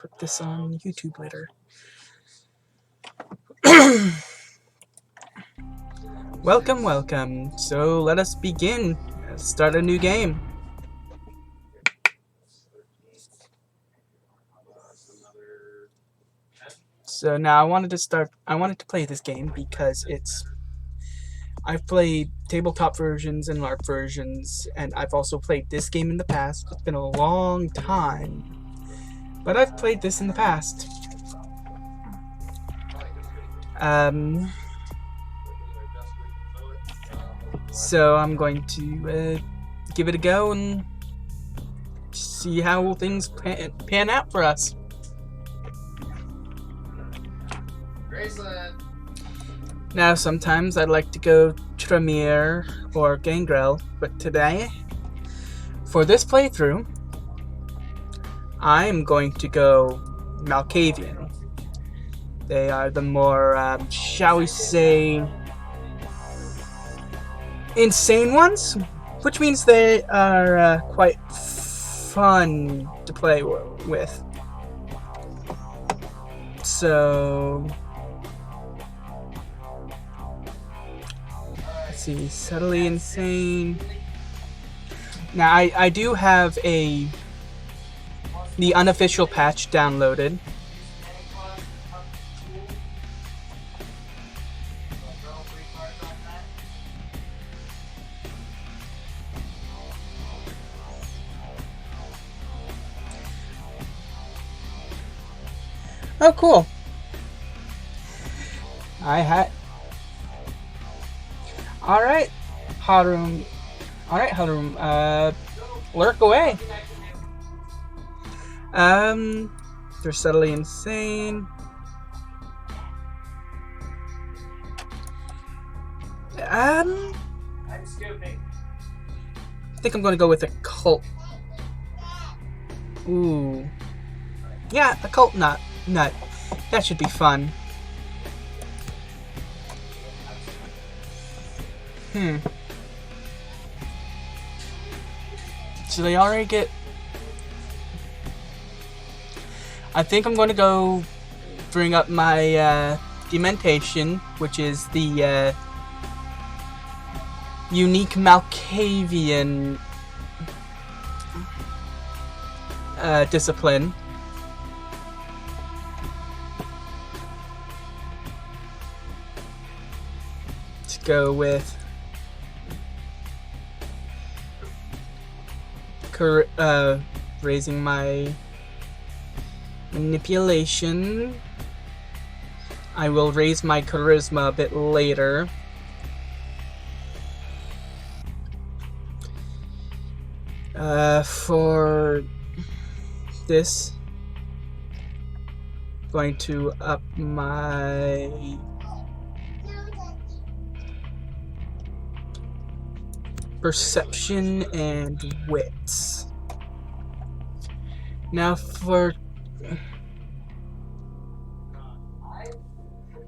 put this on YouTube later. Welcome. So let us begin. Let's start a new game. So now I wanted to play this game because I've played tabletop versions and LARP versions, and I've also played this game in the past. It's been a long time, but I've played this in the past. So I'm going to give it a go and see how things pan out for us. Now, sometimes I'd like to go Tremere or Gangrel, but today, for this playthrough, I'm going to go Malkavian. They are the more, shall we say, insane ones, which means they are quite fun to play with. So, let's see, subtly insane. Now, I do have the unofficial patch downloaded. Oh, cool. Alright, Harum. Lurk away. They're subtly insane. I think I'm gonna go with a cult. Ooh. Yeah, a cult nut. That should be fun. So they already get... I think I'm going to go bring up my Dementation, which is the unique Malkavian discipline. Let's go with raising my manipulation. I will raise my charisma a bit later. For this, I'm going to up my perception and wits. Now for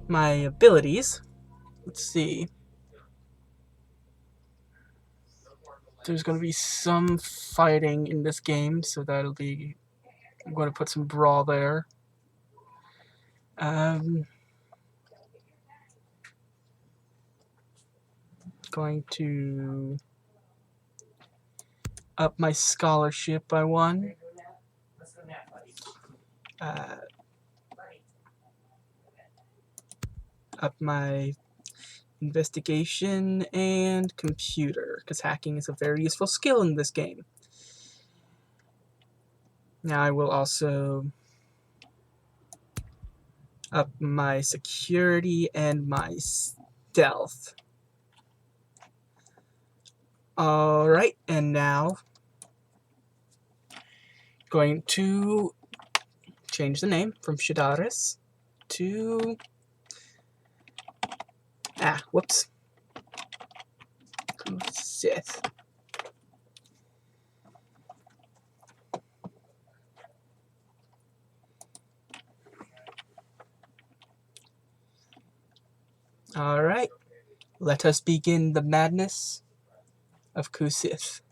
my abilities, let's see. There's going to be some fighting in this game, so that'll be... I'm going to put some brawl there. Going to up my scholarship by 1. Up my investigation and computer, because hacking is a very useful skill in this game. Now I will also up my security and my stealth. Alright, and now going to change the name from Shadaris to... whoops. Cu-sith. Alright, let us begin the madness of Cu-sith.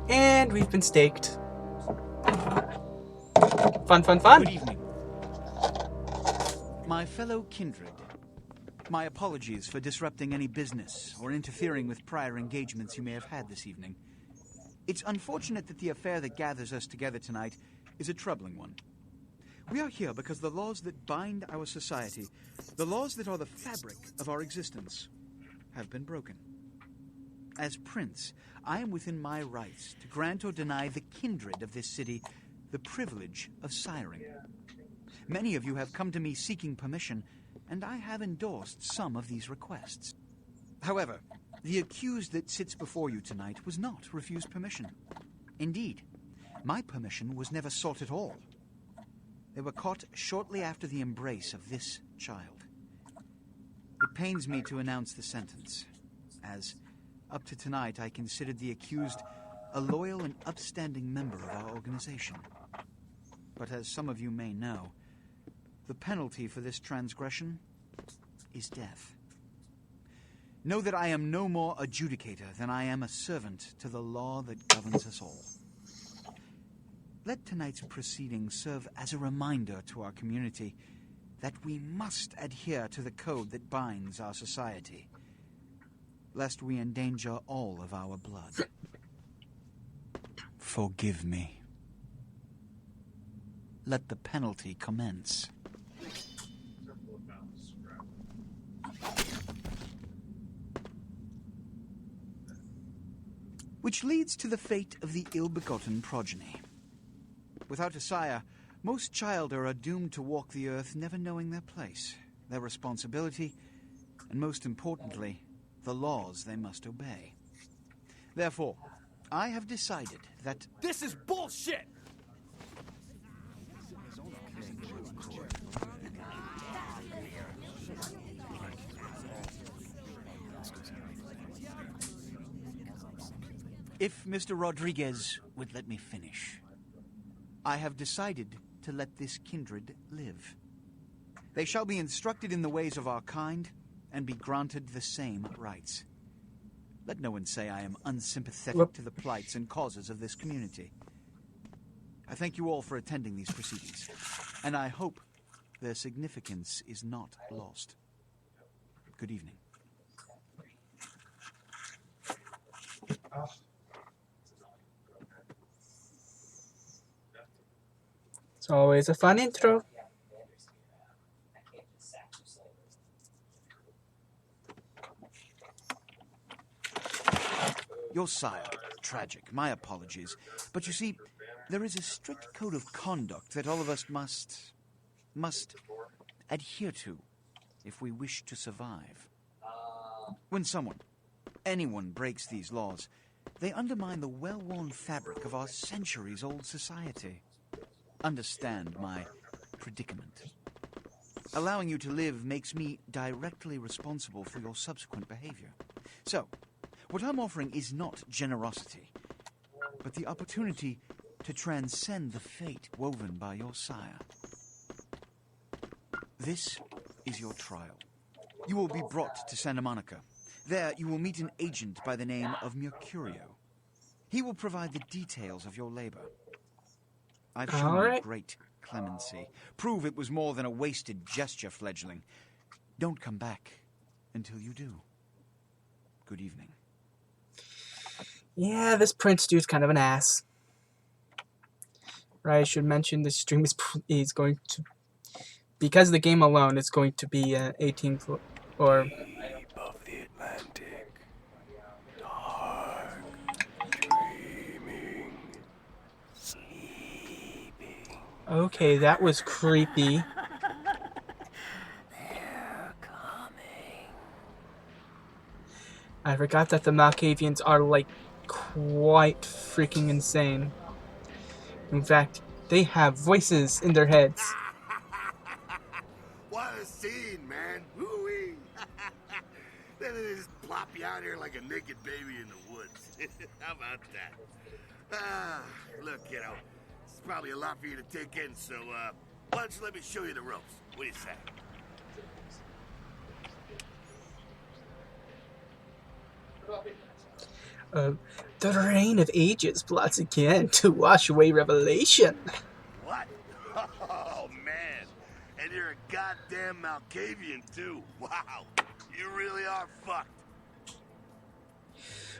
And we've been staked. Fun, fun, fun. Good evening. My fellow kindred, my apologies for disrupting any business or interfering with prior engagements you may have had this evening. It's unfortunate that the affair that gathers us together tonight is a troubling one. We are here because the laws that bind our society, the laws that are the fabric of our existence, have been broken. As prince, I am within my rights to grant or deny the kindred of this city the privilege of siring. Many of you have come to me seeking permission, and I have endorsed some of these requests. However, the accused that sits before you tonight was not refused permission. Indeed, my permission was never sought at all. They were caught shortly after the embrace of this child. It pains me to announce the sentence, as up to tonight I considered the accused a loyal and upstanding member of our organization. But as some of you may know, the penalty for this transgression is death. Know that I am no more adjudicator than I am a servant to the law that governs us all. Let tonight's proceedings serve as a reminder to our community that we must adhere to the code that binds our society, lest we endanger all of our blood. Forgive me. Let the penalty commence. Which leads to the fate of the ill-begotten progeny. Without a sire, most childer are doomed to walk the earth never knowing their place, their responsibility, and most importantly, the laws they must obey. Therefore, I have decided that... This is bullshit! If Mr. Rodriguez would let me finish, I have decided to let this kindred live. They shall be instructed in the ways of our kind and be granted the same rights. Let no one say I am unsympathetic to the plights and causes of this community. I thank you all for attending these proceedings, and I hope their significance is not lost. Good evening. It's always a fun intro. Your sire, tragic, my apologies. But you see, there is a strict code of conduct that all of us must adhere to if we wish to survive. When anyone breaks these laws, they undermine the well-worn fabric of our centuries-old society. Understand my predicament. Allowing you to live makes me directly responsible for your subsequent behavior. So, what I'm offering is not generosity, but the opportunity to transcend the fate woven by your sire. This is your trial. You will be brought to Santa Monica. There, you will meet an agent by the name of Mercurio. He will provide the details of your labor. I've shown you great clemency. Prove it was more than a wasted gesture, fledgling. Don't come back until you do. Good evening. Yeah, this Prince dude's kind of an ass. Right, I should mention this stream is going to, because of the game alone, it's going to be 18 or... Deep of the Atlantic, dark, dreaming, sleeping. Okay, that was creepy. They're coming. I forgot that the Malkavians are, like, quite freaking insane. In fact, they have voices in their heads. What a scene, man. Woo-wee. Then they just plop you out here like a naked baby in the woods. How about that? Look, kiddo, it's probably a lot for you to take in, so, why don't you let me show you the ropes? What do you say? The Reign of Ages plots again to wash away Revelation. What? Oh, man. And you're a goddamn Malkavian, too. Wow. You really are fucked.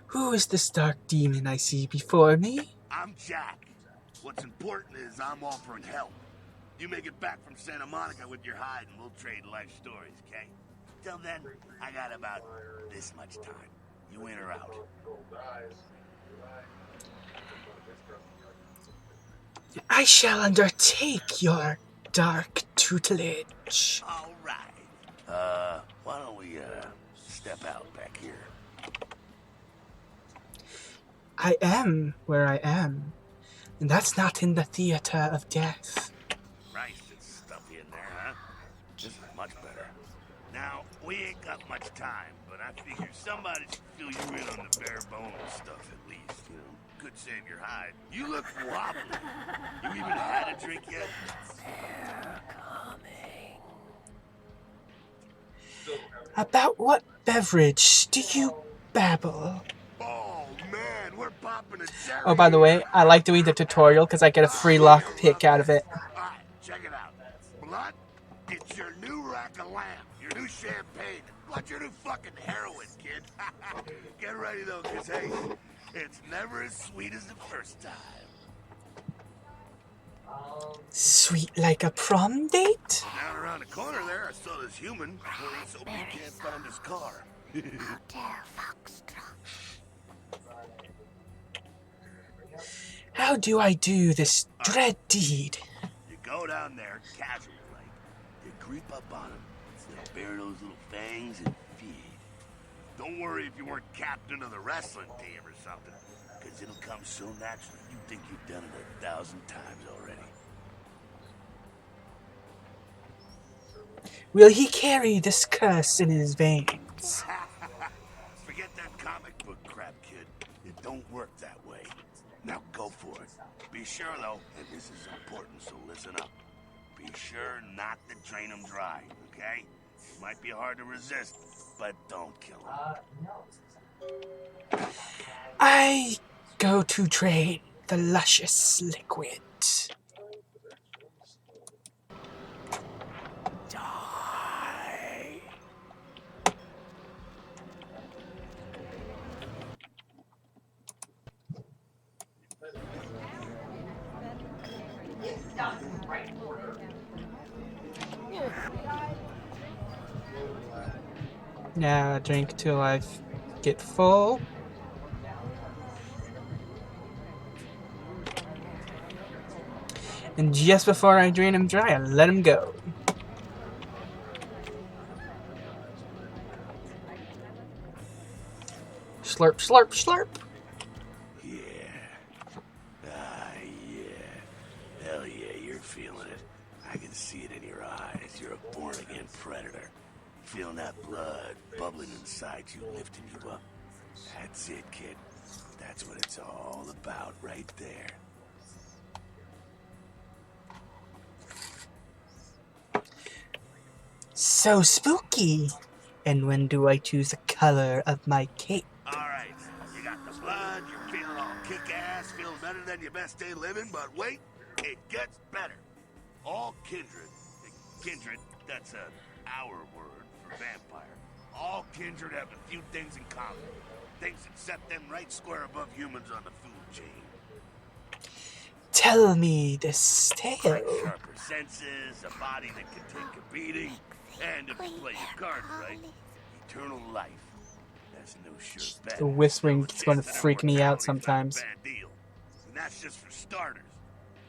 Who is this dark demon I see before me? I'm Jack. What's important is I'm offering help. You make it back from Santa Monica with your hide and we'll trade life stories, okay? Till then, I got about this much time. You in or out? I shall undertake your dark tutelage. All right. Why don't we, step out back here? I am where I am, and that's not in the theater of death. Christ, it's stuffy in there, huh? This is much better. Now, we ain't got much time, but I figure somebody should fill you in on the bare bones stuff at least, you know. Could save your hide. You look wobbly. You even had a drink yet? They're coming. About what beverage do you babble? Oh, man, we're popping a cherry. Oh, by the way, I like doing the tutorial because I get a free lock pick out of it. Alright, check it out. Blood, it's your new rack of lamb, your new champagne, blood, your new fucking heroin, kid. Get ready, though, because, hey, it's never as sweet as the first time. Sweet like a prom date? Down around the corner there, I saw this human. Let's hope you can't find his car. How do I do this dread deed? You go down there, casual like. You creep up on him, they'll bare those little fangs and feed. Don't worry if you weren't captain of the wrestling team or something, because it'll come so naturally you think you've done it 1,000 times already. Will he carry this curse in his veins? Forget that comic book crap, kid. It don't work that way. Now go for it. Be sure, though, and this is important, so listen up. Be sure not to drain him dry, okay? It might be hard to resist, but don't kill him. I go to drain the luscious liquid. Die. Now drink till I get full. And just before I drain him dry, I let him go. Slurp, slurp, slurp. Yeah. Yeah. Hell yeah, you're feeling it. I can see it in your eyes. You're a born-again predator. Feeling that blood bubbling inside you, lifting you up. That's it, kid. That's what it's all about right there. So spooky. And when do I choose the color of my cape? Alright, you got the blood, you're feeling all kick-ass, feeling better than your best day living, but wait, it gets better. All kindred, that's our word for vampire. All kindred have a few things in common. Things that set them right square above humans on the food chain. Tell me this Like tale. sharper senses, a body that can take a beating, and if you play your cards right, eternal life. That's no sure bet. The whispering No is going to chance that freak me out immortality's not a sometimes. bad deal. And that's just for starters.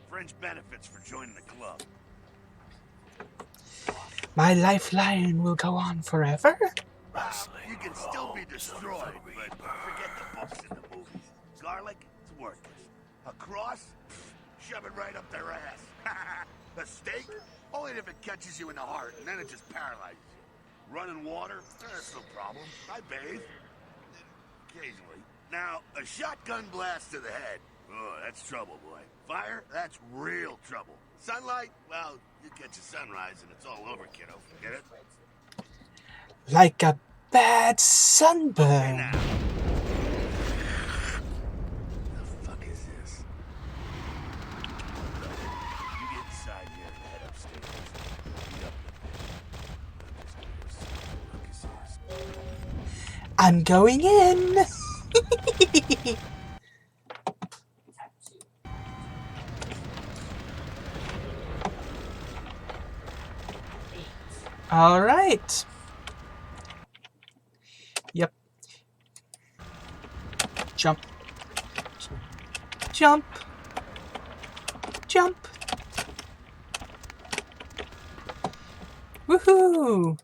Fringe benefits for joining the club. My lifeline will go on forever? You can still be destroyed, but forget the books and the movies. Garlic, it's worthless. A cross? Pfft, shove it right up their ass. A steak? Only if it catches you in the heart, and then it just paralyzes you. Running water? That's no problem. I bathe. Occasionally. Now, a shotgun blast to the head. Oh, that's trouble, boy. Fire? That's real trouble. Sunlight? Well, you catch a sunrise and it's all over, kiddo. Get it? Like a bad Okay, sunburn. now. I'm going in. All right. Yep. Jump. Jump. Jump. Woohoo!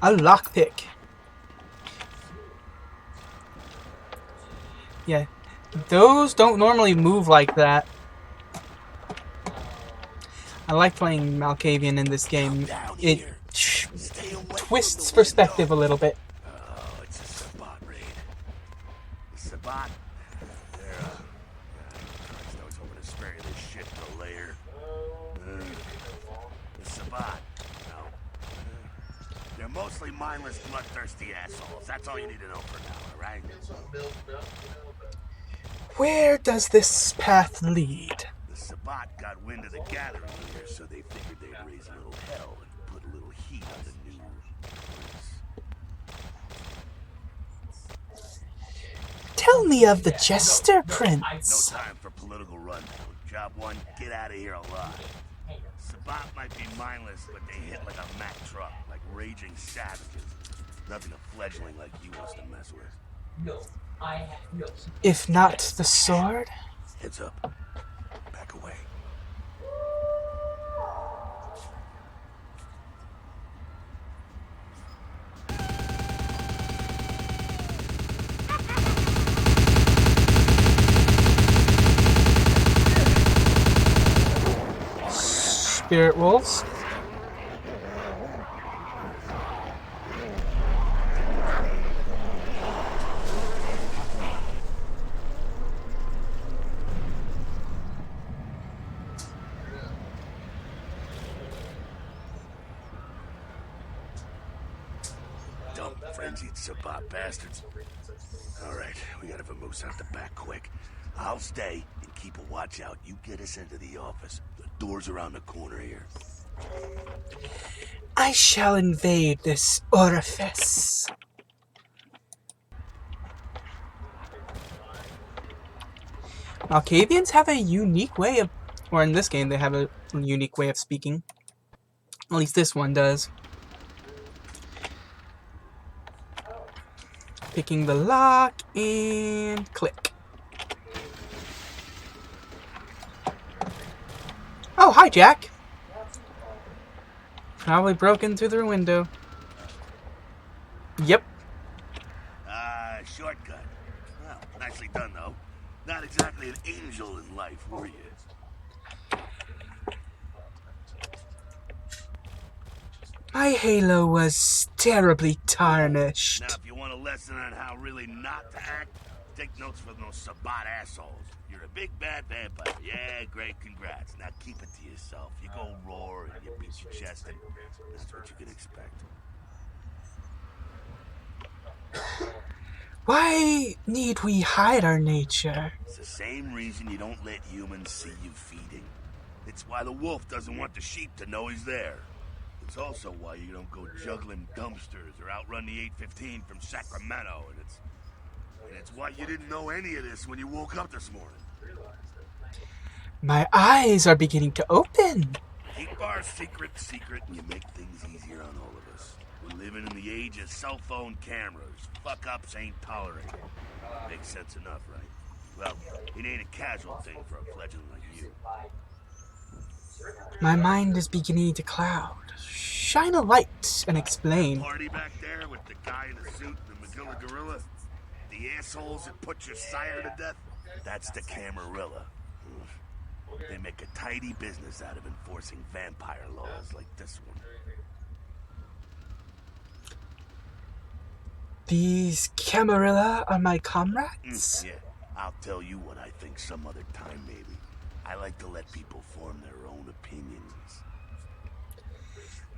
A lockpick. Yeah. Those don't normally move like that. I like playing Malkavian in this game. It twists perspective a little bit. Oh, it's a Sabbat raid. The Sabbat? They're, Christ, I was hoping to spare you this shit till later. The Sabbat, they're mostly mindless, bloodthirsty assholes. That's all you need to know for now, alright? Where does this path lead? The Sabbat got wind of the gathering here, so they figured they'd raise a little hell and put a little heat on the new prince. Tell me of the Jester Prince. No time for political rundown. Job one, get out of here alive. Sabbat might be mindless, but they hit like a Mack truck, like raging savages. Nothing a fledgling like you wants to mess with. If not the sword? Heads up. Back away. Spirit wolves. Dumb, frenzied Sabbat bastards. Alright, we gotta vamoose out the back quick. I'll stay and keep a watch out. You get us into the office. The door's around the corner here. I shall invade this orifice. Malkavians have a unique way of, or in this game they have a unique way of speaking. At least this one does. Picking the lock and click. Oh, hi, Jack. Probably broken through the window. Yep. Shortcut. Well, nicely done, though. Not exactly an angel in life, were you? My halo was terribly tarnished. Now, if you want a lesson on how really not to act, take notes from those Sabbat assholes. You're a big bad vampire. Yeah, great, congrats. Now keep it to yourself. You go roar and you beat your chest, and that's what you can expect. Why need we hide our nature? It's the same reason you don't let humans see you feeding. It's why the wolf doesn't want the sheep to know he's there. It's also why you don't go juggling dumpsters or outrun the 815 from Sacramento, and it's why you didn't know any of this when you woke up this morning. My eyes are beginning to open. Keep our secret secret, and you make things easier on all of us. We're living in the age of cell phone cameras. Fuck-ups ain't tolerated. Makes sense enough, right? Well, it ain't a casual thing for a fledgling like you. My mind is beginning to cloud. Shine a light and explain. Party back there with the guy in the suit and the Magilla gorilla? The assholes that put your sire to death? That's the Camarilla. They make a tidy business out of enforcing vampire laws like this one. These Camarilla are my comrades? Yeah, I'll tell you what I think some other time, maybe. I like to let people form their own opinions.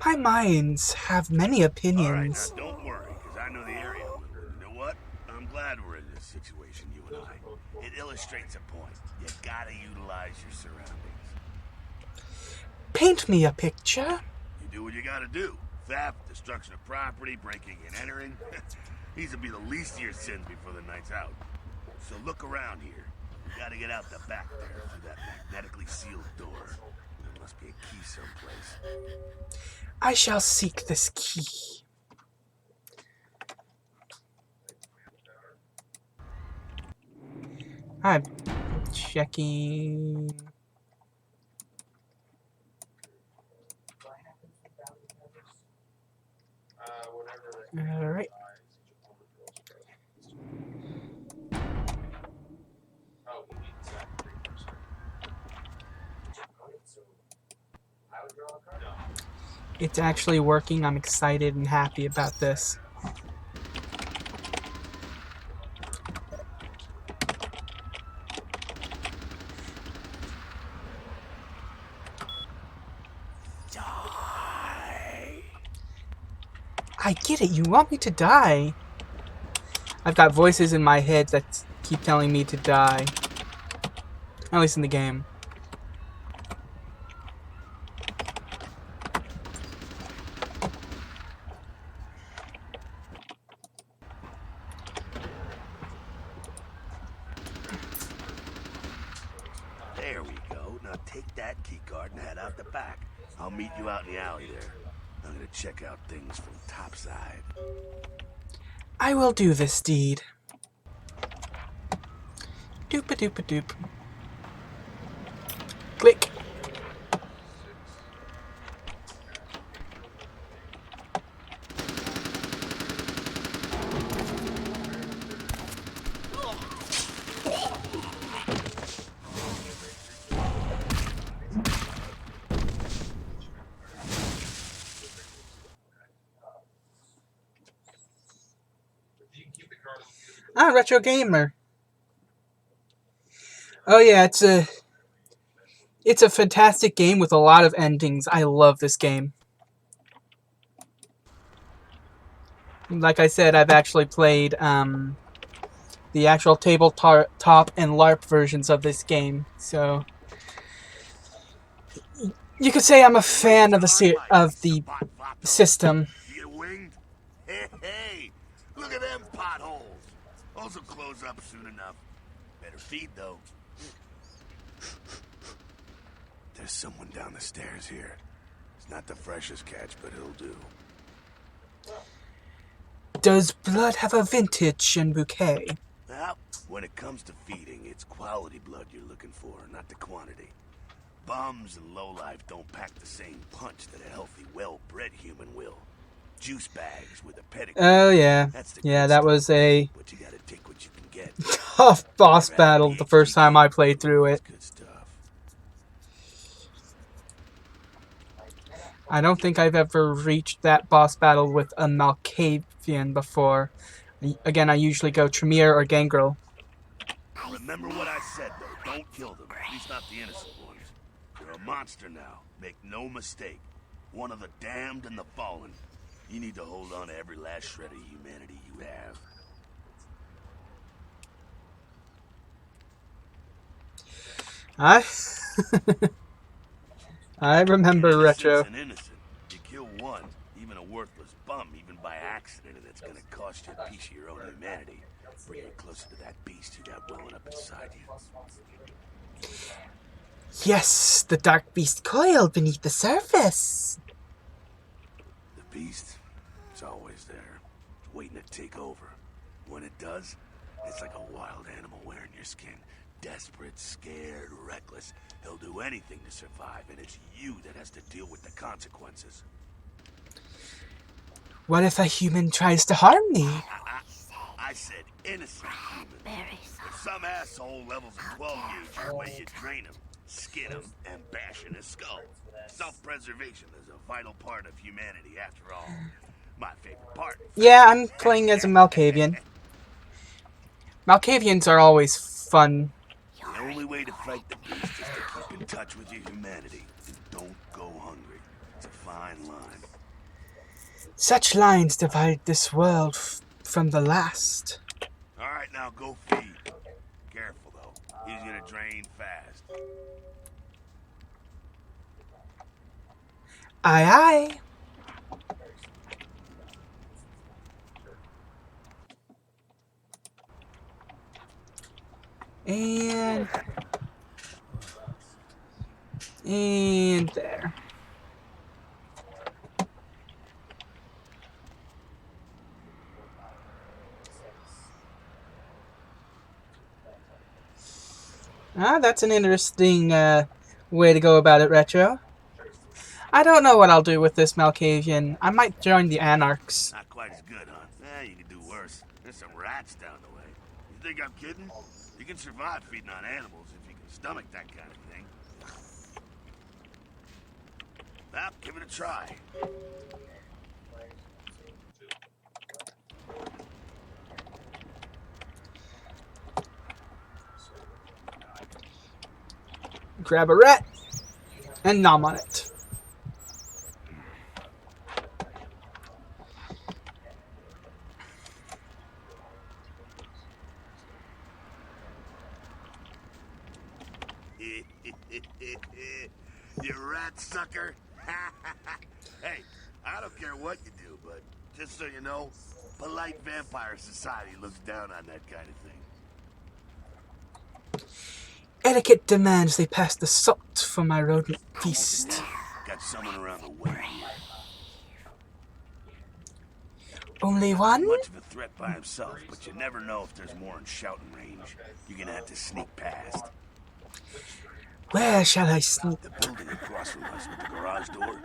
My minds have many opinions. Alright, now don't worry, because I know the area. You know what? I'm glad we're in this situation, you and I. It illustrates a point. You gotta utilize your surroundings. Paint me a picture. You do what you gotta do. theft, destruction of property, breaking and entering. These will be the least of your sins before the night's out. So look around here. You gotta get out the back there through that magnetically sealed door. There must be a key someplace. I shall seek this key. I'm checking. All right. It's actually working. I'm excited and happy about this. I get it. You want me to die. I've got voices in my head that keep telling me to die. At least in the game. There we go. Now take that key card and head out the back. I'll meet you out in the alley there. I'm gonna check out things from topside. I will do this deed. Doop-a-doop-a-doop. Click. Ah, Retro Gamer. Oh yeah, it's a fantastic game with a lot of endings. I love this game. Like I said, I've actually played the actual tabletop and LARP versions of this game, so you could say I'm a fan of the system. You get winged? Hey, look at them potholes. Those will close up soon enough. Better feed, though. There's someone down the stairs here. It's not the freshest catch, but it'll do. Does blood have a vintage and bouquet? Well, when it comes to feeding, it's quality blood you're looking for, not the quantity. Bums and lowlife don't pack the same punch that a healthy, well-bred human will. Juice bags with a pedigree. Oh yeah. Yeah, that was a But you gotta take what you can get. tough boss battle the first time I played through it. Good stuff. I don't think I've ever reached that boss battle with a Malkavian before. Again, I usually go Tremere or Gangrel. Remember what I said, though. Don't kill them. At least not the innocent ones. You're a monster now. Make no mistake. One of the damned and the fallen. You need to hold on to every last shred of humanity you have. I remember Retro. Innocent's an innocent. You kill one, even a worthless bum, even by accident, and it's gonna cost you a piece of your own humanity. Bring you closer to that beast you got welling up inside you. Yes, the dark beast coiled beneath the surface. The beast, it's always there, waiting to take over. When it does, it's like a wild animal wearing your skin. Desperate, scared, reckless. He'll do anything to survive, and it's you that has to deal with the consequences. What if a human tries to harm me? I said innocent human. If some asshole levels a 12 gauge your way, you drain him, skin him, and bash in his skull. Self-preservation is a vital part of humanity, after all. My favorite part. Yeah, I'm playing as a Malkavian. Malkavians are always fun. The only way to fight the beast is to keep in touch with your humanity. And don't go hungry. It's a fine line. Such lines divide this world from the last. All right, now go feed. Careful, though. He's gonna drain fast. Aye, aye. And there. Ah, that's an interesting way to go about it, Retro. I don't know what I'll do with this Malkavian. I might join the Anarchs. Not quite as good, huh? You can do worse. There's some rats down the way. You think I'm kidding? You can survive feeding on animals if you can stomach that kind of thing. Well, give it a try. Grab a rat and nom on it. You rat sucker. Hey, I don't care what you do, but just so you know, polite vampire society looks down on that kind of thing. Etiquette demands they pass the salt for my rodent feast. Got someone around the way here. Only one? Much of a threat by himself, but you never know if there's more in shouting range. You're gonna have to sneak past. Where shall I sneak? The building across from us with the garage door.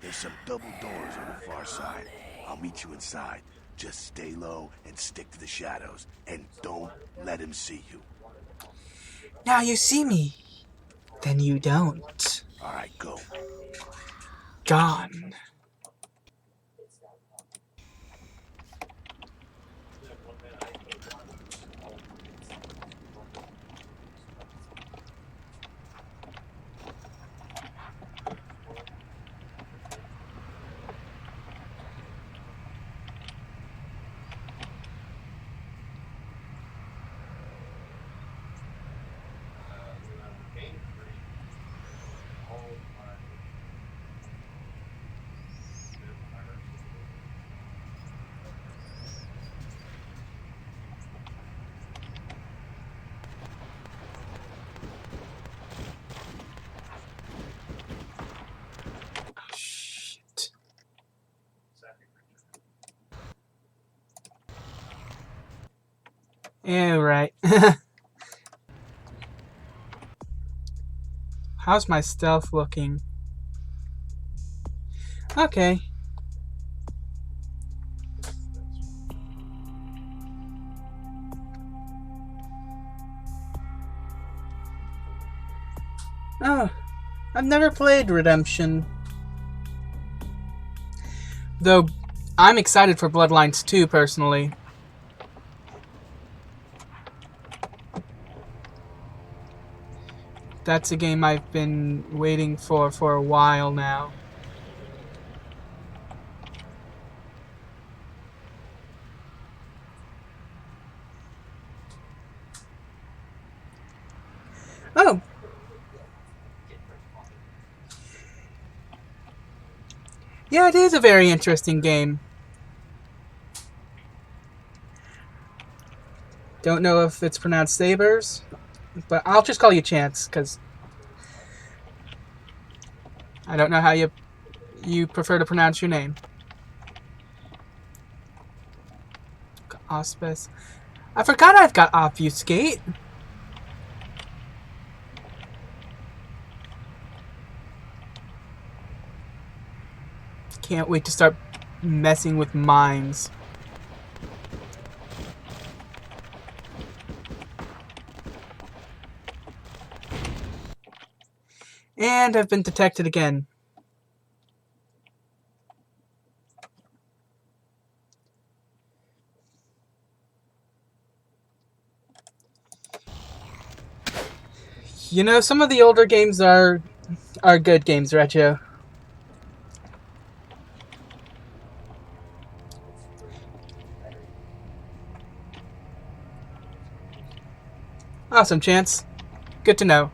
There's some double doors on the far side. I'll meet you inside. Just stay low and stick to the shadows. And don't let him see you. Now you see me. Then you don't. Alright, go. Gone. Yeah, right. How's my stealth looking? Okay. Oh, I've never played Redemption. Though, I'm excited for Bloodlines 2, personally. That's a game I've been waiting for a while now. Oh! Yeah, it is a very interesting game. Don't know if it's pronounced Sabers, but I'll just call you Chance, because I don't know how you prefer to pronounce your name. Auspice. I forgot I've got Obfuscate. Can't wait to start messing with mines. And I've been detected again. You know, some of the older games are good games, Retro. Awesome, Chance. Good to know.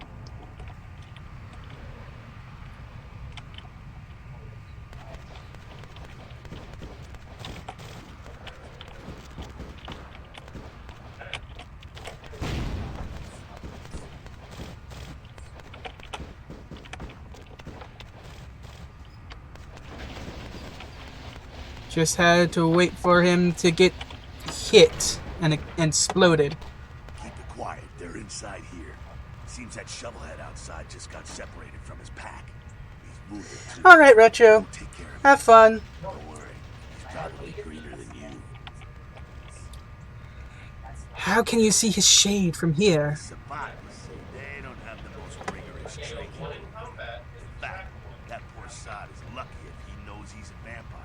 Just had to wait for him to get hit and exploded. Keep it quiet. They're inside here. Seems that shovelhead outside just got separated from his pack. He's moving too. Alright, Retro. We'll take care of him. Have fun. Don't worry. He's probably greener than you. How can you see his shade from here? Survivors, they don't have the most rigorous training. In fact, that poor sod is lucky if he knows he's a vampire.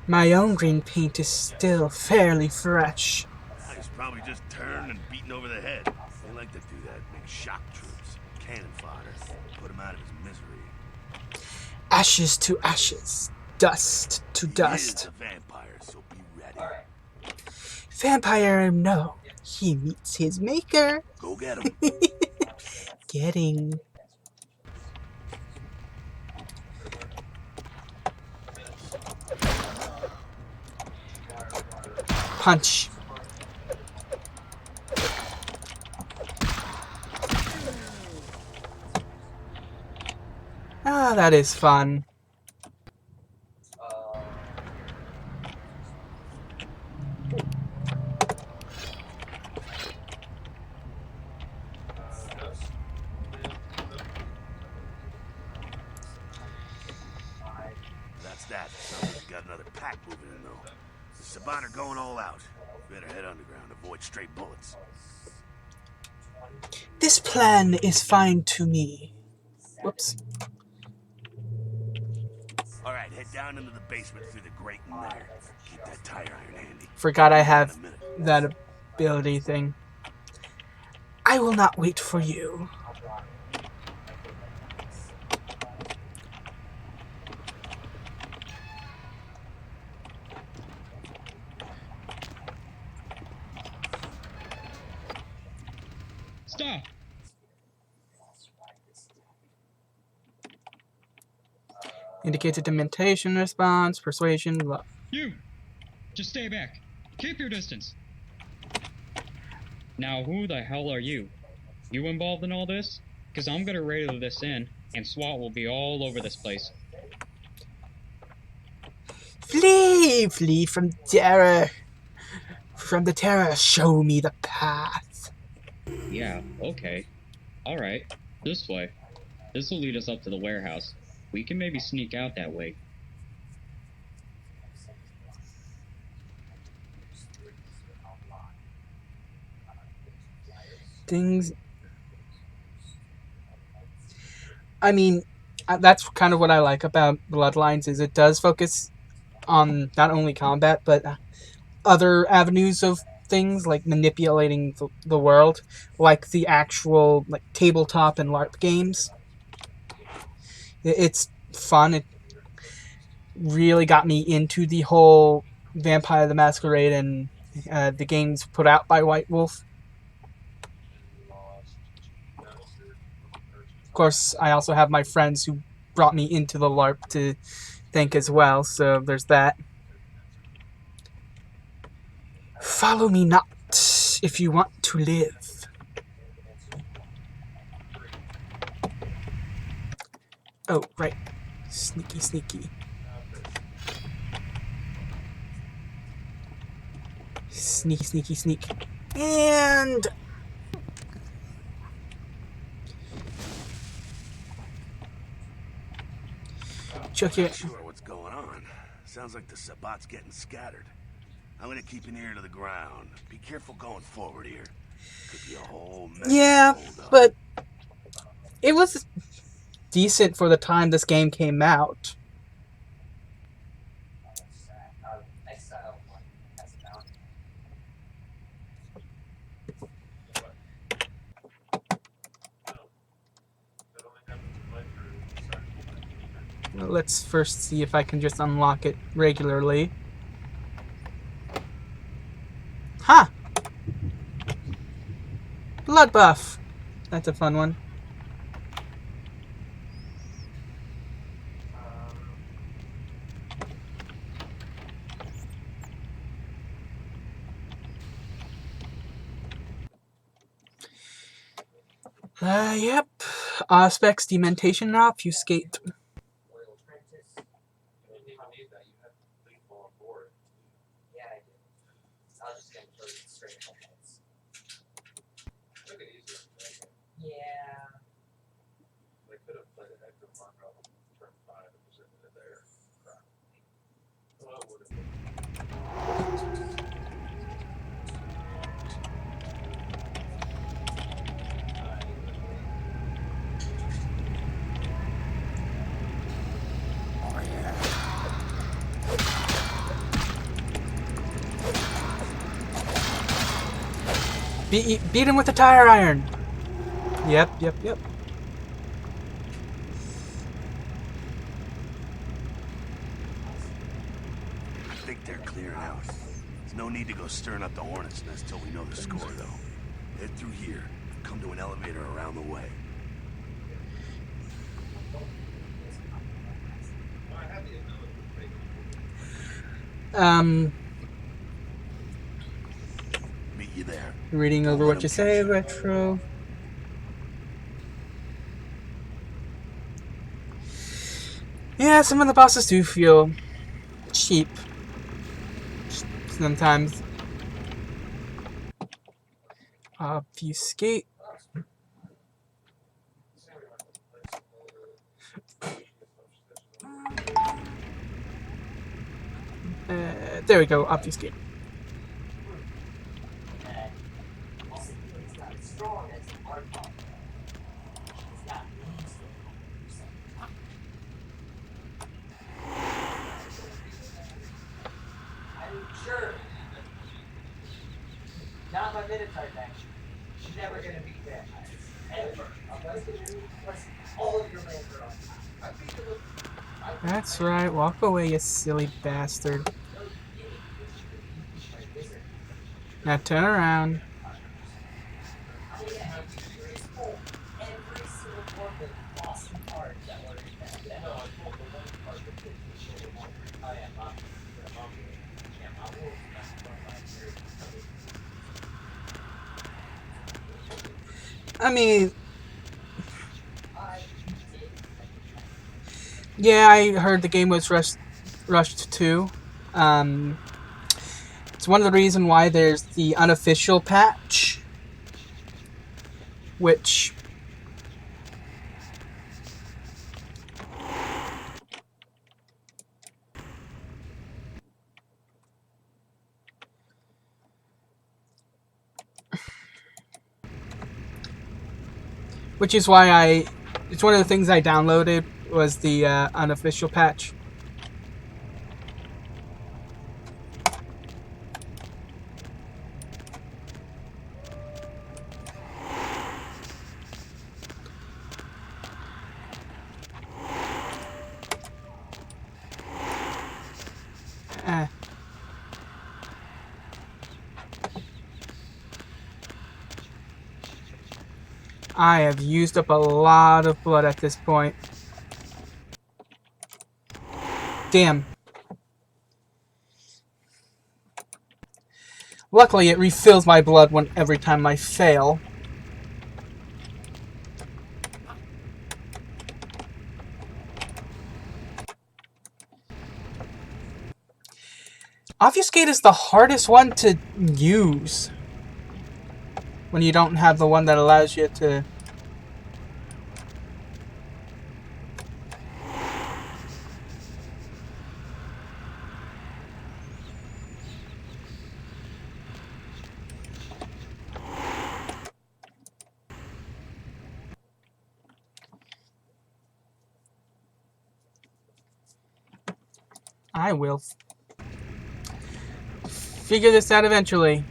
My own green paint is still fairly fresh. He's probably just turned and beaten over the head. They like to do that. Make shock troops, cannon fodder, put him out of his misery. Ashes to ashes, dust to He dust. is a vampire, so be ready. Vampire, no. He meets his maker. Go get him. Getting. Punch. Ah, that is fun. That's that. Sounds like we got another pack moving in, though. The Saban are going all out. Better head underground, avoid stray bullets. This plan is fine to me. Whoops. All right, head down into the basement through the grate in there. Keep that tire iron handy. Forgot I have In a minute. that ability thing. I will not wait for you. Stop! Indicates a dementation response, persuasion, love. You! Just stay back. Keep your distance. Now, who the hell are you? You involved in all this? Because I'm gonna radio this in, and SWAT will be all over this place. Flee! Flee from terror! From the terror, show me the path. Yeah, okay. Alright, this way. This will lead us up to the warehouse. We can maybe sneak out that way. Things... I mean, that's kind of what I like about Bloodlines, is it does focus on not only combat, but other avenues of things, like manipulating the world, like the actual like tabletop and LARP games. It's fun. It really got me into the whole Vampire the Masquerade and the games put out by White Wolf. Of course, I also have my friends who brought me into the LARP to thank as well, so there's that. Follow me not, if you want to live. Oh, right. Sneaky, sneaky. Sneaky, sneaky, sneak. And... Check Not it. sure what's going on. Sounds like the Sabat's getting scattered. I'm gonna keep an ear to the ground. Be careful going forward here. Could be a whole mess. Yeah, Hold up. but it was decent for the time this game came out. Let's first see if I can just unlock it regularly. Ha! Blood buff. That's a fun one. Yep. Specs, dementation, obfuscate. Beat him with the tire iron. Yep. I think they're clearing out. There's no need to go stirring up the hornet's nest till we know the score, though. Head through here. Come to an elevator around the way. Meet you there. Reading over what you say, retro. Yeah, some of the bosses do feel cheap sometimes. Obfuscate. There we go, obfuscate. Sure. Not my Minotaur action. She's never gonna beat that. Ever. Unless all of your men are on. That's right, walk away, you silly bastard. Now turn around. I mean, yeah, I heard the game was rushed too. It's one of the reasons why there's the unofficial patch, which is why it's one of the things I downloaded was the unofficial patch. I have used up a lot of blood at this point. Damn. Luckily, it refills my blood every time I fail. Obfuscate is the hardest one to use when you don't have the one that allows you to... I will figure this out eventually.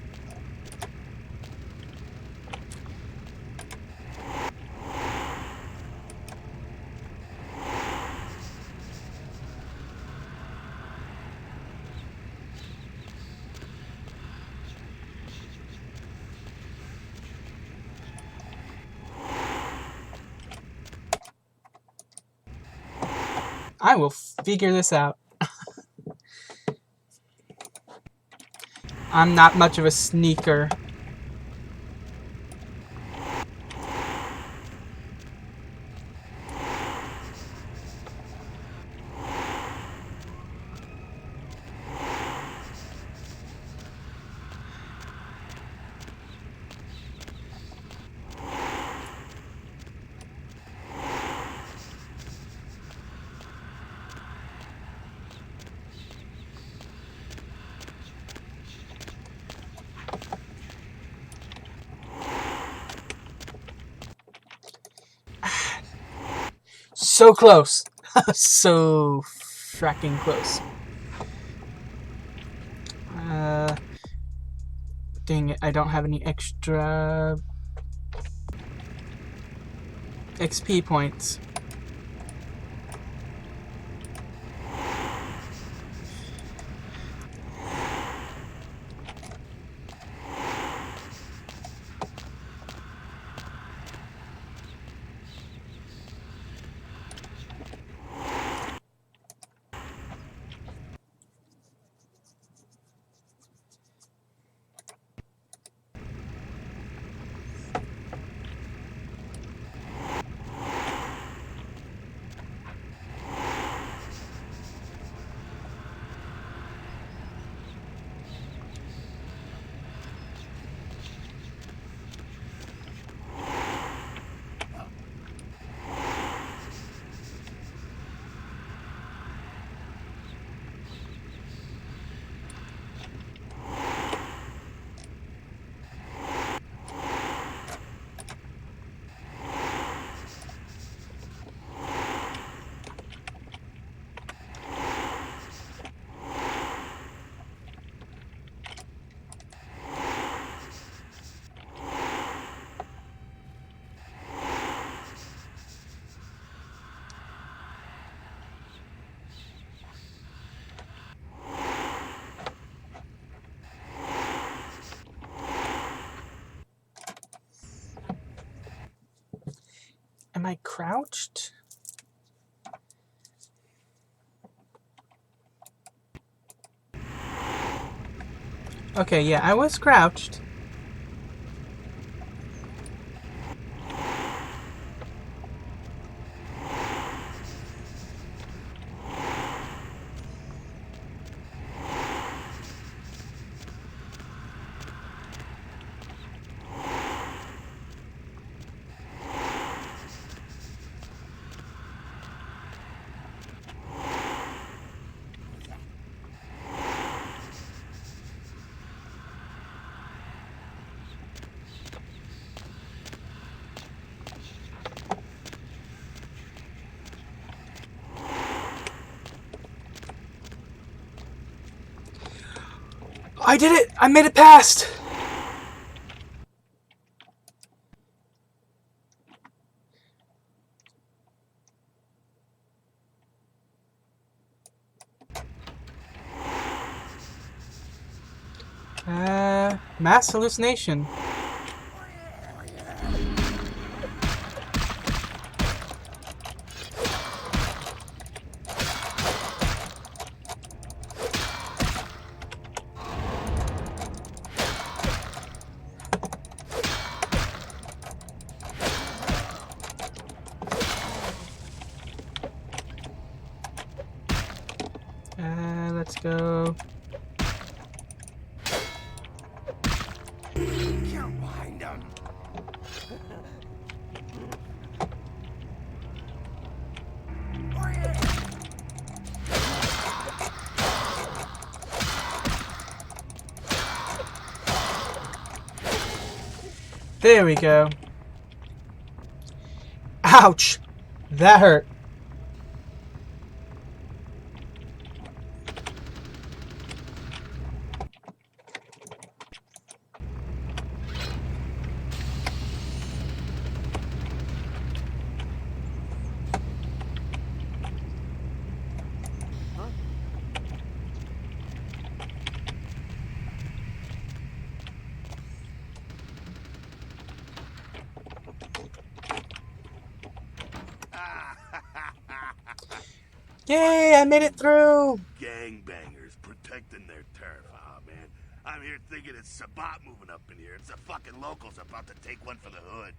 I will figure this out. I'm not much of a sneaker. So close. So fracking close. Dang it, I don't have any extra XP points. Am I crouched? Okay, yeah, I was crouched. I did it! I made it past! Mass hallucination. Let's go. Can't find them. There we go. Ouch! That hurt. Yay, I made it through! Gangbangers protecting their turf. Ah, man. I'm here thinking it's Sabat moving up in here. It's the fucking locals about to take one for the hood.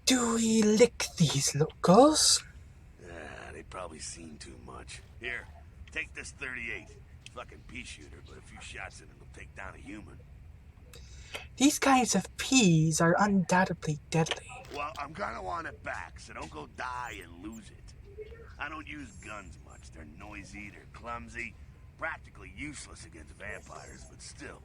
Do we lick these locals? They probably seen too much. Here, take this 38. Fucking pea shooter, but a few shots in it will take down a human. These kinds of peas are undoubtedly deadly. Well, I'm gonna want it back, so don't go die and lose it. I don't use guns much. They're noisy, they're clumsy, practically useless against vampires, but still,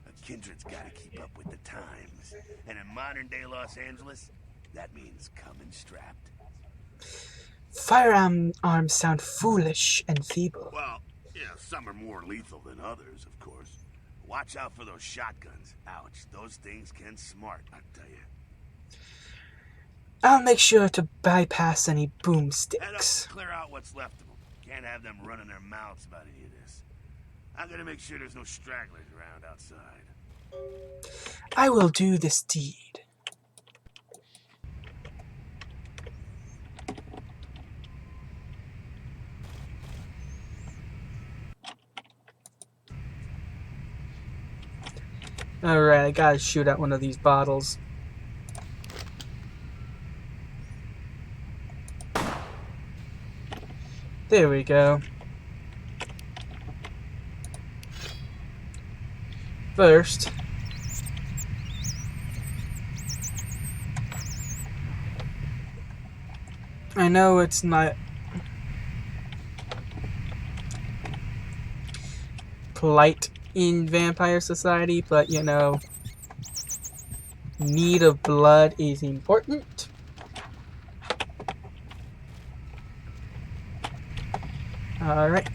a kindred's gotta keep up with the times. And in modern-day Los Angeles, that means coming strapped. Firearms sound foolish and feeble. Well, Yeah, some are more lethal than others, of course. Watch out for those shotguns. Ouch, those things can smart, I tell you. I'll make sure to bypass any Head up, boomsticks. clear out what's left of them. Can't have them running their mouths about any of this. I'm gonna make sure there's no stragglers around outside. I will do this deed. Alright, I gotta shoot at one of these bottles. There we go. First, I know it's not polite in Vampire Society, but you know, need of blood is important. Alright.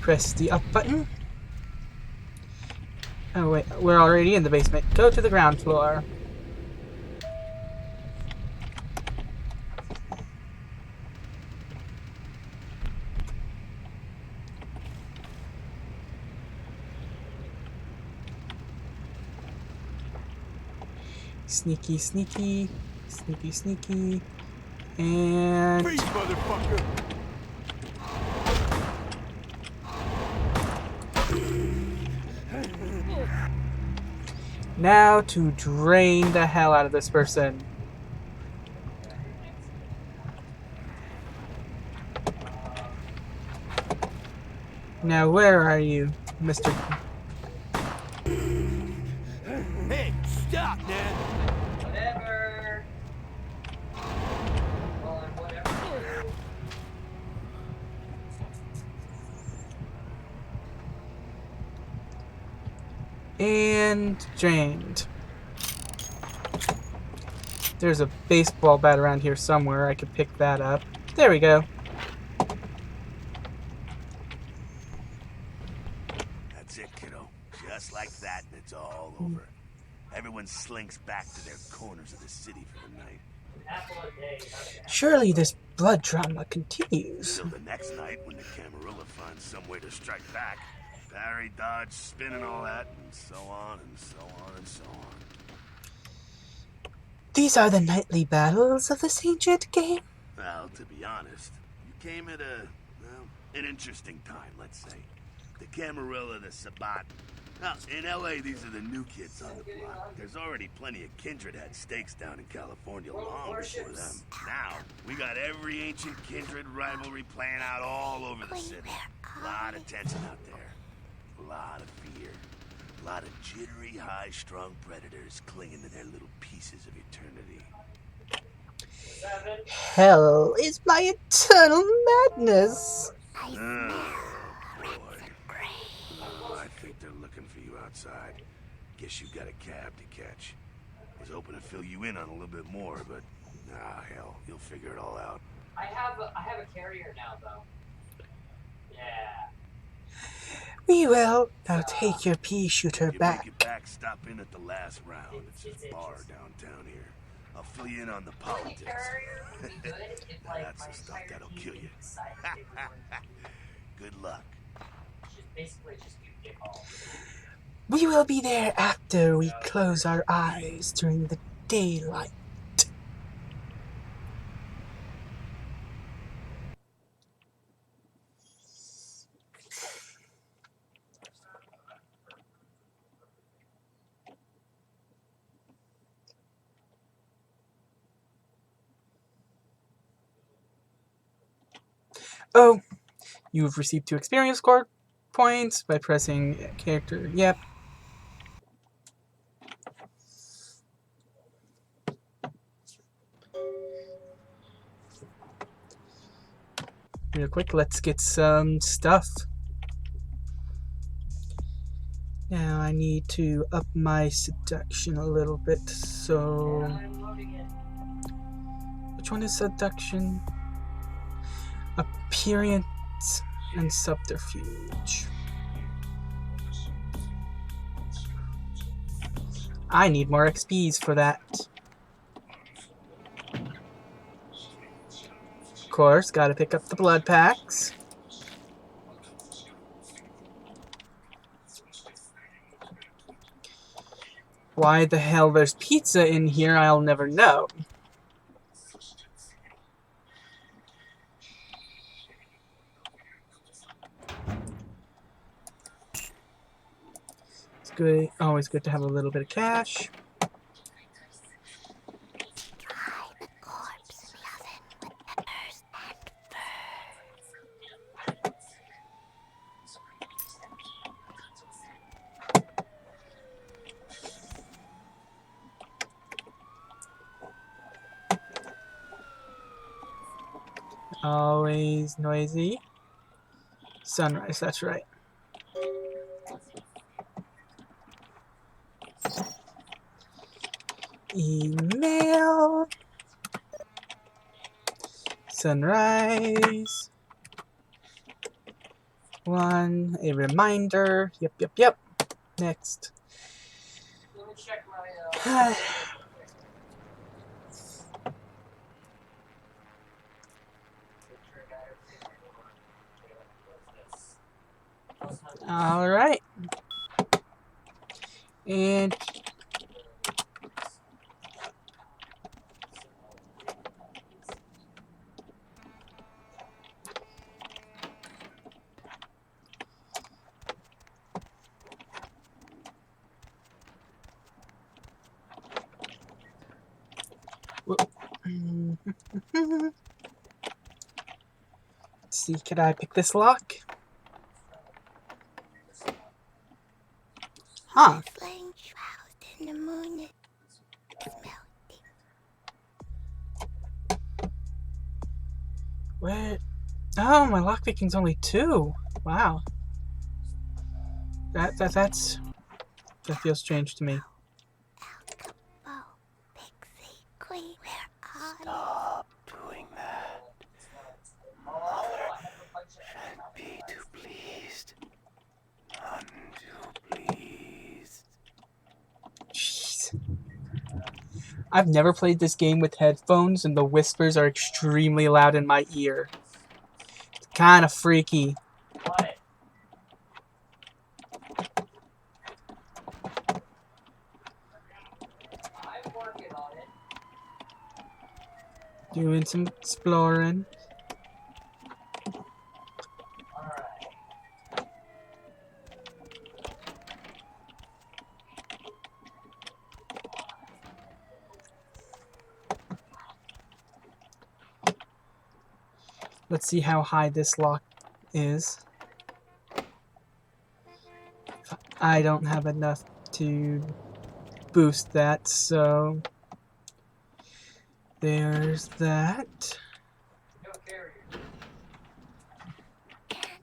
Press the up button. Oh wait, we're already in the basement. Go to the ground floor. Sneaky, sneaky, sneaky, sneaky, and Freeze, motherfucker! now to drain the hell out of this person. Now where are you, Mr. Hey, stop, man! Whatever. Well, and whatever. And drained. There's a baseball bat around here somewhere. I could pick that up. There we go. That's it, kiddo. Just like that, and it's all over. Everyone slinks back to their corners of the city for the night. Apple a day. Okay. Surely this blood drama continues. Till the next night, when the Camarilla finds some way to strike back. Parry, dodge, spin, and all that, and so on, and so on, and so on. These are the nightly battles of this ancient game. Well, to be honest, you came at an interesting time, let's say. The Camarilla, the Sabat. Now, in LA, these are the new kids on the block. There's already plenty of Kindred had stakes down in California long before them. Now, we got every ancient Kindred rivalry playing out all over the city. A lot of tension out there. A lot of fear. A lot of jittery, high-strung predators clinging to their little pieces of eternity. Hell is my eternal madness. Oh, boy. Oh, I think they're looking for you outside. Guess you got a cab to catch. Was hoping to fill you in on a little bit more, but hell, you'll figure it all out. I have a carrier now, though. Yeah. We will. Now take your pea shooter If you back. make it back, stop in at the last round. It's a bar downtown here. I'll fill you in on the politics. Carrier would be good if, like, That's my the stuff entire that'll team kill you. decided they were going Good luck. to basically just do get home. We will be there after we close our eyes during the daylight. Oh, you've received 2 experience score points by pressing character. Yep. Real quick, let's get some stuff. Now I need to up my seduction a little bit, so... I'm loading it. Which one is seduction? Appearance and subterfuge. I need more XPs for that. Of course, gotta pick up the blood packs. Why the hell there's pizza in here, I'll never know. It's good, always good to have a little bit of cash. Always noisy. Sunrise, that's right. Email. Sunrise. One, a reminder. Yep. Next. Let me check my, All right. And let's see, could I pick this lock? Huh. Flame shrouded in the moon is melting. Where? Oh, my lockpicking's only 2. Wow. That feels strange to me. Oh, Pixie Queen, where are you? Stop doing that. Mother shan't be too pleased. None too pleased. Jeez. I've never played this game with headphones, and the whispers are extremely loud in my ear. It's kind of freaky. what? I'm working on it. Doing some exploring. Alright. Let's see how high this lock is. I don't have enough to boost that, so there's that. No carrier.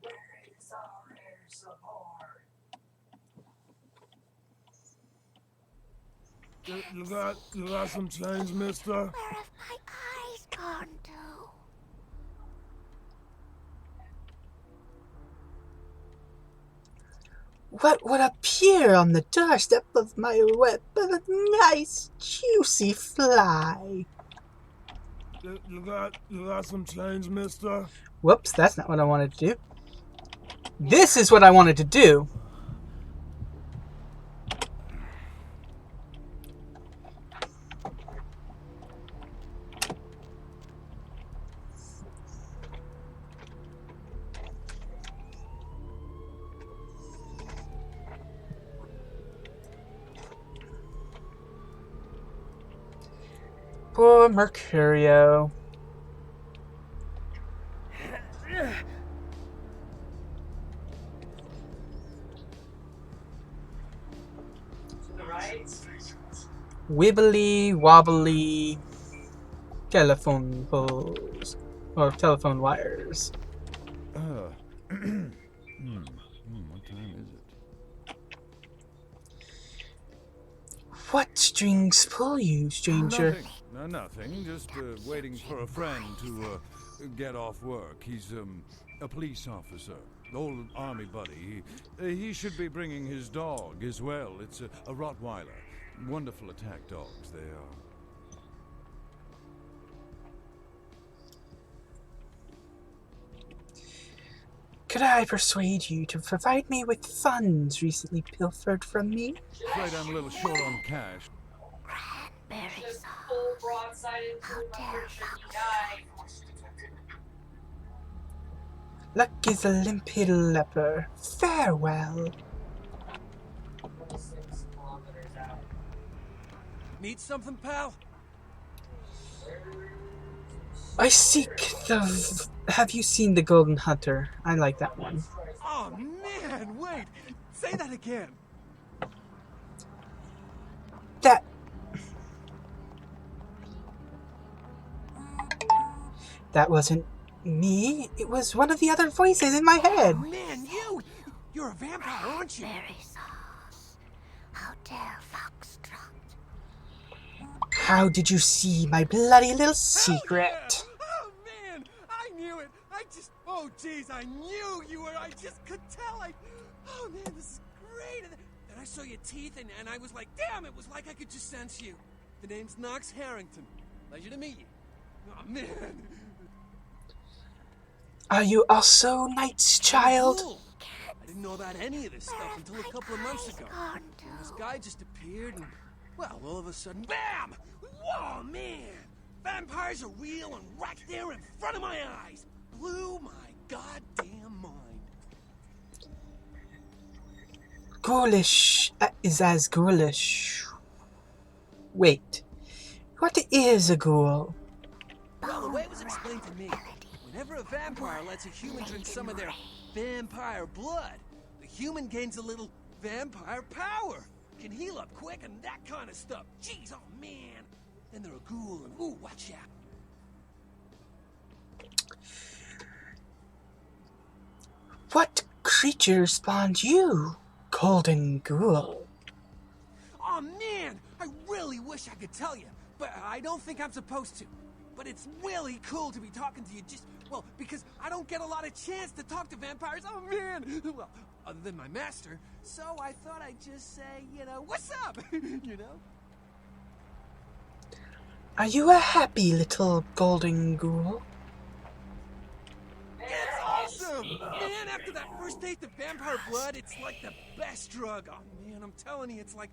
Where is our air support? You got some change, mister? Where have my eyes gone to? What would appear on the doorstep of my web but a nice, juicy fly? You got some change, mister? Whoops, that's not what I wanted to do. This is what I wanted to do. Poor Mercurio. To the right? Wibbly wobbly telephone poles. Or telephone wires. What time is it? What strings pull you, stranger? Nothing. Nothing. Just waiting for a friend to get off work. He's a police officer, old army buddy. He should be bringing his dog as well. It's a Rottweiler. Wonderful attack dogs they are. Could I persuade you to provide me with funds recently pilfered from me? Afraid I'm a little short on cash. Cranberry Just sauce. full broadside into How the dare 139. Luck is a limpid leper. Farewell. 26 kilometers out. Need something, pal? I seek the... Have you seen The Golden Hunter? I like that one. Oh, man, wait. Say that again. That wasn't me. It was one of the other voices in my head. Man, you're a vampire, aren't you? Cranberry sauce. How dare Foxtrot. How did you see my bloody little secret? Oh, man, I knew it. Oh, jeez, I knew you were. I just could tell. Oh, man, this is great. And I saw your teeth, and I was like, damn, it was like I could just sense you. The name's Knox Harrington. Pleasure to meet you. Oh, man. Are you also Knight's child? Cool. I didn't know about any of this stuff until a couple of months ago. Gone And this guy just appeared, and, well, all of a sudden, BAM! Whoa, man! Vampires are real and right there in front of my eyes. Blew my goddamn mind. Ghoulish is as ghoulish. Wait. What is a ghoul? Well, the way it was explained to me, whenever a vampire lets a human drink some of their vampire blood, the human gains a little vampire power. Can heal up quick and that kind of stuff. Jeez, oh man. Then they're a ghoul and, ooh, watch out. What creature spawned you, Golden Ghoul? Oh man, I really wish I could tell you, but I don't think I'm supposed to. But it's really cool to be talking to you well, because I don't get a lot of chance to talk to vampires. Oh man, well, other than my master. So I thought I'd just say, what's up? Are you a happy little Golden Ghoul? It's awesome! Man, after that first taste of vampire blood, it's like the best drug. Oh man, I'm telling you, it's like,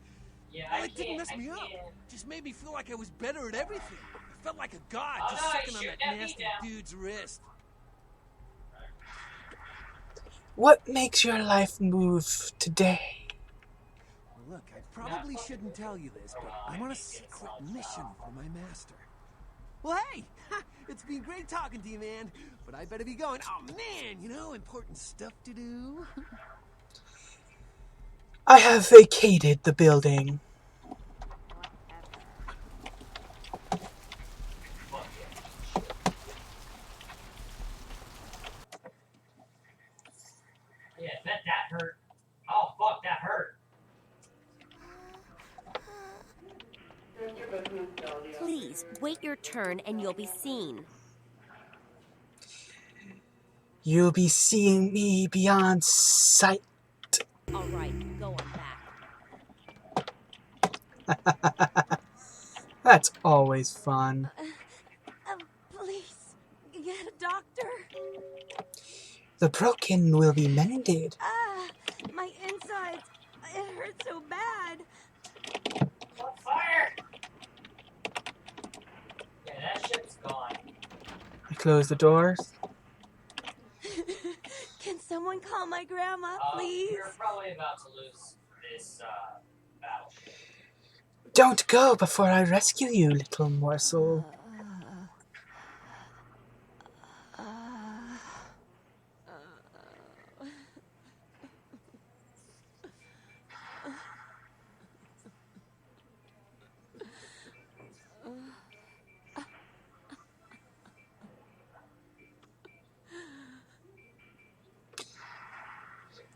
well, it didn't mess me up. Just made me feel like I was better at everything. I felt like a god just sucking on that nasty dude's wrist. What makes your life move today? Well, look, I probably shouldn't tell you this, but I'm on a secret mission for my master. Well, hey, it's been great talking to you, man, but I better be going. Oh, man, important stuff to do. I have vacated the building. Yeah, that hurt. Oh, fuck, that hurt. Please, wait your turn and you'll be seen. You'll be seeing me beyond sight. All right, go on back. That's always fun. Please, get a doctor. The broken will be mended. My insides, it hurts so bad. On fire! Yeah, that ship's gone. I close the doors. Can someone call my grandma, please? We're probably about to lose this battleship. Don't go before I rescue you, little morsel.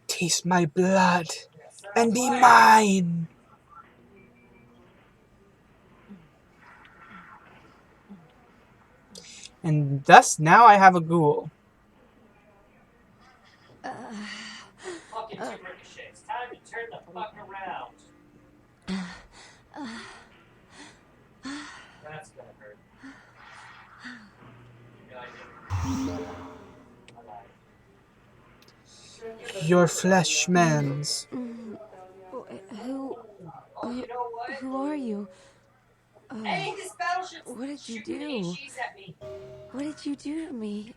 Taste my blood and be mine. And thus, now I have a ghoul. Fucking two ricochets. Time to turn the fuck around. That's gonna hurt. Your flesh mans. Who You know what? who are you? Hey, this battleship's What did you shooting do? HEs at me. What did you do to me?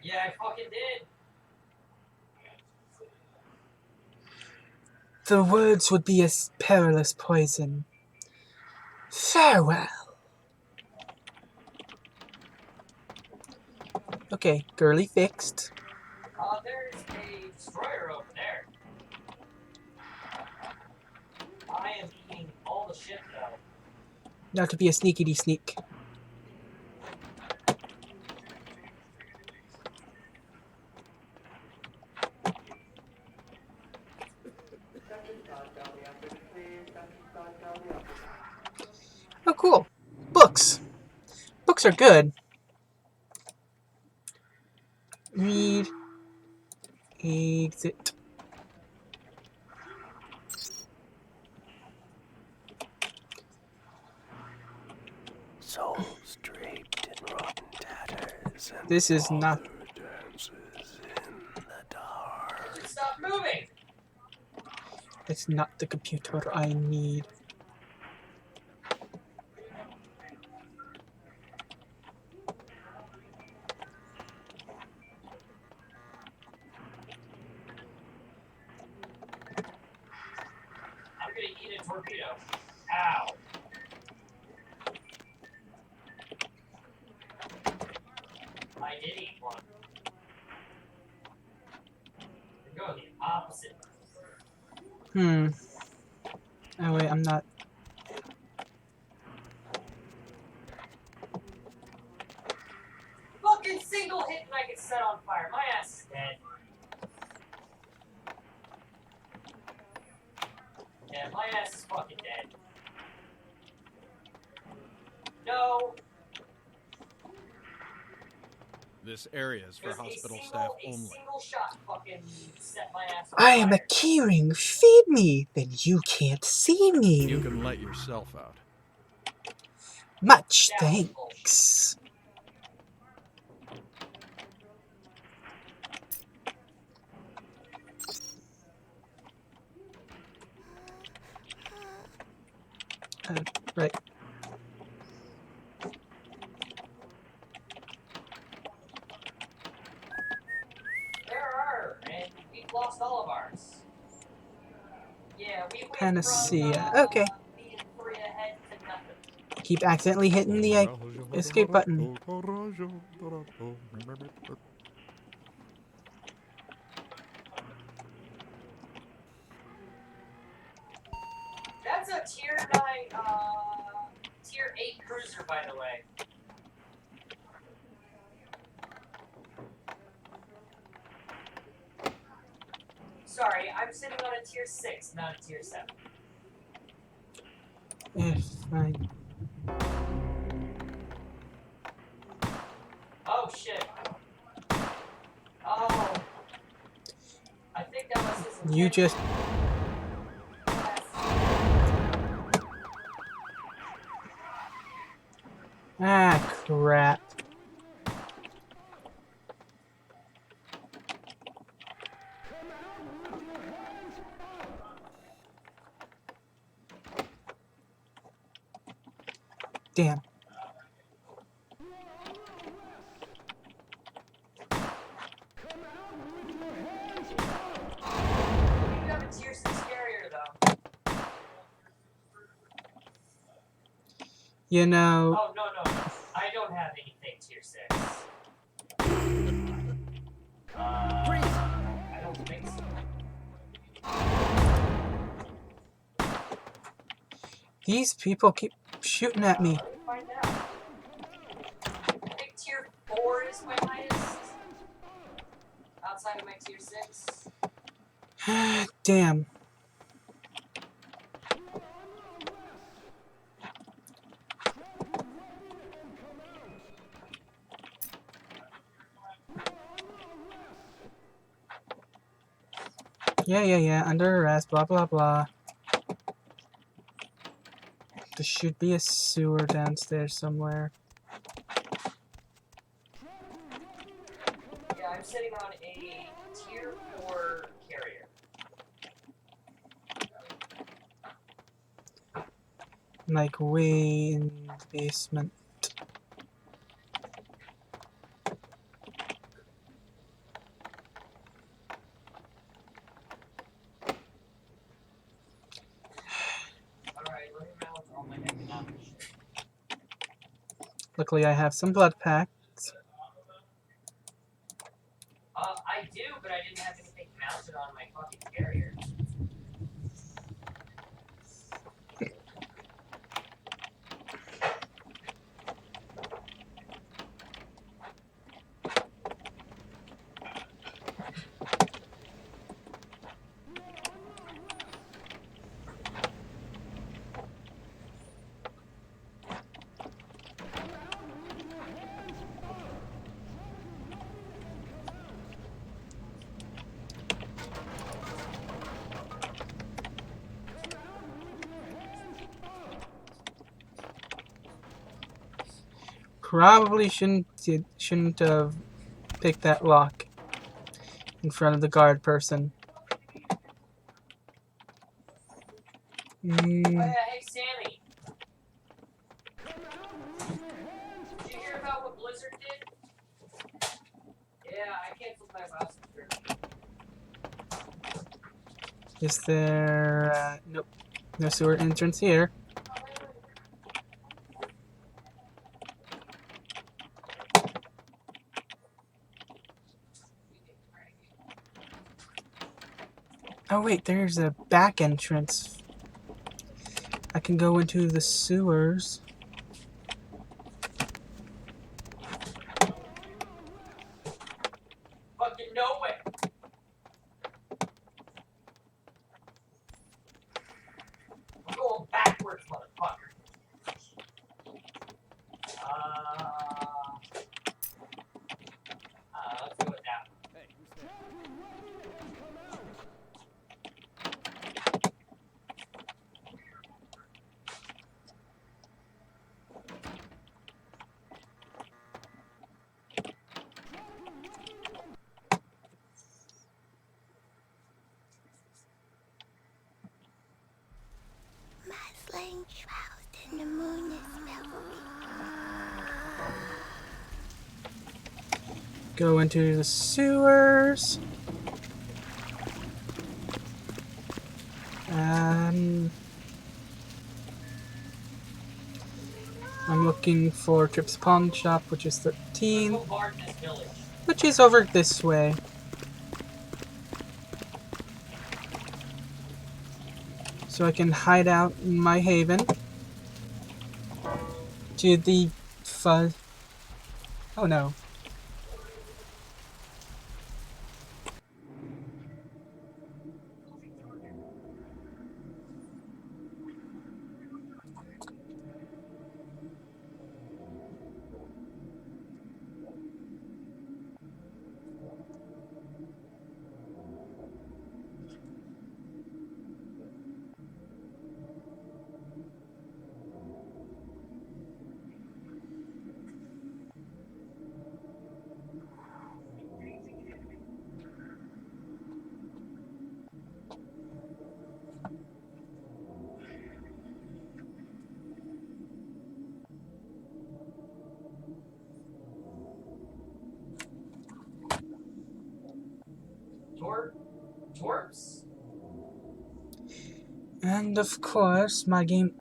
Yeah, I fucking did. The words would be a perilous poison. Farewell. Okay, girly fixed. There's a destroyer over there. I am eating all the shit though. Not to be a sneakity sneak. Oh, cool. Books. Books are good. Read. Exit. Souls draped in rotten tatters and This is not. dances in the dark. Stop moving! It's not the computer I need. I'm gonna eat a torpedo. Ow. I did eat one. You're going the opposite. Oh wait, I'm not. Fucking single hit and I get set on fire. My ass is dead. Yeah, my ass is fucking dead. No. This area is for There's hospital a staff only. single shot fucking set my ass on I am a fire. keyring. Feed me. Then you can't see me. You can let yourself out. Much That was thanks. Right. There are, and we've lost all of ours. Yeah, we went Panacea. from, Okay. being 3 ahead to nothing. Keep accidentally hitting the escape button. That's a tier 9, tier 8 cruiser, by the way. Sorry, I'm sitting on a tier 6, not a tier 7. Fine. Oh, shit. Oh. I think that was his You intent. just. Ah, crap. Damn. You have a tier 6 carrier, though. You know. Oh, no. I don't have anything tier 6. I don't think so. These people keep shooting at me. Let me find out. I think tier 4 is my highest. Outside of my tier 6. Damn. Yeah, under arrest, blah, blah, blah. There should be a sewer downstairs somewhere. Yeah, I'm sitting on a tier 4 carrier. Like, way in the basement. Alright, let me balance all my economic shit. Luckily, I have some blood packs. I do, but I didn't have anything mounted on my fucking carrier. Probably shouldn't have picked that lock in front of the guard person. Hey, Sammy. Did you hear about what Blizzard did? Yeah, I canceled my WoW subscription. Is there... nope. No sewer entrance here. Oh wait, there's a back entrance. I can go into the sewers. Fucking no way. I'm going backwards, motherfucker. Let's go with that. Hey, who's there? Muslin shroud in the moon is melting. Go into the sewers. I'm looking for Trip's Pawn Shop, which is 13. Which is over this way. So I can hide out in my haven. To the fuzz. Oh no. Twerps? And of course, my game...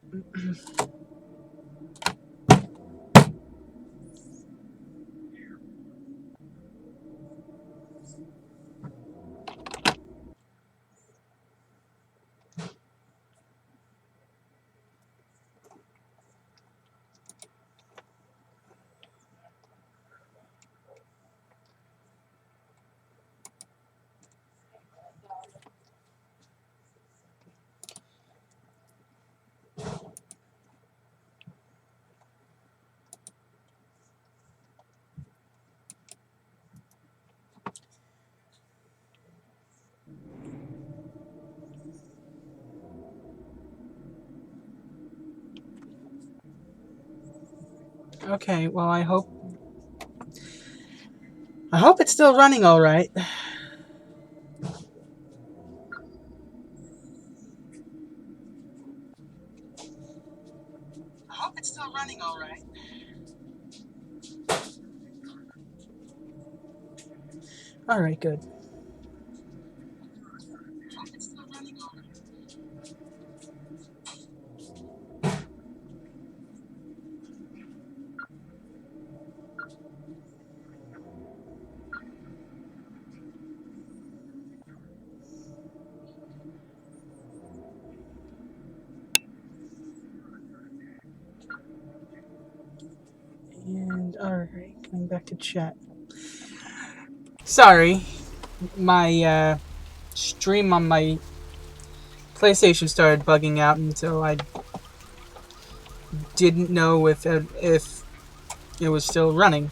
Okay, well, I hope it's still running all right. I hope it's still running all right. All right, good. And alright, going back to chat. Sorry, my stream on my PlayStation started bugging out, and so I didn't know if it was still running.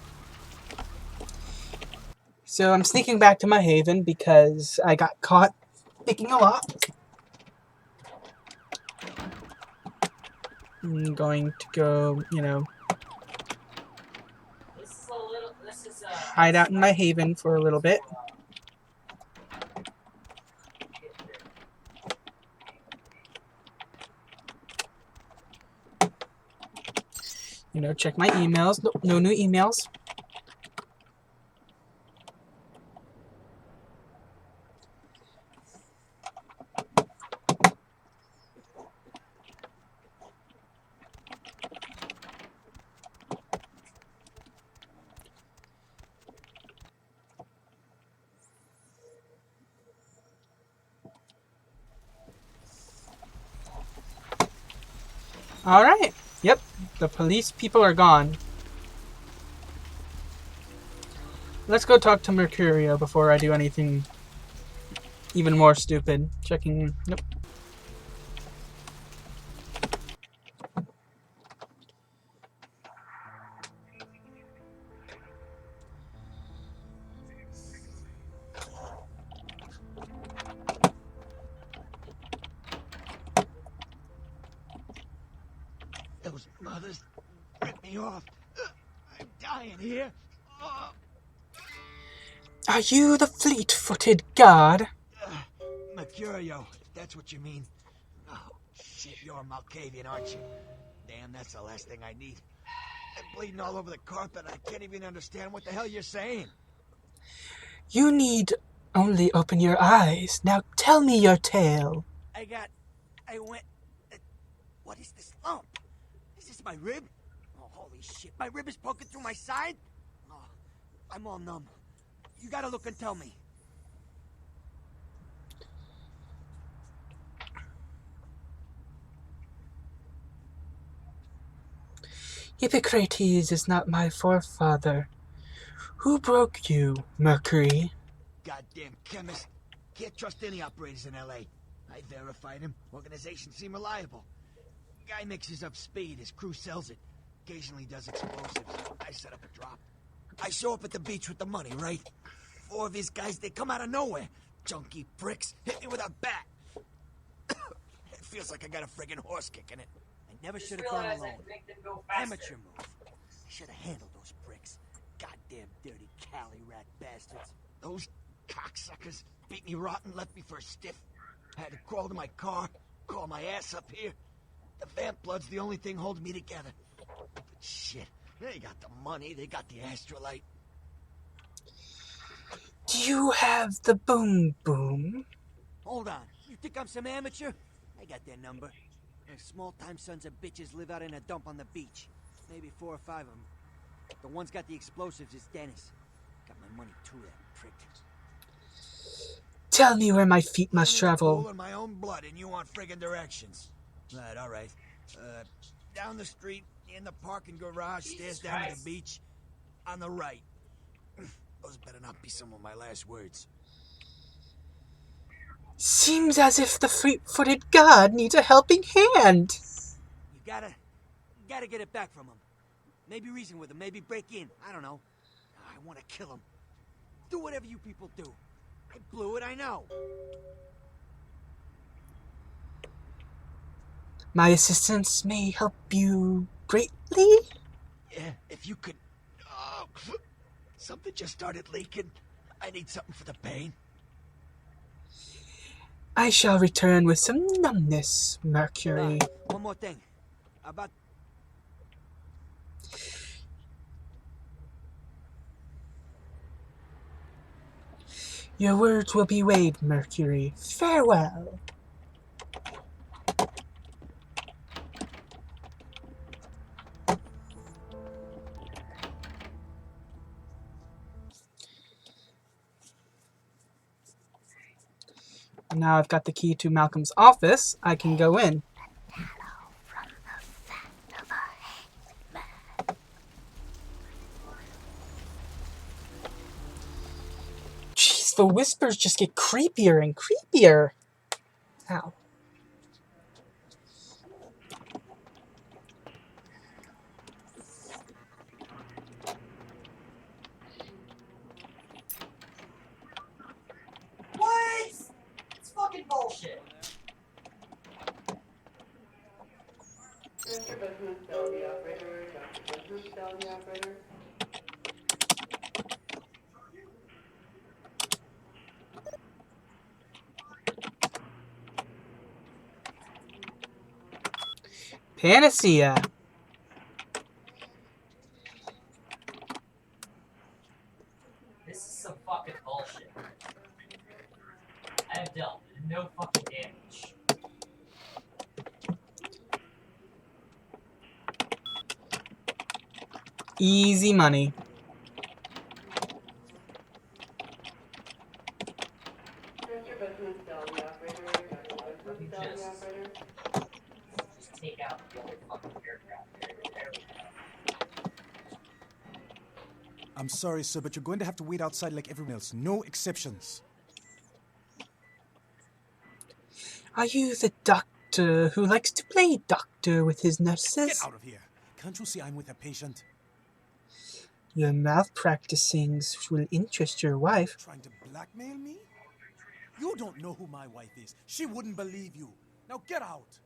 So I'm sneaking back to my haven because I got caught picking a lock. I'm going to go, hide out in my haven for a little bit. Check my emails. No new emails. Alright. Yep. The police people are gone. Let's go talk to Mercurio before I do anything even more stupid. Checking. Nope. Those mothers ripped me off. I'm dying here. Are you the fleet-footed guard? Mercurio, if that's what you mean. Oh, shit, you're a Malkavian, aren't you? Damn, that's the last thing I need. I'm bleeding all over the carpet. I can't even understand what the hell you're saying. You need only open your eyes. Now tell me your tale. What is this lump? Is this my rib? Oh, holy shit, my rib is poking through my side? Oh, I'm all numb. You gotta look and tell me. Hippocrates is not my forefather. Who broke you, Mercury? Goddamn chemist. Can't trust any operators in L.A. I verified him. Organizations seem reliable. Guy mixes up speed. His crew sells it. Occasionally does explosives. I set up a drop. I show up at the beach with the money, right? 4 of his guys, they come out of nowhere. Junky pricks. Hit me with a bat. It feels like I got a friggin' horse kick in it. I never should have gone alone. Amateur move. I should have handled those pricks. Goddamn dirty Cali rat bastards. Those cocksuckers beat me rotten, left me for a stiff. I had to crawl to my car, crawl my ass up here. The vamp blood's the only thing holding me together. But shit, they got the money, they got the astrolite. Do you have the boom boom? Hold on, you think I'm some amateur? I got their number. Those small-time sons of bitches live out in a dump on the beach. Maybe 4 or 5 of them. The one's got the explosives is Dennis. Got my money too, that prick. Tell me where my feet must travel. In my own blood, and you want friggin' directions. Right, all right. Down the street, in the parking garage, stairs down to the beach. On the right. Those better not be some of my last words. Seems as if the fleet-footed god needs a helping hand. You gotta get it back from him. Maybe reason with him, maybe break in. I don't know. I want to kill him. Do whatever you people do. I blew it, I know. My assistance may help you greatly? if you could... Oh, something just started leaking. I need something for the pain. I shall return with some numbness, Mercury. One more thing. About... Your words will be weighed, Mercury. Farewell. Now I've got the key to Malcolm's office. I can go in. Jeez, the whispers just get creepier and creepier. Ow. What? It's fucking bullshit. Mr. Business, tell the operator. Dr. Business, tell the operator. Panacea. This is some fucking bullshit. I have dealt no fucking damage. Easy money. Mr. Business, tell the operator. Dr. Business, tell the operator. Just take out the other fucking aircraft carrier. There we go. I'm sorry, sir, but you're going to have to wait outside like everyone else. No exceptions. Are you the doctor who likes to play doctor with his nurses? Get out of here. Can't you see I'm with a patient? Your malpracticings will interest your wife. Trying to blackmail me? You don't know who my wife is. She wouldn't believe you. Now get out.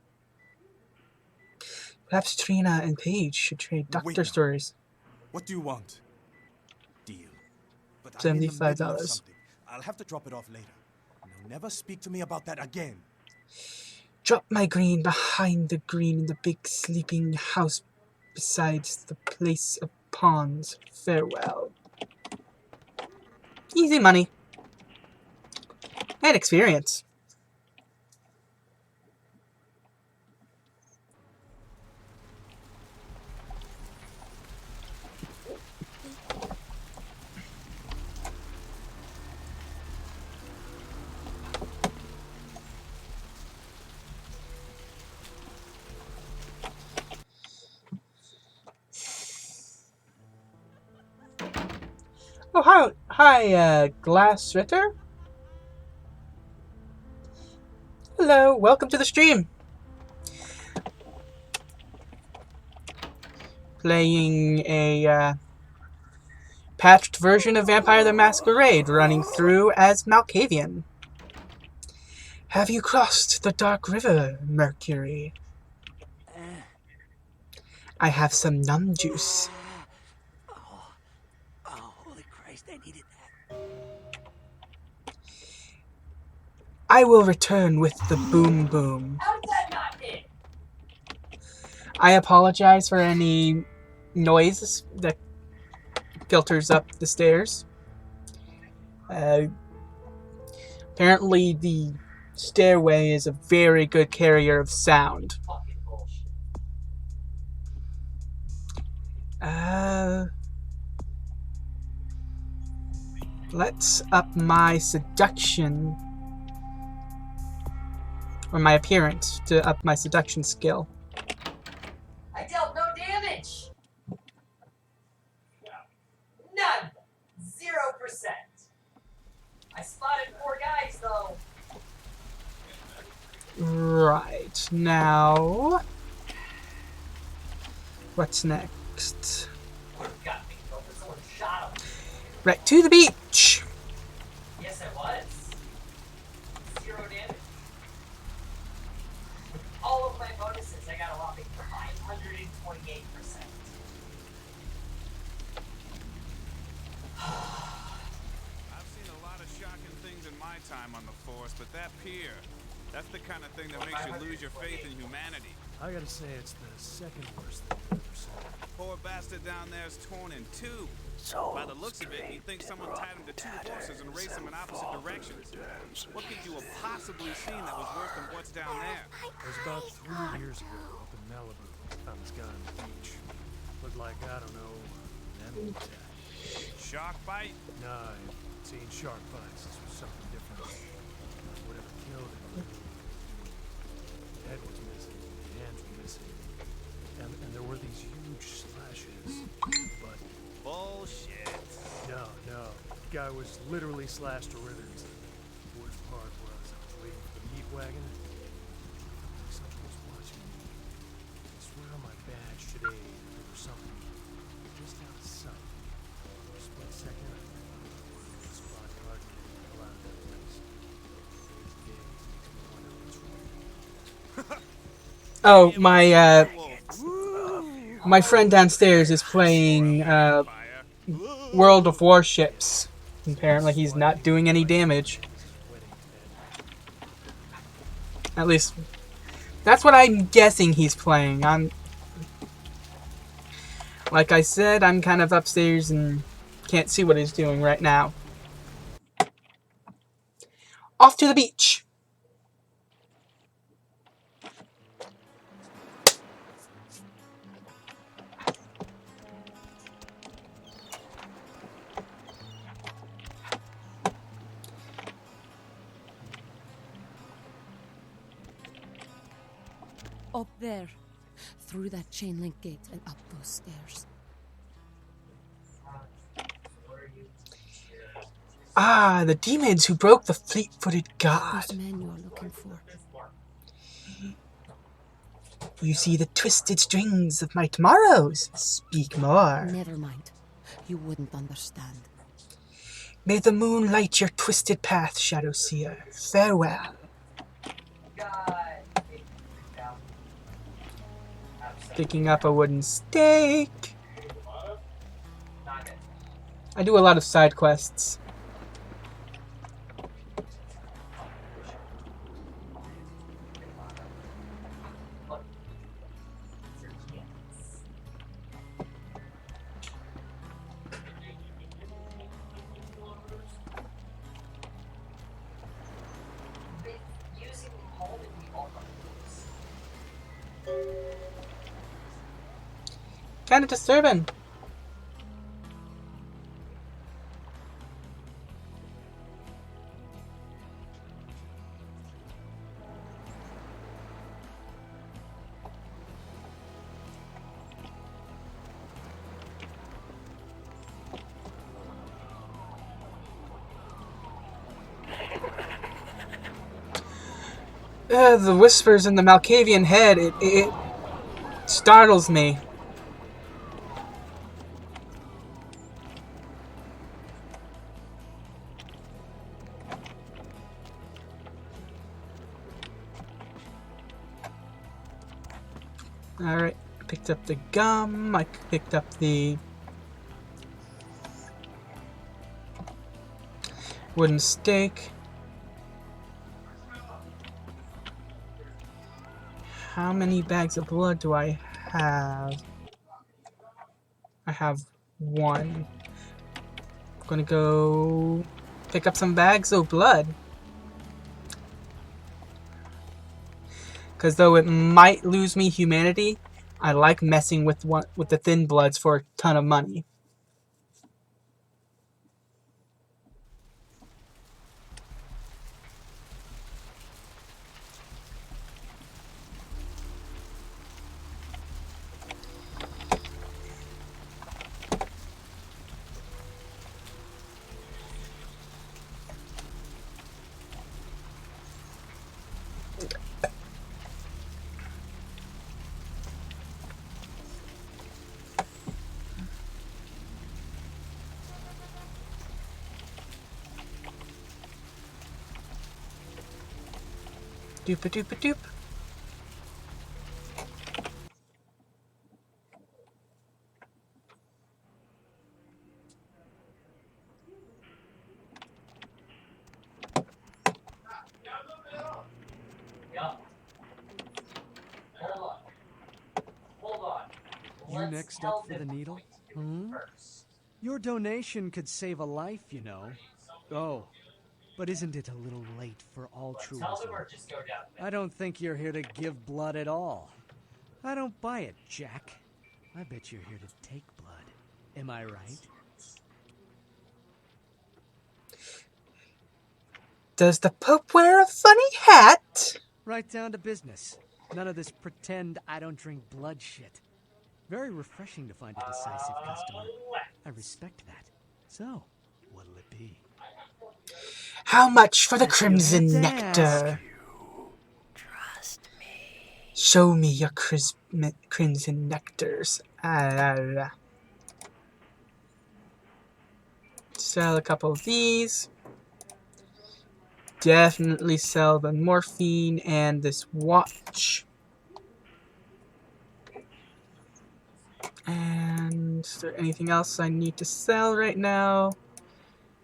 Perhaps Trina and Paige should trade Wait doctor now. stories. What do you want? Deal. But I'm in the middle of $75. something. I'll have to drop it off later. Now never speak to me about that again. Drop my green behind the green in the big sleeping house besides the place of pawns. Farewell. Easy money. And experience. Oh, hi, Glass Ritter. Hello, welcome to the stream. Playing a patched version of Vampire the Masquerade, running through as Malkavian. Have you crossed the Dark River, Mercury? I have some numb juice. Oh, holy Christ, I needed that. I will return with the boom boom. How's that not it? I apologize for any noise that filters up the stairs. Apparently the stairway is a very good carrier of sound. Fucking bullshit. Let's up my seduction. Or my appearance to up my seduction skill. I dealt no damage. None. 0%. I spotted 4 guys though. Right, now... What's next? Got me. Someone shot him. Right to the beach! Yes, I was. 0 damage. With all of my bonuses, I got a whopping 528%. time on the force, but that pier, that's the kind of thing that makes you lose your faith in humanity. I gotta say, it's the second worst thing I've ever seen. Poor bastard down there is torn in two. By the looks of it, he thinks someone tied him to two horses and raced them in opposite directions. What could you have possibly seen that was worse than what's down there? It was about 3 years ago up in Malibu. Found this guy on the beach. Looked like, I don't know, an animal attack. Shark bite? Nah, I've seen shark bites. This was something different. Whatever killed him. The head was missing. The hands were missing. And there were these huge slashes. But... Bullshit. No. The guy was literally slashed to ribbons. The worst part was I was waiting for the meat wagon. Someone was watching me. I swear on my badge today that there was something just out of sight. For a split second, I thought the squad car didn't pull out of that place. These days makes me wonder what's real. Oh, my friend downstairs is playing World of Warships. Apparently he's not doing any damage. At least that's what I'm guessing he's playing. Like I said, I'm kind of upstairs and can't see what he's doing right now. Off to the beach. Up there, through that chain link gate and up those stairs. Ah, the demons who broke the fleet-footed god. Those men you're looking for. You see the twisted strings of my tomorrows. Speak more. Never mind. You wouldn't understand. May the moon light your twisted path, Shadow Seer. Farewell. Picking up a wooden stake. I do a lot of side quests. Kind of disturbing. The whispers in the Malkavian head, it startles me. Alright, picked up the gum, I picked up the wooden stake. How many bags of blood do I have? I have one. I'm gonna go pick up some bags of blood. Because though it might lose me humanity, I like messing with the thin bloods for a ton of money. Doop-a-doop-a-doop. you next up for the needle? Hmm? Your donation could save a life, you know. Oh, but isn't it a little late for altruism? I don't think you're here to give blood at all. I don't buy it, Jack. I bet you're here to take blood. Am I right? Does the Pope wear a funny hat? Right down to business. None of this pretend I don't drink blood shit. Very refreshing to find a decisive customer. I respect that. So, what'll it be? How much for the That's crimson your head to nectar? Trust me. Show me your crimson nectars. Sell a couple of these. Definitely sell the morphine and this watch. And is there anything else I need to sell right now?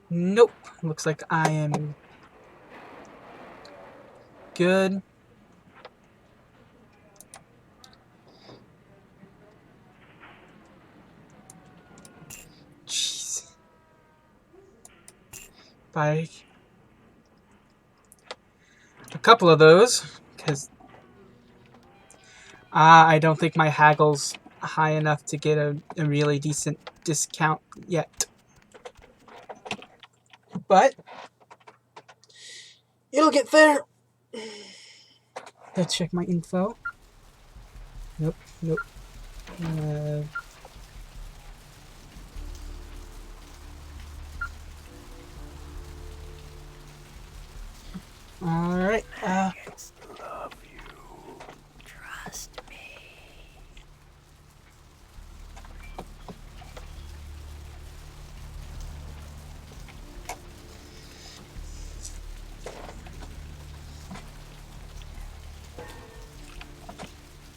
Nope. Looks like I am good. Jeez. Buy a couple of those, because I don't think my haggle's high enough to get a really decent discount yet. But it'll get there. Let's check my info. Nope, nope. Alright, Love you. Trust me.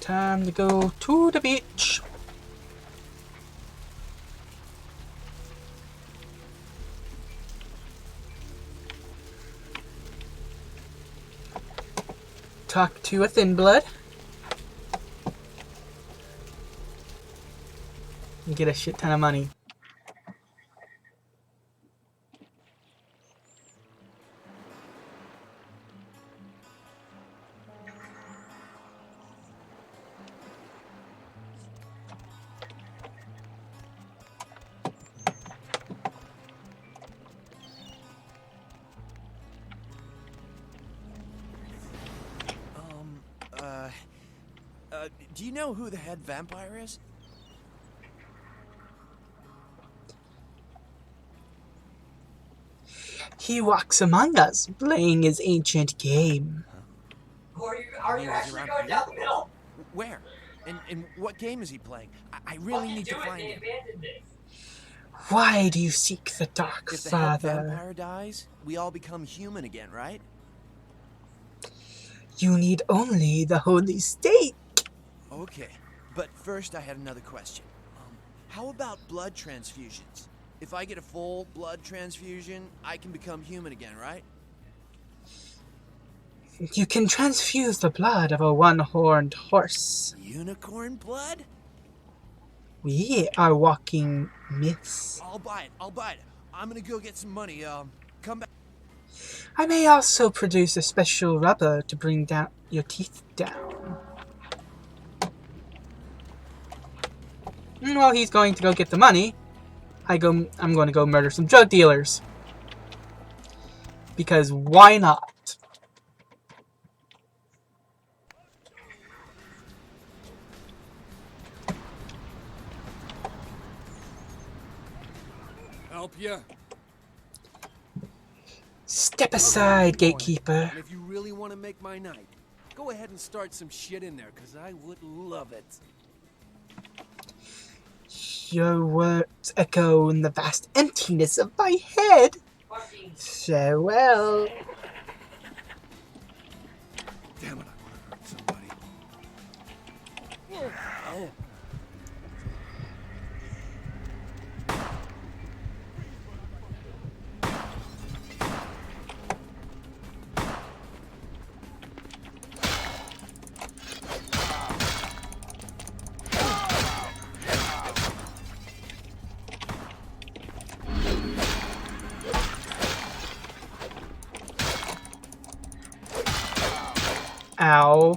time to go to the beach. Talk to a thin blood. And get a shit ton of money. Do you know who the head vampire is? He walks among us, playing his ancient game. Are you actually going down the middle? Where? And what game is he playing? I really need to find him. Why do you seek the dark, If the Father? head vampire dies, we all become human again, right? You need only the holy state. Okay, but first I had another question. How about blood transfusions? If I get a full blood transfusion, I can become human again, right? You can transfuse the blood of a one-horned horse. Unicorn blood? We are walking myths. I'll buy it. I'm gonna go get some money. Come back. I may also produce a special rubber to bring down your teeth down. And while he's going to go get the money, I'm going to go murder some drug dealers. Because why not? Help ya? Step aside, gatekeeper. And if you really want to make my night, go ahead and start some shit in there, because I would love it. Your words echo in the vast emptiness of my head. Farewell. Damn it, I want to hurt somebody. Ow.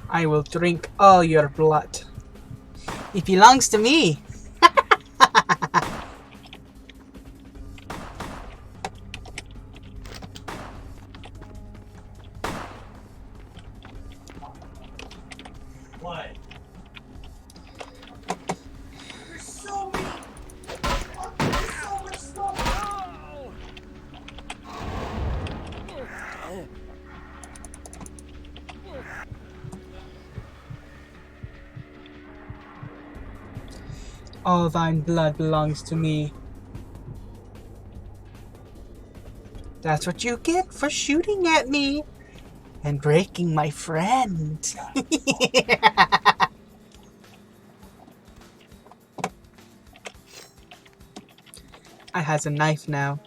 I will drink all your blood. It belongs to me. What? There's so many. There's so much stuff. All thine blood belongs to me. That's what you get for shooting at me and breaking my friend. I has a knife now.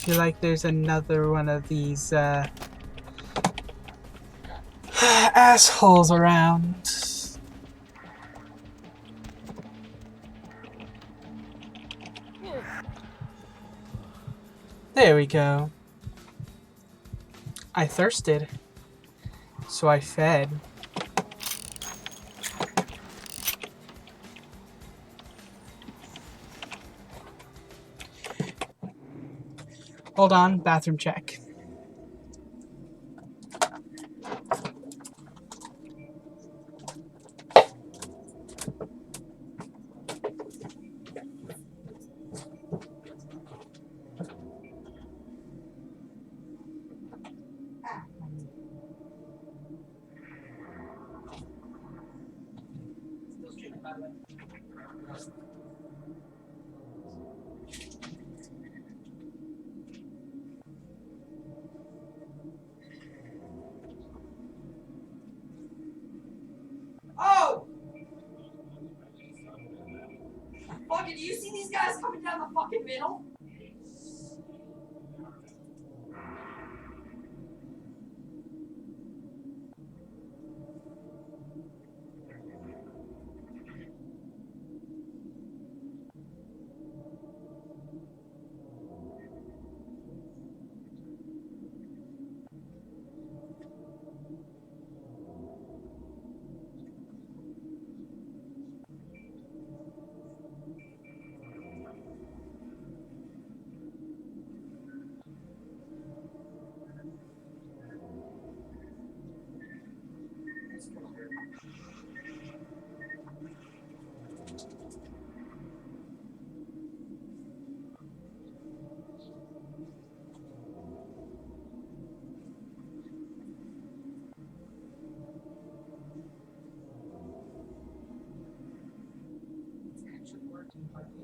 I feel like there's another one of these assholes around. There we go. I thirsted, so I fed. Hold on, bathroom check. Oh! Fucking, do you see these guys coming down the fucking middle?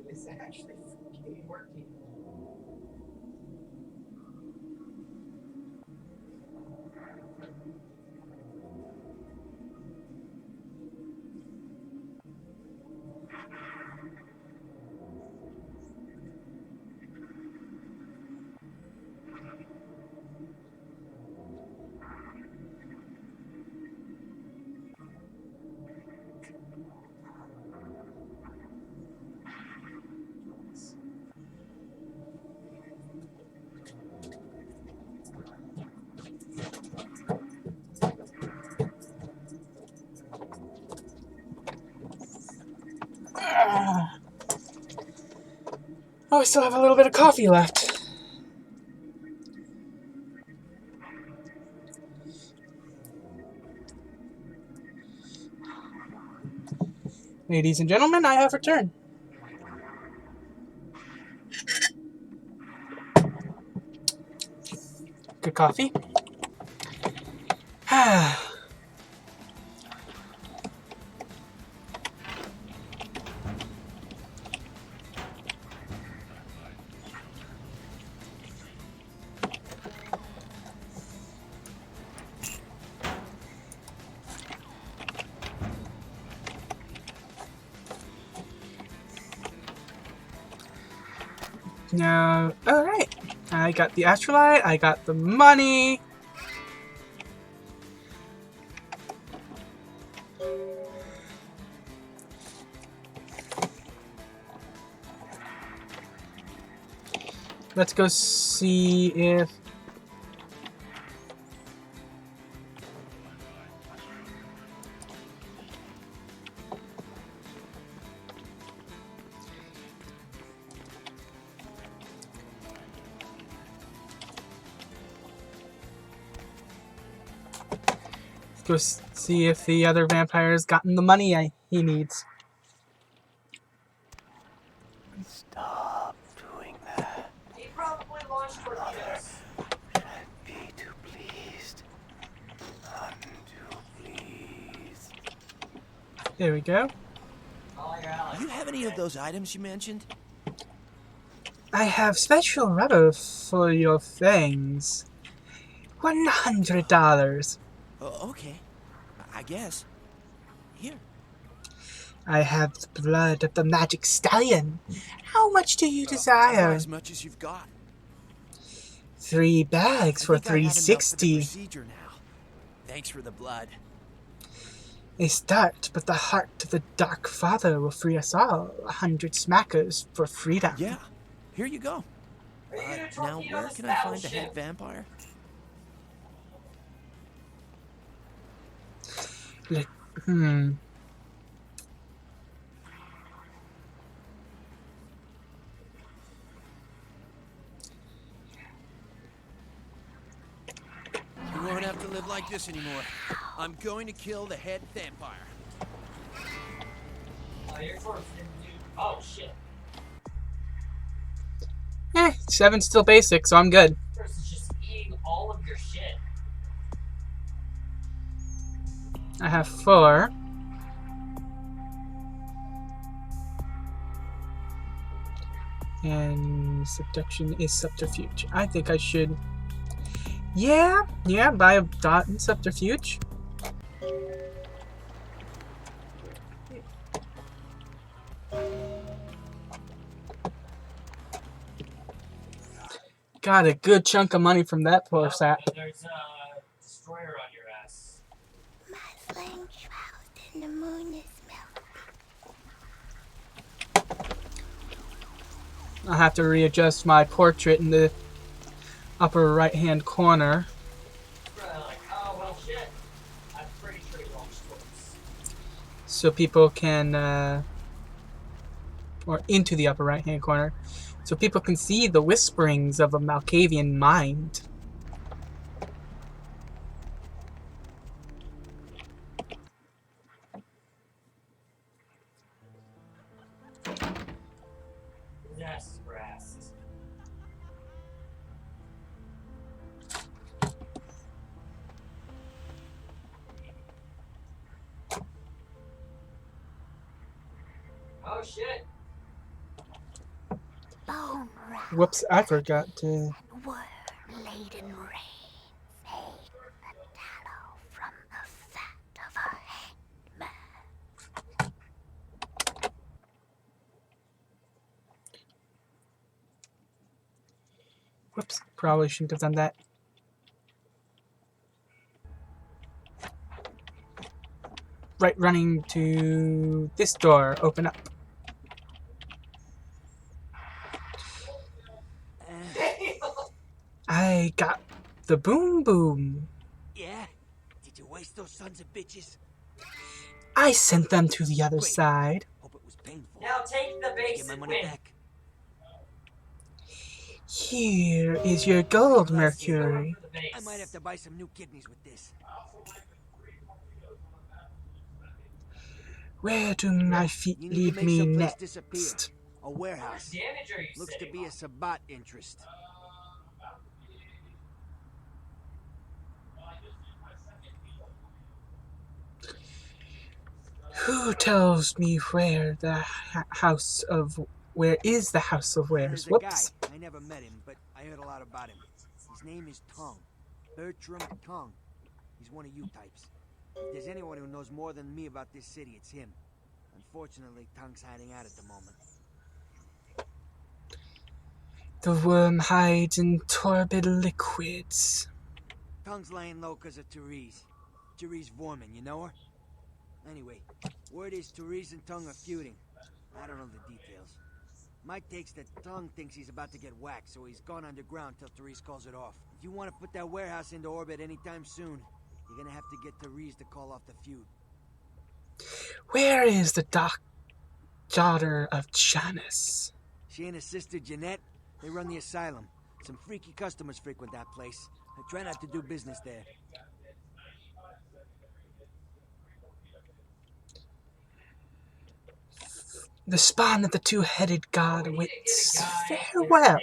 It's actually freaking working. Oh, I still have a little bit of coffee left. Ladies and gentlemen, I have returned. Good coffee. Now, alright. I got the astrolite, I got the money. Let's go see if... Go see if the other vampire's gotten the money he needs. Stop doing that. He probably launched torpedoes. Shouldn't be too pleased. I'm too pleased. There we go. Do you have any of those items you mentioned? I have special rubber for your fangs. $100. Oh, okay. I guess. Here. I have the blood of the magic stallion. How much do you Or desire? as much as you've got. 3 bags for I think I have enough for the $360. procedure now. Thanks for the blood. A start, but the heart of the Dark Father will free us all. 100 smackers for freedom. Yeah. Here you go. Now where can I find the head vampire? Hmm. You won't have to live like this anymore. I'm going to kill the head vampire. You're sort of dude. Oh shit. 7's still basic, so I'm good. Person's just eating all of your shit. I have 4. And seduction is subterfuge. I think I should... Yeah, buy a dot and subterfuge. Got a good chunk of money from that poor sap. There's a destroyer on your ass. My flame shrouded in the moon is melting. I'll have to readjust my portrait in the upper right-hand corner. Like, oh, well, shit. I'm pretty sure he launched towards. So people can, or into the upper right-hand corner, so people can see the whisperings of a Malkavian mind. Yes, grass. Oh shit. Bone Whoops, I forgot to... laden rain fade the tallow from the fat of a hangman. Whoops, probably shouldn't have done that. Right, running to this door. Open up. I got the boom boom. Yeah? Did you waste those sons of bitches? I sent them to the other side. Hope it was painful. Now take the base Get my and money win. back. Here is your gold, Mercury. I might have to buy some new kidneys with this. Where do my feet You need to lead make me someplace disappear. next? A warehouse. Damage are you Looks to setting be a up? Sabat interest. Who tells me where the house of... Where is the house of wares? There's a Whoops. guy. I never met him, but I heard a lot about him. His name is Tongue. Bertram Tongue. He's one of you types. If there's anyone who knows more than me about this city, it's him. Unfortunately, Tongue's hiding out at the moment. The worm hides in turbid liquids. Tongue's laying low because of Therese. Therese Vorman, you know her? Anyway, word is Therese and Tongue are feuding. I don't know the details. My take's that Tongue thinks he's about to get whacked, so he's gone underground till Therese calls it off. If you want to put that warehouse into orbit anytime soon, you're gonna have to get Therese to call off the feud. Where is the daughter of Janice? She and her sister Jeanette, they run the asylum. Some freaky customers frequent that place. I try not to do business there. The spawn of the two-headed god waits farewell.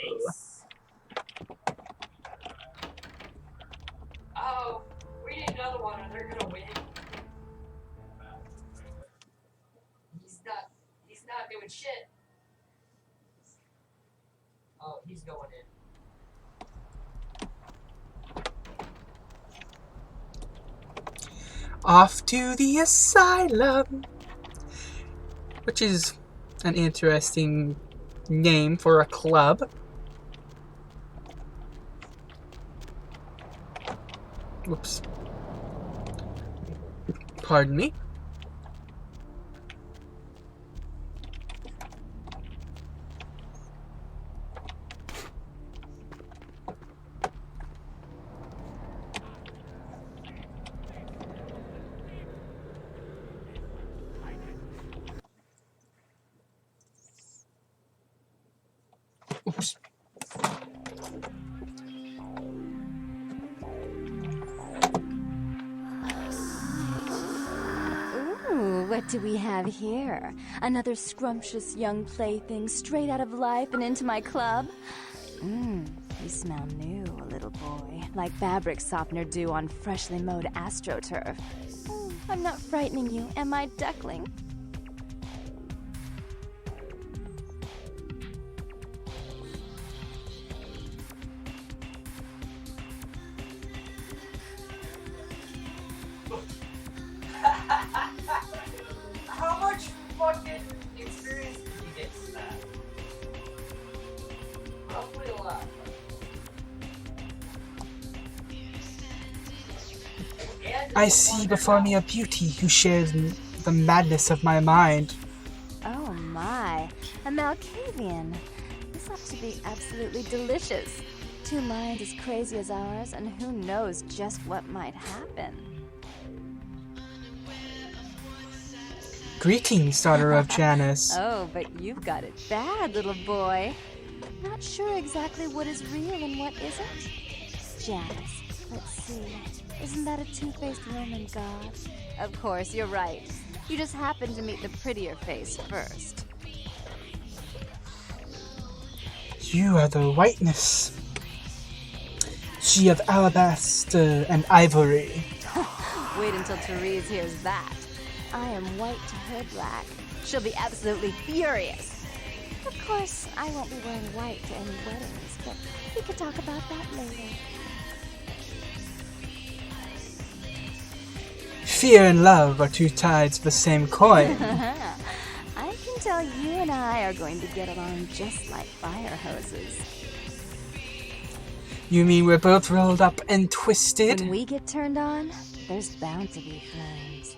Oh, we need another one or they're gonna win. He's not doing shit. Oh, he's going in. Off to the asylum. Which is an interesting name for a club. Whoops. Pardon me. Oops. Ooh, what do we have here? Another scrumptious young plaything straight out of life and into my club? You smell new, little boy. Like fabric softener dew on freshly mowed astroturf. I'm not frightening you, am I, duckling? How much fucking experience did you get from that? Probably a lot. I see before me a beauty who shares the madness of my mind. Oh my, a Malkavian. This ought to be absolutely delicious. Two minds as crazy as ours, and who knows just what might happen. Greetings, daughter of Janice. Oh, but you've got it bad, little boy. Not sure exactly what is real and what isn't. Janice, let's see. Isn't that a two-faced Roman god? Of course, you're right. You just happened to meet the prettier face first. You are the whiteness. She of alabaster and ivory. Wait until Therese hears that. I am white to her black. She'll be absolutely furious. Of course, I won't be wearing white to any weddings, but we could talk about that later. Fear and love are two sides of the same coin. I can tell you and I are going to get along just like fire hoses. You mean we're both rolled up and twisted? When we get turned on, there's bound to be flames.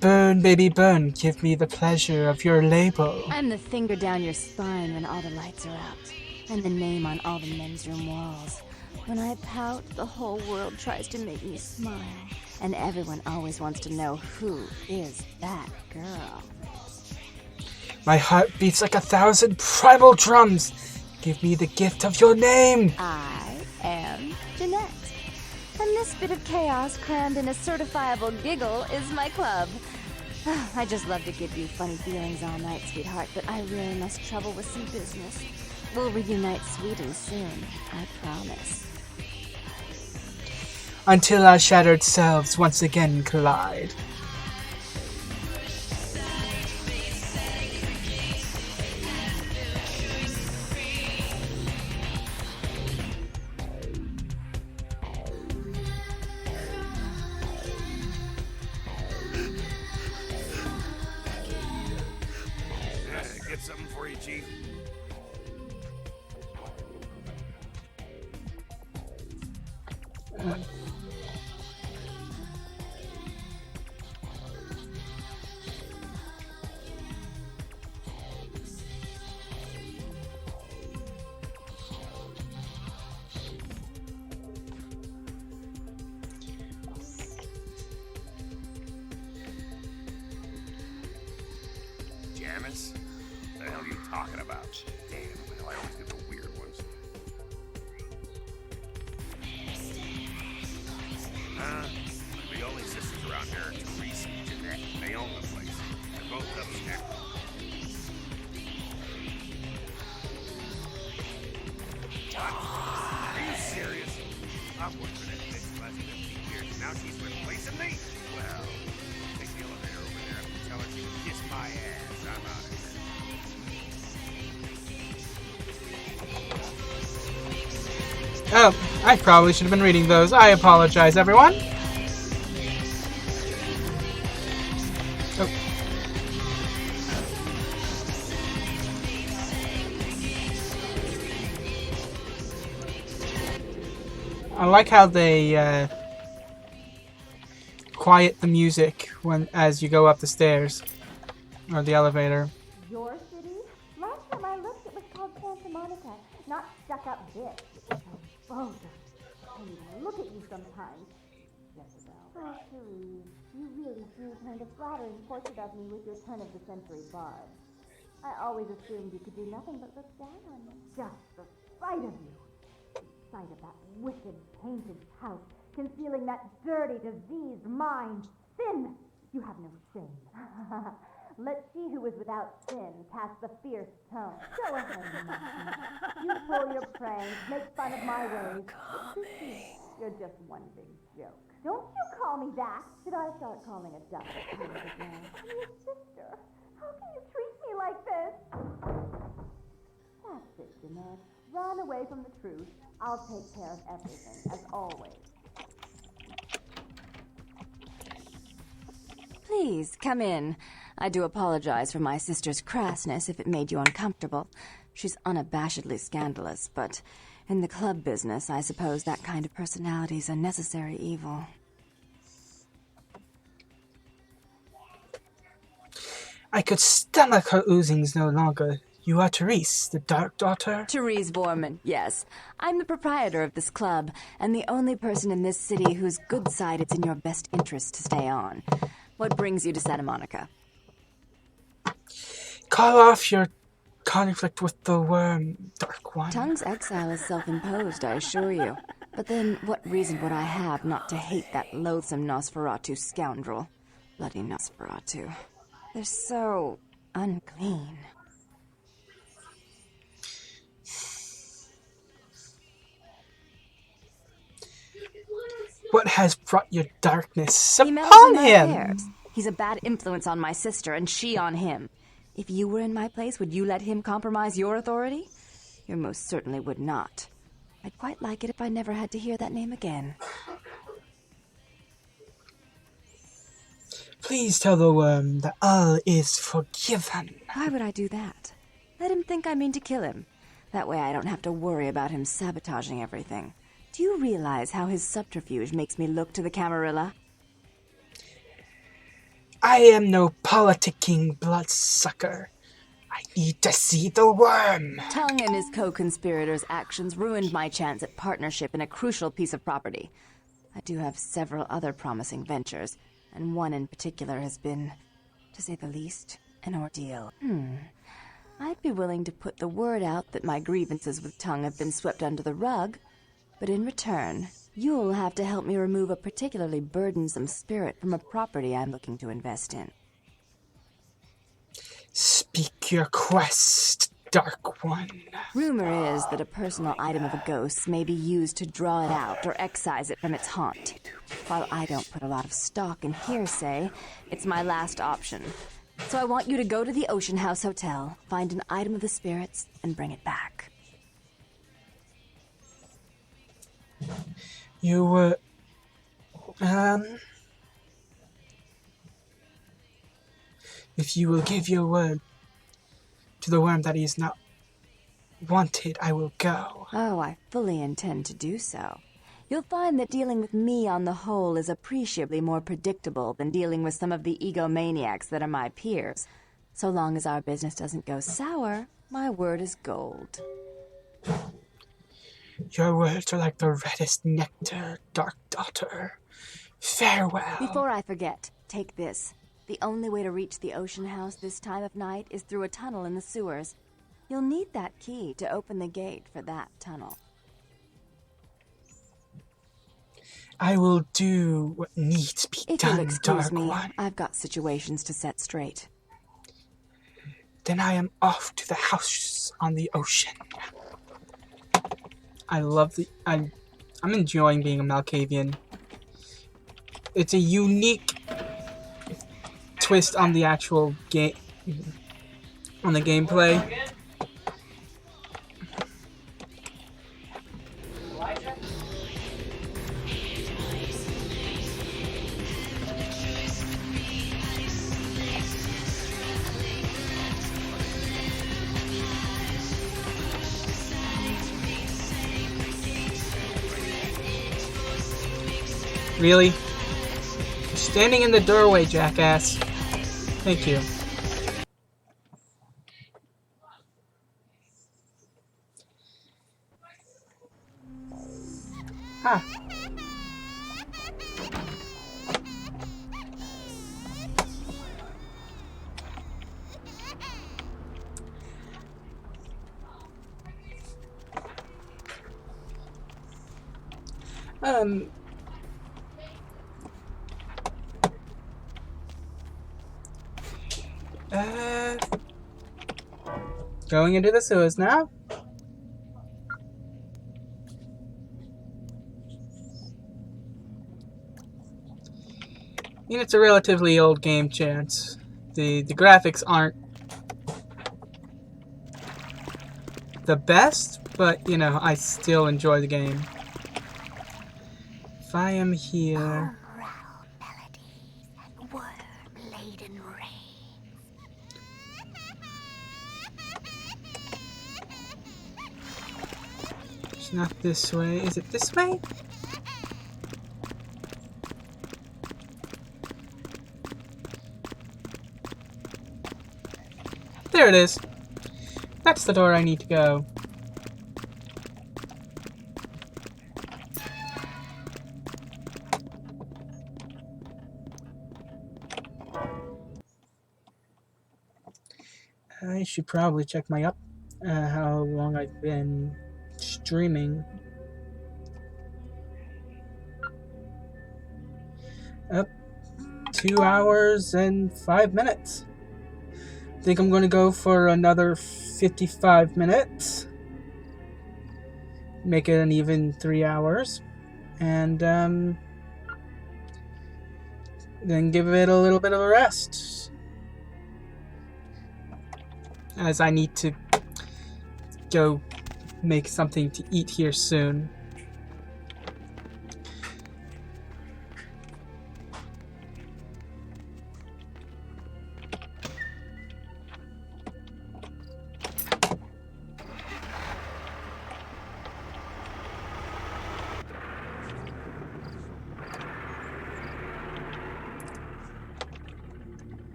Burn, baby, burn. Give me the pleasure of your label. I'm the finger down your spine when all the lights are out, and the name on all the men's room walls. When I pout, the whole world tries to make me smile, and everyone always wants to know who is that girl. My heart beats like 1,000 primal drums. Give me the gift of your name. I am Jeanette. And this bit of chaos crammed in a certifiable giggle is my club. I just love to give you funny feelings all night, sweetheart, but I really must trouble with some business. We'll reunite sweet and soon, I promise. Until our shattered selves once again collide. Get some Steve. Jamis? What the hell are you talking about? Damn, well, I always get the weird ones. The only sisters around here are Teresa and Jeanette. They own the place. They're both upstairs. What? Are you serious? I've worked for that bitch the last 15 years, and now she's replacing me? Well, take the elevator over there and tell her she can kiss my ass. I'm out of here. Oh, I probably should have been reading those. I apologize, everyone. Oh. I like how they quiet the music as you go up the stairs or the elevator. Your city? Last time I looked, it was called Santa Monica, not stuck-up bitch. So vulgar. I mean, look at you sometimes. Jezebel. Oh, Therese, you really do paint a flattering portrait of me with your turn-of-the-century barb. I always assumed you could do nothing but look down on me. Just the sight of you. The sight of that wicked, painted house, concealing that dirty, diseased mind. Sin! You have no shame. Let she who is without sin cast the fierce tone. Go ahead, Martin. You pull your pranks, make fun of my ways. You're just one big joke. Don't you call me that. Should I start calling a duck a kind of man? I'm your sister. How can you treat me like this? That's it, Jeanette. Run away from the truth. I'll take care of everything, as always. Please, come in. I do apologize for my sister's crassness if it made you uncomfortable. She's unabashedly scandalous, but in the club business, I suppose that kind of personality's a necessary evil. I could stomach her oozings no longer. You are Therese, the Dark Daughter? Therese Vorman, yes. I'm the proprietor of this club, and the only person in this city whose good side it's in your best interest to stay on. What brings you to Santa Monica? Call off your conflict with the worm, Dark One. Tongue's exile is self-imposed, I assure you. But then, what reason would I have not to hate that loathsome Nosferatu scoundrel? Bloody Nosferatu. They're so unclean. What has brought your darkness He meddles in upon my him? affairs. He's a bad influence on my sister, and she on him. If you were in my place, would you let him compromise your authority? You most certainly would not. I'd quite like it if I never had to hear that name again. Please tell the worm that all is forgiven. Why would I do that? Let him think I mean to kill him. That way I don't have to worry about him sabotaging everything. Do you realize how his subterfuge makes me look to the Camarilla? I am no politicking bloodsucker. I need to see the worm. Tongue and his co-conspirators' actions ruined my chance at partnership in a crucial piece of property. I do have several other promising ventures, and one in particular has been, to say the least, an ordeal. I'd be willing to put the word out that my grievances with Tongue have been swept under the rug, but in return, you'll have to help me remove a particularly burdensome spirit from a property I'm looking to invest in. Speak your quest, Dark One. Rumor is that a personal item of a ghost may be used to draw it out or excise it from its haunt. While I don't put a lot of stock in hearsay, it's my last option. So I want you to go to the Ocean House Hotel, find an item of the spirits, and bring it back. You were... If you will give your word to the worm that he is not wanted, I will go. Oh, I fully intend to do so. You'll find that dealing with me on the whole is appreciably more predictable than dealing with some of the egomaniacs that are my peers. So long as our business doesn't go sour, my word is gold. Your words are like the reddest nectar, Dark Daughter. Farewell. Before I forget, take this. The only way to reach the ocean house this time of night is through a tunnel in the sewers. You'll need that key to open the gate for that tunnel. I will do what needs be If done, you'll excuse Dark me, One. I've got situations to set straight. Then I am off to the house on the ocean. I love the... I'm enjoying being a Malkavian. It's a unique twist on the actual game... on the gameplay. Really? You're standing in the doorway, jackass. Thank you. Ah. Going into the sewers now. I mean, it's a relatively old game, Chance. The graphics aren't the best, but, you know, I still enjoy the game. If I am here... It's not this way. Is it this way? There it is. That's the door I need to go. I should probably check how long I've been streaming. Up 2 hours and 5 minutes. I think I'm going to go for another 55 minutes. Make it an even 3 hours. And then give it a little bit of a rest. As I need to go make something to eat here soon.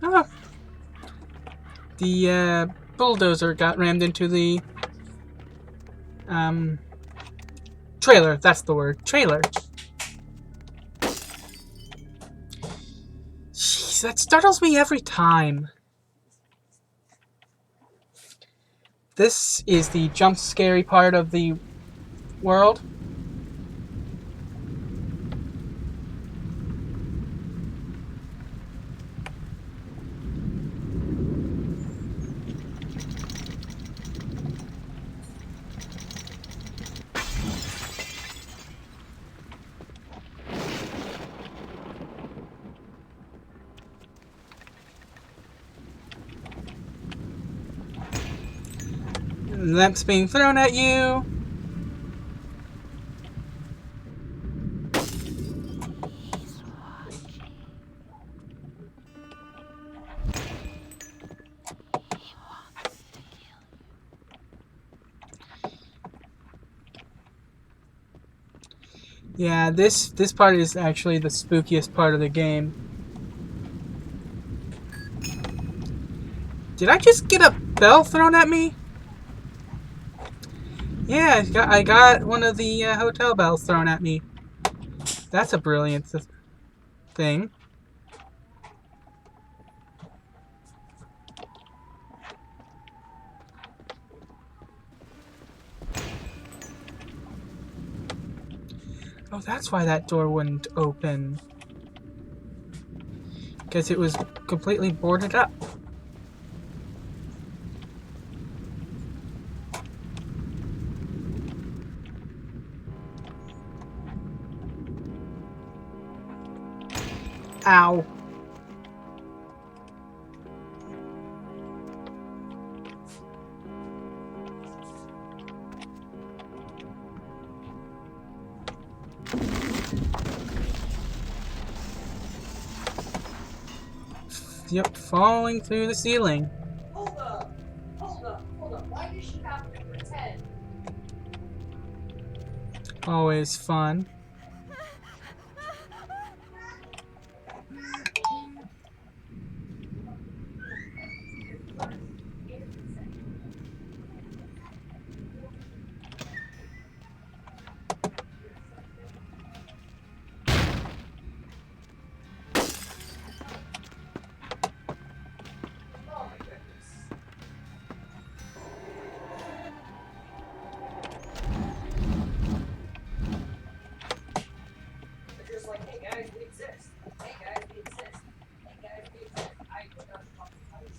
Oh. The bulldozer got rammed into the trailer. That's the word. Trailer. Jeez, that startles me every time. This is the jump scary part of the world. Lamps being thrown at you. Yeah, this part is actually the spookiest part of the game. Did I just get a bell thrown at me? Yeah, I got one of the hotel bells thrown at me. That's a brilliant thing. Oh, that's why that door wouldn't open. Because it was completely boarded up. Ow. Yep, falling through the ceiling. Hold up. Why does she have to pretend? Always fun. Oh my goodness. They're just like, hey guys, we exist. Hey guys, we exist. Hey guys, we exist. I would not fucking place.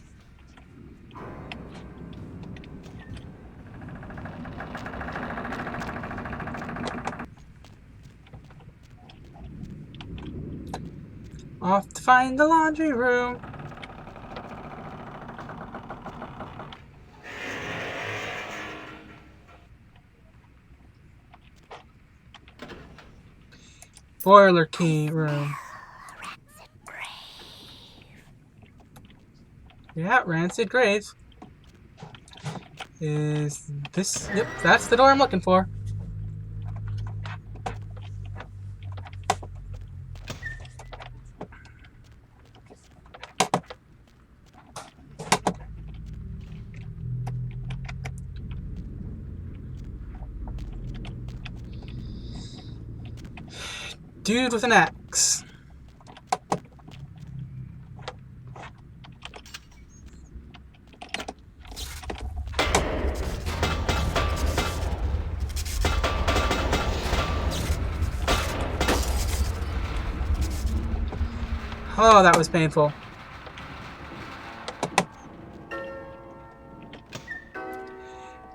Off to find the laundry room. Boiler key room. Yeah, rancid graves. Is this... Yep, that's the door I'm looking for. Dude with an axe. Oh, that was painful.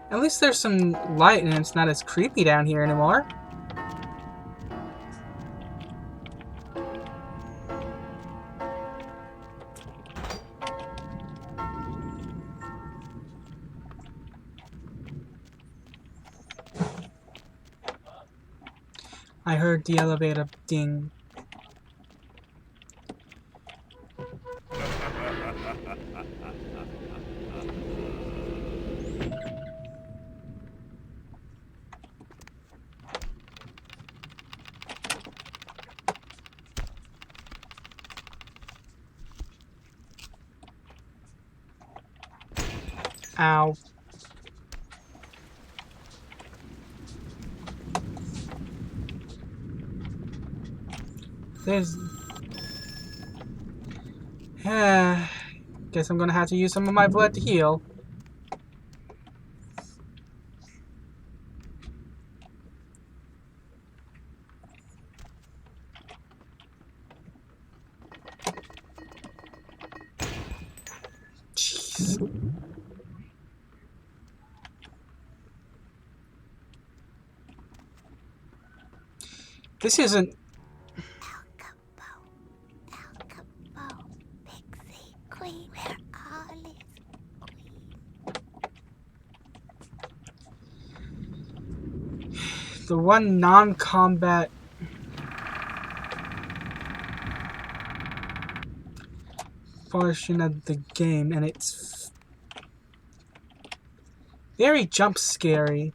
At least there's some light and it's not as creepy down here anymore. I heard the elevator ding. Ow. There's... Guess I'm gonna have to use some of my blood to heal. Jeez. This isn't... The one non-combat portion of the game, and it's very jump scary.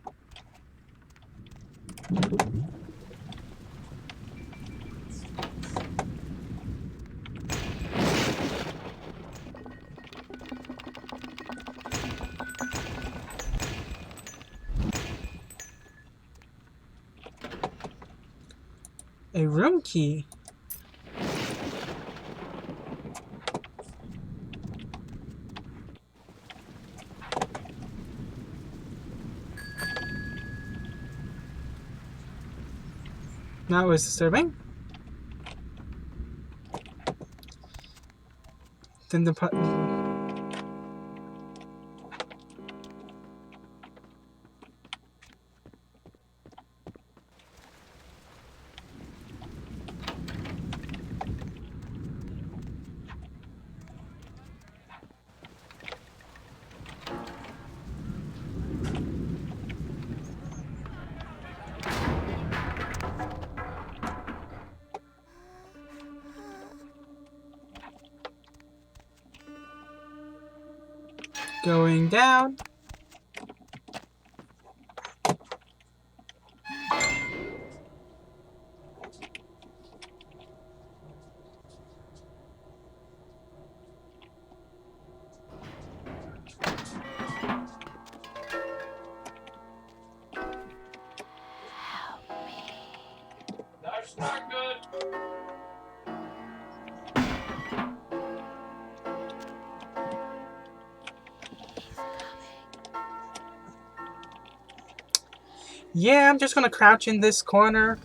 A room key. That was disturbing. Then the going down. That's not good. Yeah, I'm just gonna crouch in this corner.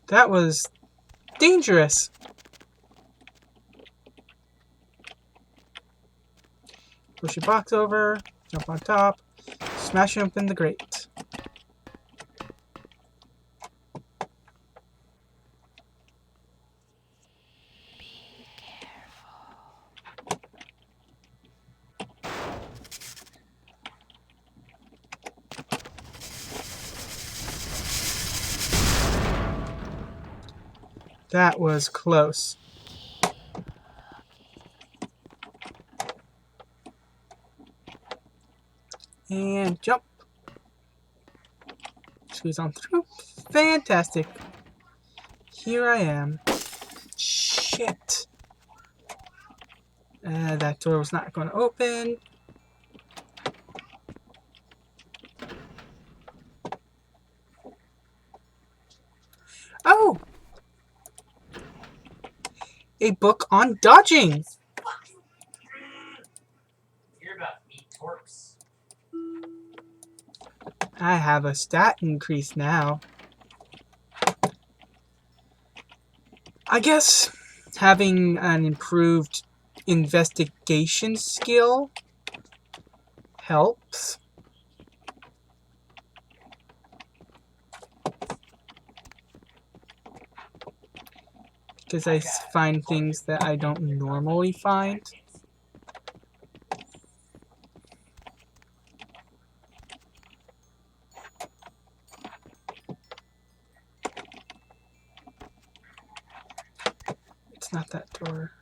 That was dangerous. Push your box over, jump on top, smash open the grate. That was close. And jump. Squeeze on through. Fantastic. Here I am. Shit. That door was not going to open. Oh! A book on dodging. You're about to meet Torx. I have a stat increase now. I guess having an improved investigation skill helps. Because I find things that I don't normally find. It's not that door.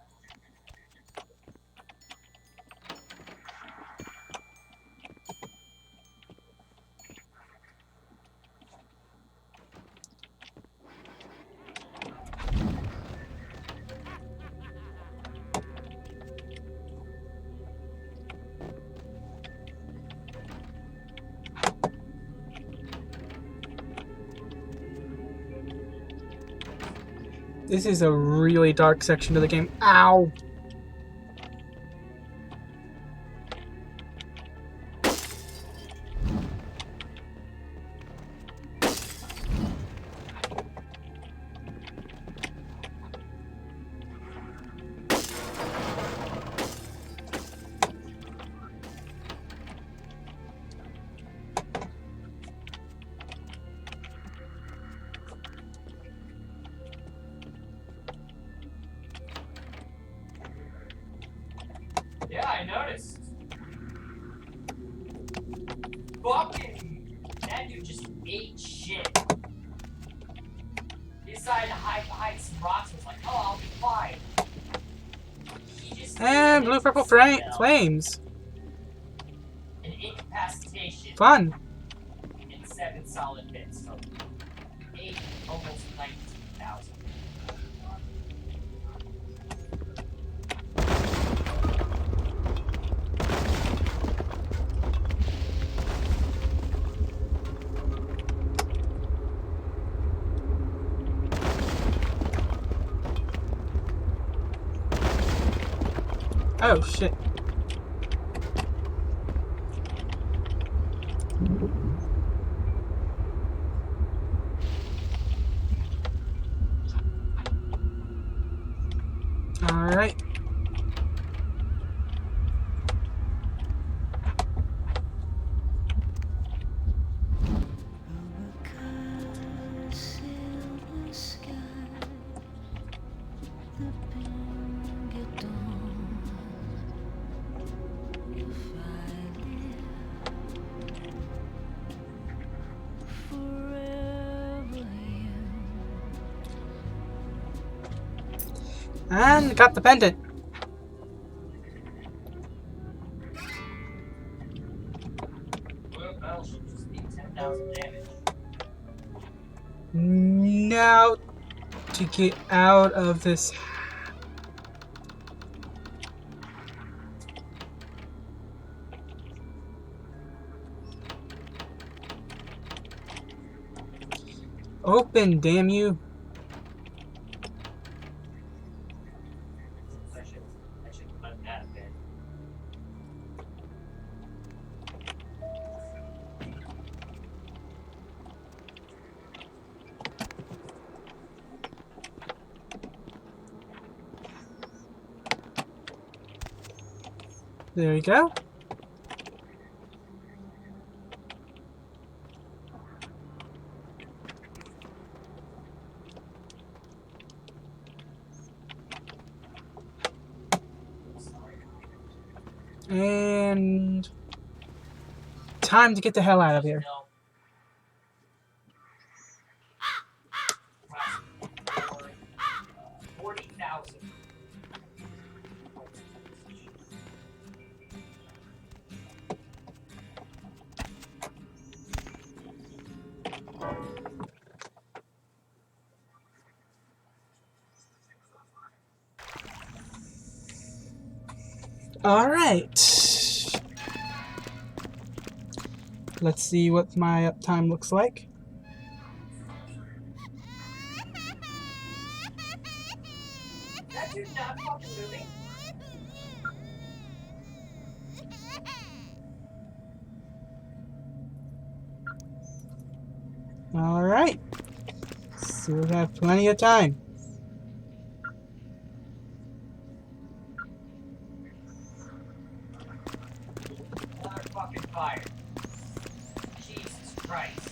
This is a really dark section of the game. Ow! Yeah, I noticed. Fucking that dude just ate shit. He decided to hide behind some rocks and was like, oh, I'll be fine. He just And blue-purple flames. an incapacitation. Fun. In 7 solid bits. So 8, almost 19,000. Oh shit. All right. And got the pendant. Well, she'll just be 10,000 damage. Now to get out of this. Open, damn you. I should let that a bit. There we go. And time to get the hell out of here. 40,000. All right. Let's see what my uptime looks like. That dude not fucking moving. All right. So we have plenty of time. Another fucking fire. Jesus Christ.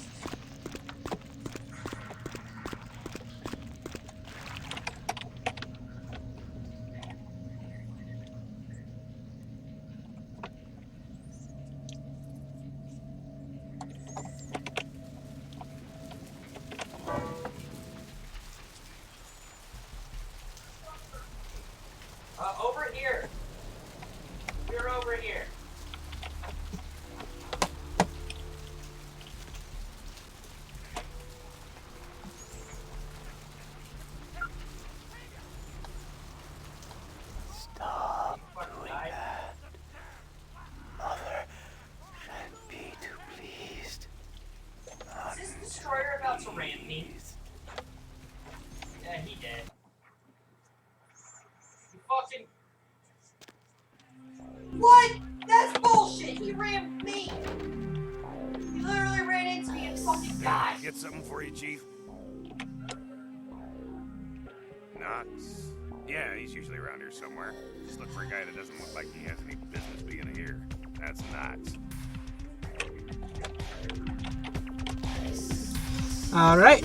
Over here. You're over here. Stop doing that. Mother can't be too pleased. Is this destroyer about to ram me? Yeah, he did. He fucking... What? That's bullshit! He rammed me! He literally ran into me and fucking died! Get something for you, Chief? Nuts. Yeah, he's usually around here somewhere. Just look for a guy that doesn't look like he has any business being here. That's nuts. All right.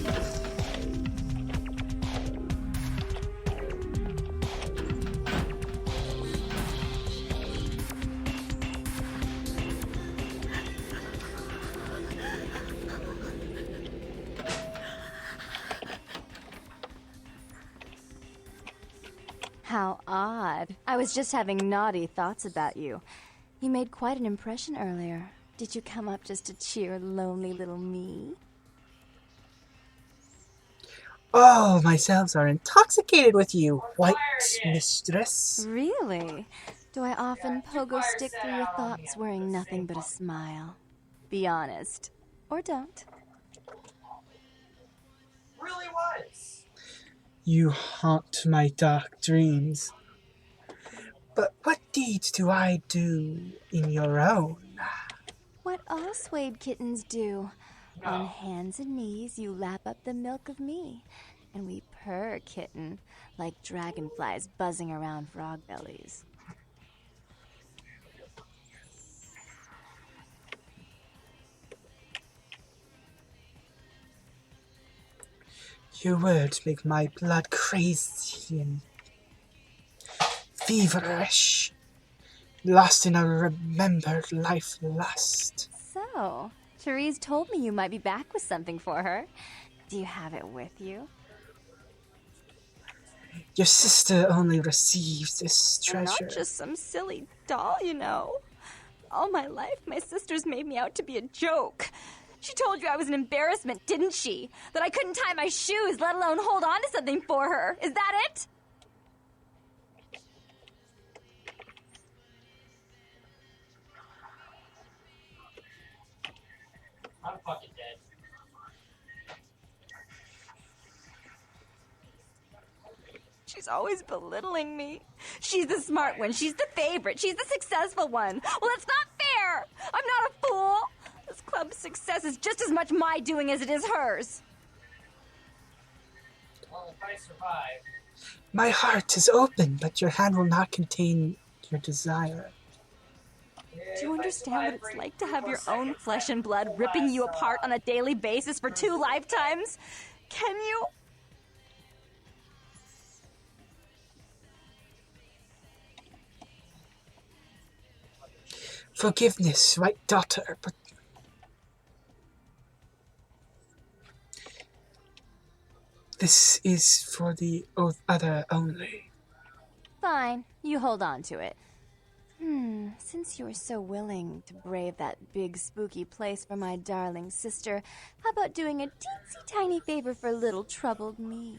How odd. I was just having naughty thoughts about you. You made quite an impression earlier. Did you come up just to cheer lonely little me? All my cells are intoxicated with you, white mistress. Really? Do I often pogo stick through your thoughts wearing nothing but a smile? Be honest. Or don't. Really was. You haunt my dark dreams. But what deeds do I do in your own? What all swayed kittens do. On hands and knees, you lap up the milk of me. And we purr, kitten, like dragonflies buzzing around frog bellies. Your words make my blood crazy and feverish, lost in a remembered life lust. So, Therese told me you might be back with something for her. Do you have it with you? Your sister only receives this I'm treasure. not just some silly doll, you know. All my life, my sisters made me out to be a joke. She told you I was an embarrassment, didn't she? That I couldn't tie my shoes, let alone hold on to something for her. Is that it? I'm fucking dead. She's always belittling me. She's the smart one. She's the favorite. She's the successful one. Well, it's not fair. I'm not a fool. This club's success is just as much my doing as it is hers. Well, if I survive... My heart is open, but your hand will not contain your desire. Do you understand what it's like to have your own flesh and blood ripping you apart on a daily basis for 2 lifetimes? Can you? Forgiveness, right, daughter, but this is for the other only. Fine, you hold on to it. Since you were so willing to brave that big spooky place for my darling sister, how about doing a teensy tiny favor for little troubled me?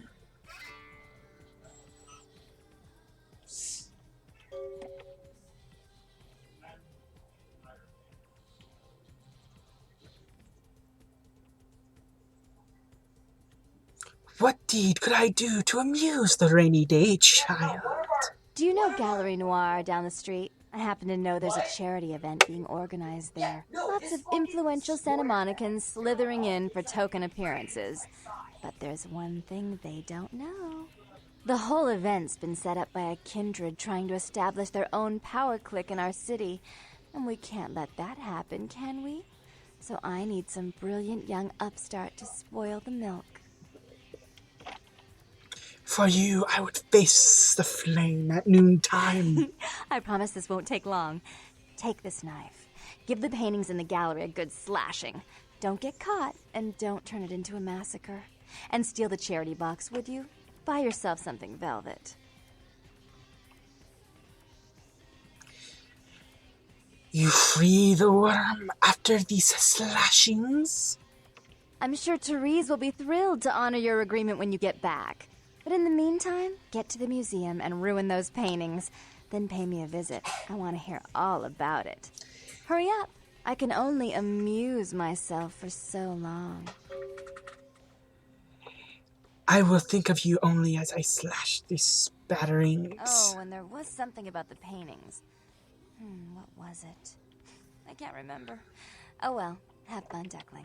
What deed could I do to amuse the rainy day child? Do you know Gallery Noir down the street? I happen to know there's a charity event being organized there. Lots of influential Santa Monicans slithering in for token appearances. But there's one thing they don't know. The whole event's been set up by a kindred trying to establish their own power clique in our city. And we can't let that happen, can we? So I need some brilliant young upstart to spoil the milk. For you, I would face the flame at noontime. I promise this won't take long. Take this knife. Give the paintings in the gallery a good slashing. Don't get caught, and don't turn it into a massacre. And steal the charity box, would you? Buy yourself something velvet. You free the worm after these slashings? I'm sure Therese will be thrilled to honor your agreement when you get back. But in the meantime, get to the museum and ruin those paintings. Then pay me a visit. I want to hear all about it. Hurry up. I can only amuse myself for so long. I will think of you only as I slash these spatterings. Oh, and there was something about the paintings. What was it? I can't remember. Oh well, have fun, Duckling.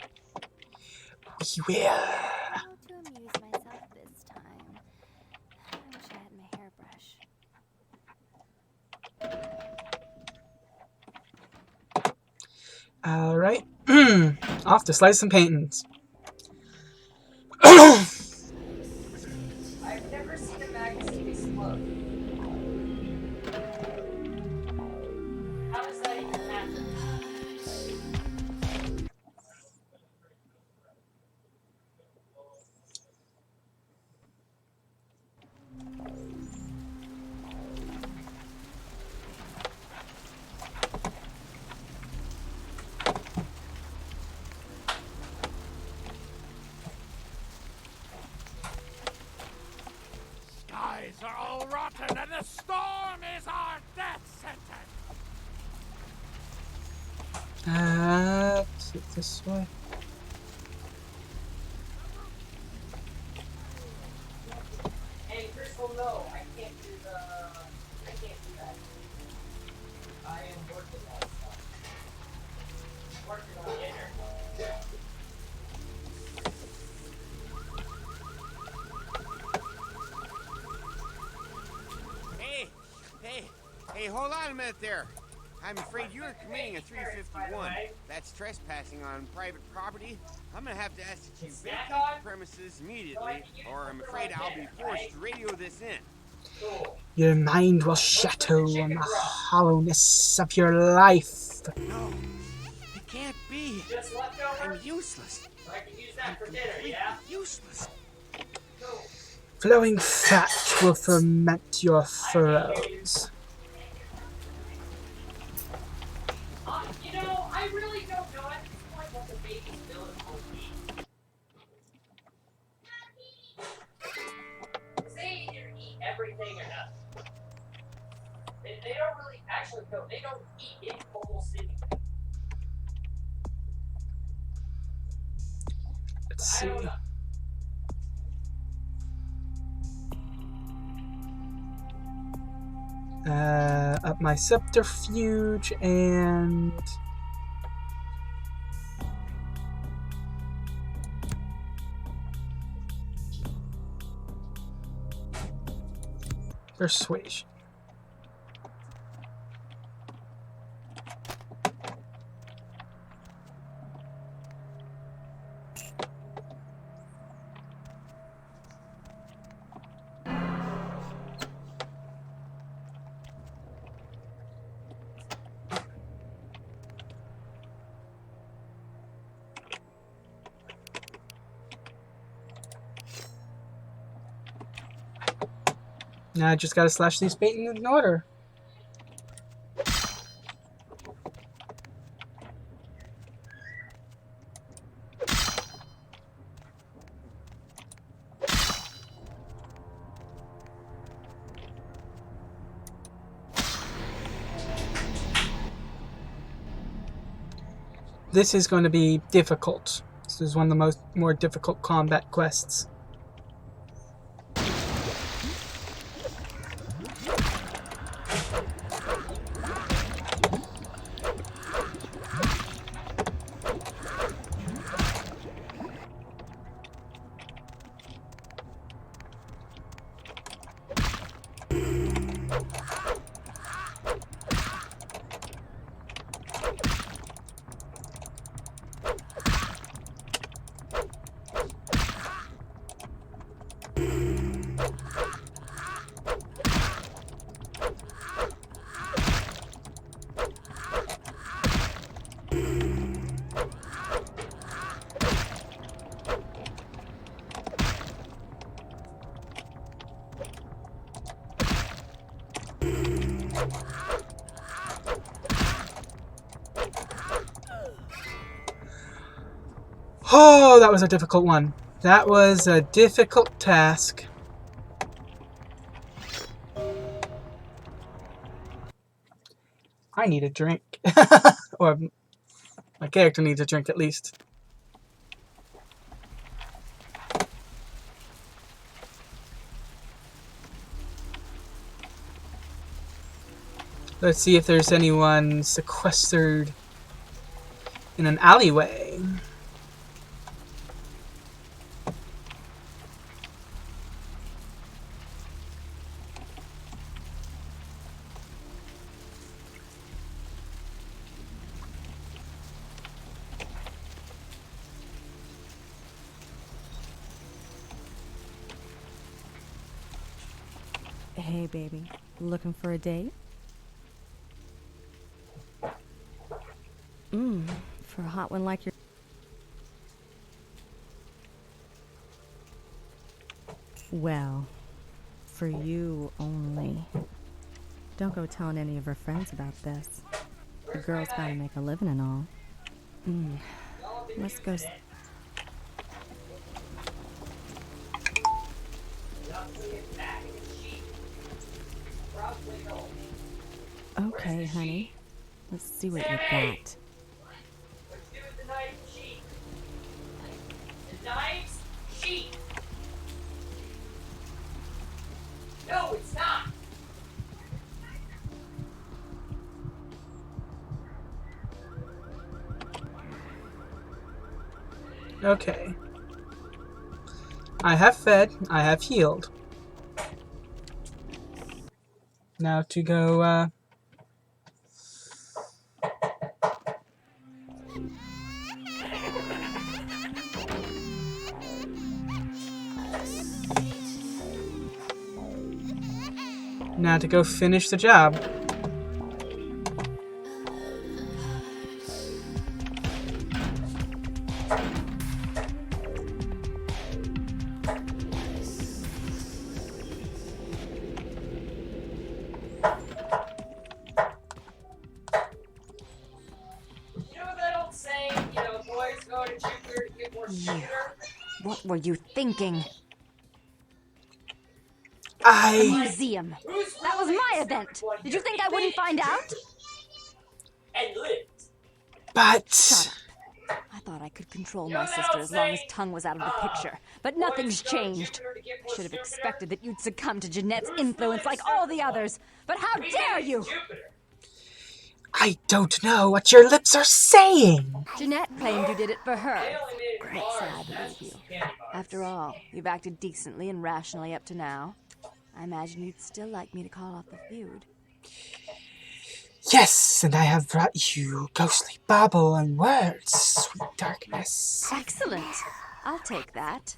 We will. How to amuse myself this time. I wish I had my hairbrush. Alright. Off to slice some paintings. I've never seen a magazine explode. How does that even happen? are all rotten, and the storm is our death sentence. Is it this way? Hey, Crystal, no, I can't do that. I am working on stuff. Working on dinner. Hey, hold on a minute there. I'm afraid you are committing a 351. That's trespassing on private property. I'm gonna have to ask that you vacate the premises immediately, or I'm afraid I'll be forced to radio this in. Your mind will shatter on the hollowness of your life. No, it can't be. I'm useless. I can use that for dinner, yeah? Useless. Flowing fat will ferment your furrows. You know, I really don't know at this point what the baby's villain will be. They either eat everything or nothing. They don't really, actually, no, they don't eat it almost anything. Let's see. Up my subterfuge and persuasion. Now I just gotta slash these bait in order. This is going to be difficult. This is one of the more difficult combat quests. Oh, that was a difficult one. That was a difficult task. I need a drink. Or my character needs a drink at least. Let's see if there's anyone sequestered in an alleyway. Hey, baby. Looking for a date? For a hot one like your... Well, for you only. Don't go telling any of her friends about this. The girl's gotta make a living and all. Let's go... Okay, honey. Let's see what you got. Let's do the knife sheet. The knife's sheet. No, it's not. Okay. I have fed. I have healed. Now to go, now to go finish the job. What were you thinking? A museum. That was my event. Did you think I wouldn't find out? And lived. But... Shut up. I thought I could control my sister as long as Tongue was out of the picture. But nothing's changed. I should have expected that you'd succumb to Jeanette's influence like all the others. But how dare you! I don't know what your lips are saying. Jeanette claimed you did it for her. Let's say I believe you. After all, you've acted decently and rationally up to now. I imagine you'd still like me to call off the feud. Yes, and I have brought you ghostly babble and words, sweet darkness. Excellent. I'll take that.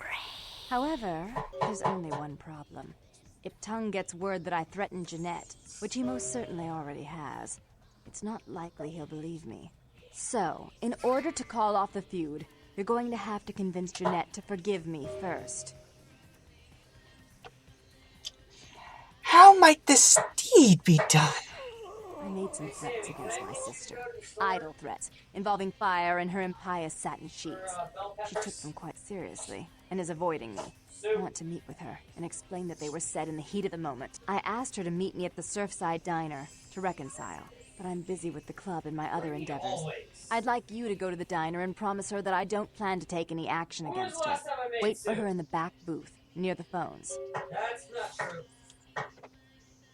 However, there's only one problem. If Tongue gets word that I threatened Jeanette, which he most certainly already has, it's not likely he'll believe me. So, in order to call off the feud, you're going to have to convince Jeanette to forgive me first. How might this deed be done? I made some threats against my sister. Idle threats, involving fire and her impious satin sheets. She took them quite seriously, and is avoiding me. I want to meet with her, and explain that they were said in the heat of the moment. I asked her to meet me at the Surfside Diner, to reconcile. But I'm busy with the club and my other endeavors. I'd like you to go to the diner and promise her that I don't plan to take any action against her. Wait for her in the back booth, near the phones. That's not true.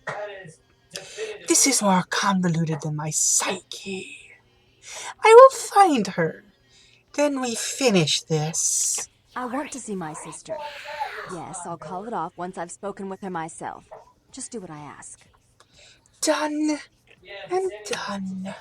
That is definitive. This is more convoluted than my psyche. I will find her. Then we finish this. I want to see my sister. Yes, I'll call it off once I've spoken with her myself. Just do what I ask. Done and done.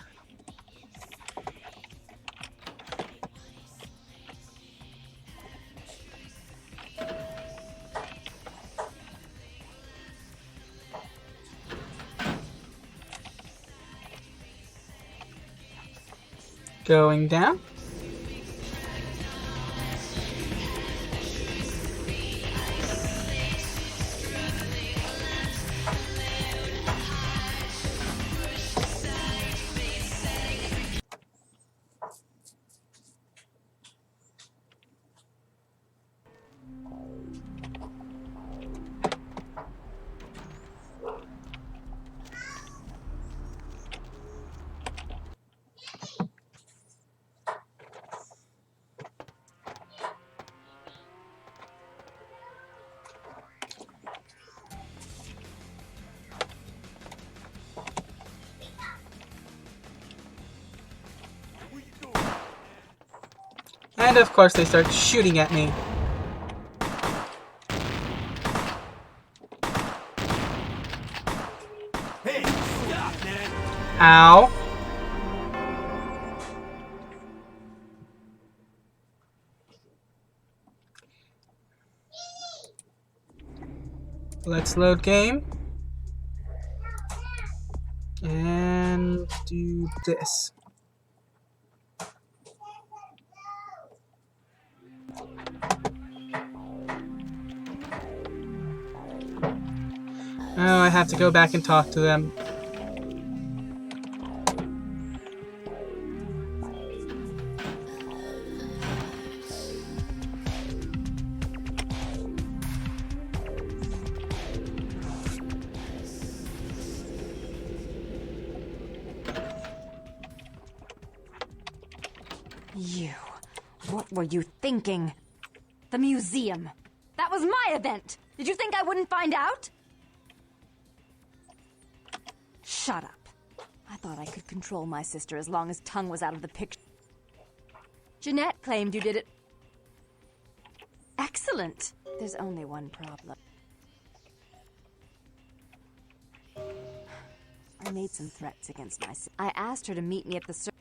Going down. And of course they start shooting at me. Hey, stop, man! Ow. Let's load game. And do this. Oh, I have to go back and talk to them. You. What were you thinking? The museum. That was my event. Did you think I wouldn't find out? Shut up. I thought I could control my sister as long as Tongue was out of the picture. Jeanette claimed you did it. Excellent. There's only one problem. I made some threats against my sister. I asked her to meet me at the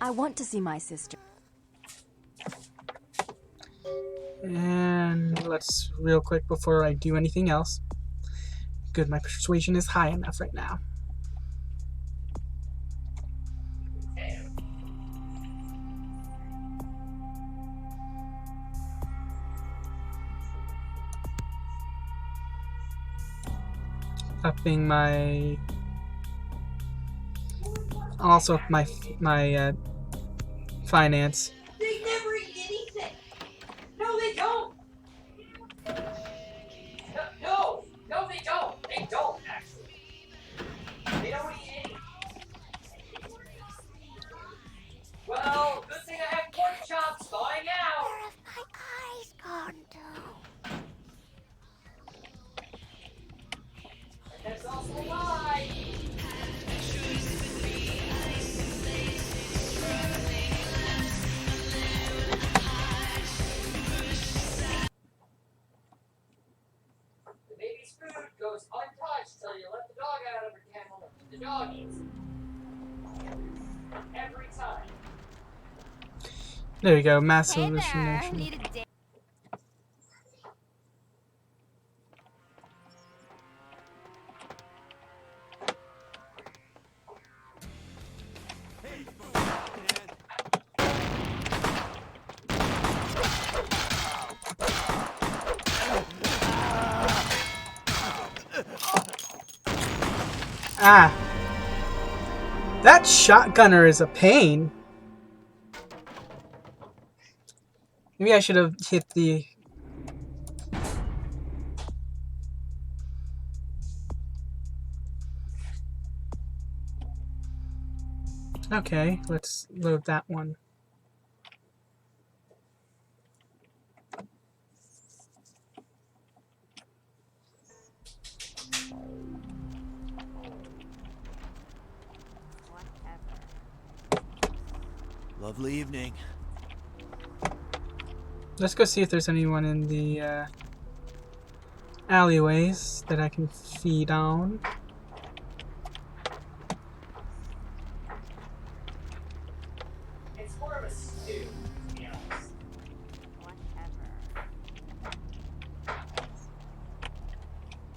I want to see my sister. And let's, real quick before I do anything else. Good, my persuasion is high enough right now. Upping my, also my finance. They never eat anything. No, they don't. No, they don't. They don't, actually. They don't eat any. Well, good thing I have pork chops thawing out. Where have my eyes gone to? That's also a lie. The baby's food goes untouched till you let the dog out of her kennel. The dog eats it. Every time. There you go, mass hallucination. Ah. That shotgunner is a pain. Maybe I should have hit the... Okay, let's load that one. Lovely evening. Let's go see if there's anyone in the alleyways that I can feed on. It's more of a stew, to be honest.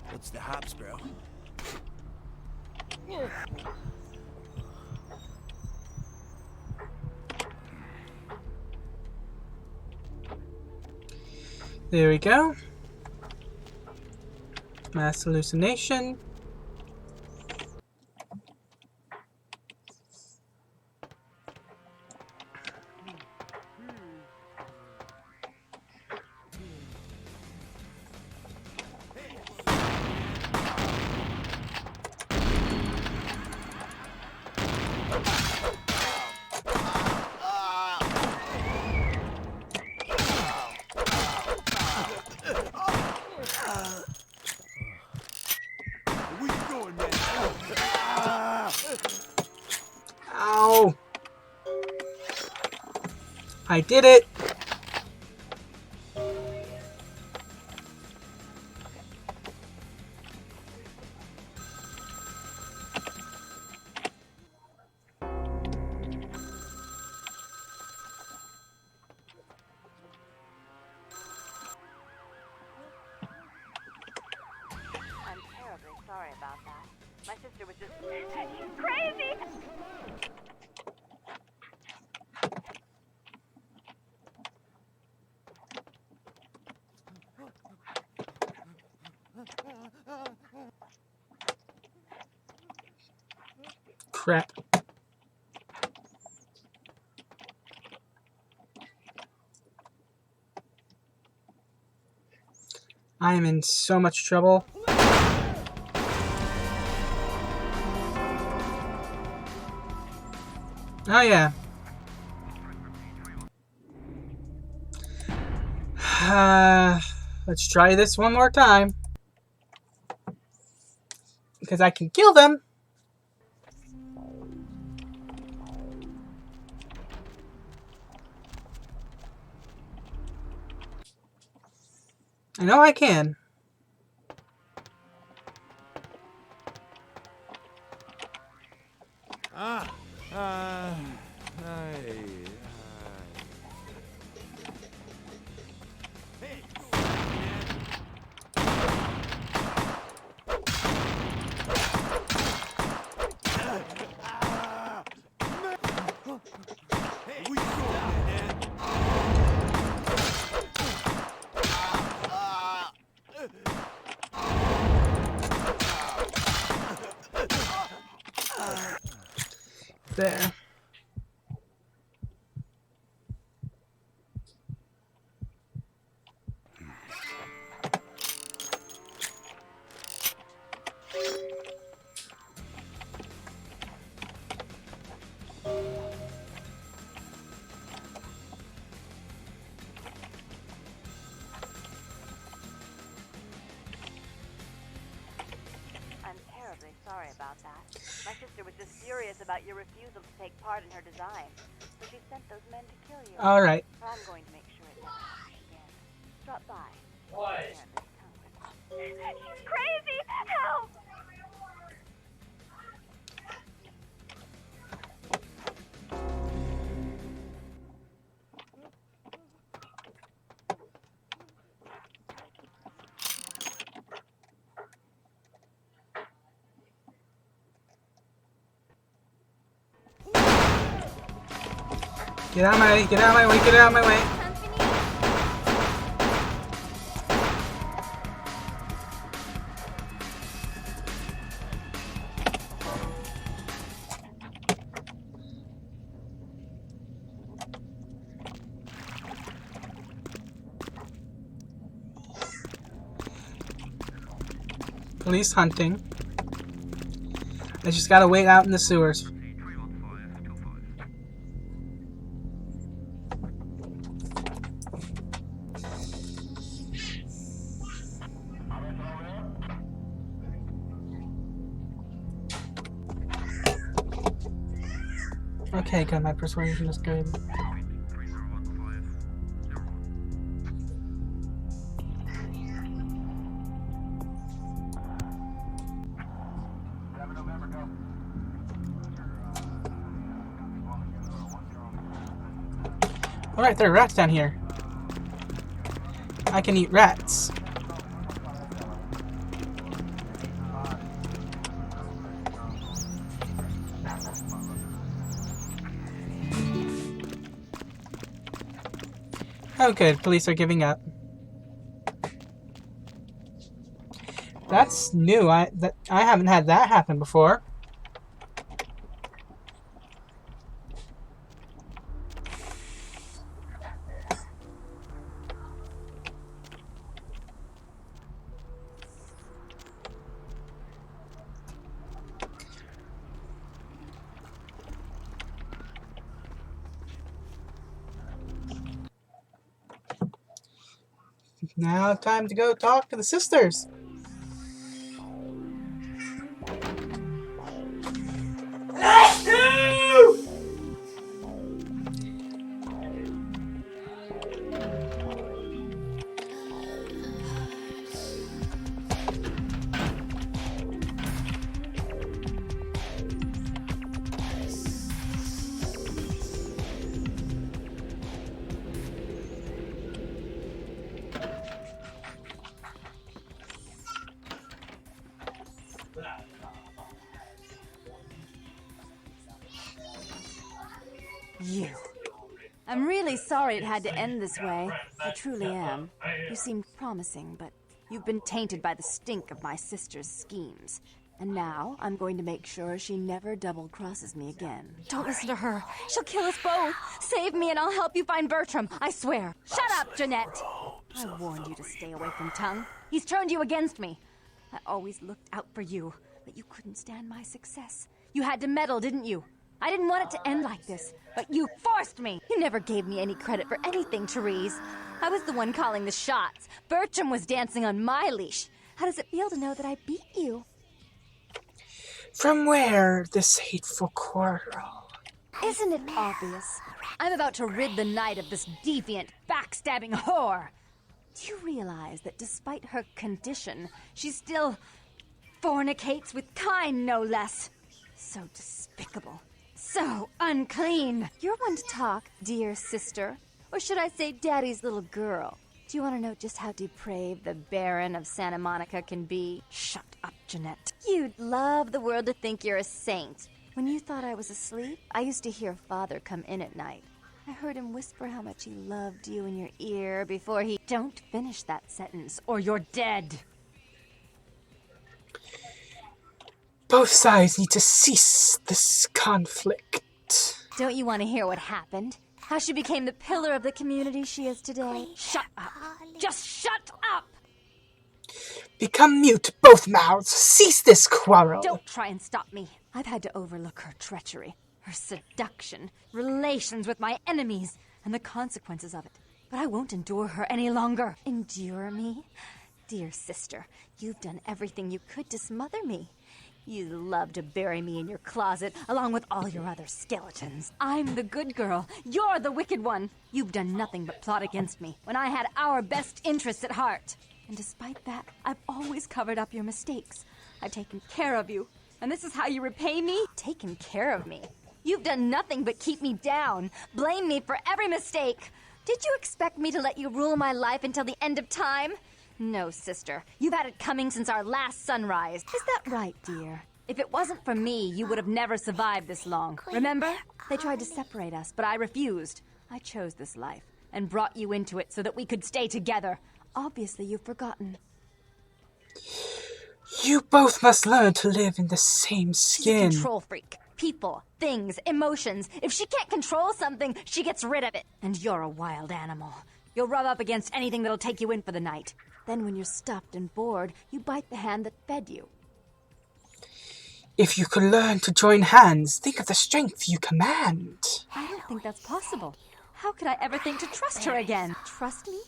What's the hops, bro? There we go. Mass hallucination. Ow! I did it! I'm terribly sorry about that. My sister was just crazy. Crap. I am in so much trouble. Oh yeah. Let's try this one more time. Because I can kill them. I know I can. There. I'm terribly sorry about that. My sister was just furious about your refusal to take part in her design, so she sent those men to kill you. All right. I'm going to make sure it never happens again. Drop by. What? She's crazy! Help! Get out of my way, get out of my way, get out of my way. Police hunting. I just gotta wait out in the sewers. Okay, good. My persuasion is good. Alright, there are rats down here. I can eat rats. Oh good, police are giving up. That's new. I haven't had that happen before. Now time to go talk to the sisters. You. I'm really sorry it had to end this way. I truly am. You seemed promising, but you've been tainted by the stink of my sister's schemes. And now I'm going to make sure she never double-crosses me again. Don't listen to her. She'll kill us both. Save me and I'll help you find Bertram. I swear. Shut up, Jeanette. I warned you to stay away from Tongue. He's turned you against me. I always looked out for you, but you couldn't stand my success. You had to meddle, didn't you? I didn't want it to end like this, but you forced me. You never gave me any credit for anything, Therese. I was the one calling the shots. Bertram was dancing on my leash. How does it feel to know that I beat you? From where this hateful quarrel? Isn't it obvious? I'm about to rid the night of this deviant, backstabbing whore. Do you realize that despite her condition, she still fornicates with kind, no less? So despicable. So unclean. You're one to talk, dear sister. Or should I say daddy's little girl? Do you want to know just how depraved the Baron of Santa Monica can be? Shut up, Jeanette. You'd love the world to think you're a saint. When you thought I was asleep, I used to hear Father come in at night. I heard him whisper how much he loved you in your ear before he... Don't finish that sentence, or you're dead. Both sides need to cease this conflict. Don't you want to hear what happened? How she became the pillar of the community she is today? Shut up. Just shut up! Become mute, both mouths. Cease this quarrel. Don't try and stop me. I've had to overlook her treachery, her seduction, relations with my enemies, and the consequences of it. But I won't endure her any longer. Endure me? Dear sister, you've done everything you could to smother me. You love to bury me in your closet, along with all your other skeletons. I'm the good girl. You're the wicked one. You've done nothing but plot against me, when I had our best interests at heart. And despite that, I've always covered up your mistakes. I've taken care of you. And this is how you repay me? Taken care of me. You've done nothing but keep me down, blame me for every mistake. Did you expect me to let you rule my life until the end of time? No, sister. You've had it coming since our last sunrise. Is that right, dear? If it wasn't for me, you would have never survived this long. Remember? They tried to separate us, but I refused. I chose this life and brought you into it so that we could stay together. Obviously, you've forgotten. You both must learn to live in the same She's skin. a control freak. People, things, emotions. If she can't control something, she gets rid of it. And you're a wild animal. You'll rub up against anything that'll take you in for the night. Then when you're stuffed and bored, you bite the hand that fed you. If you could learn to join hands, think of the strength you command. I don't think that's possible. How could I ever think to trust her again? Trust me?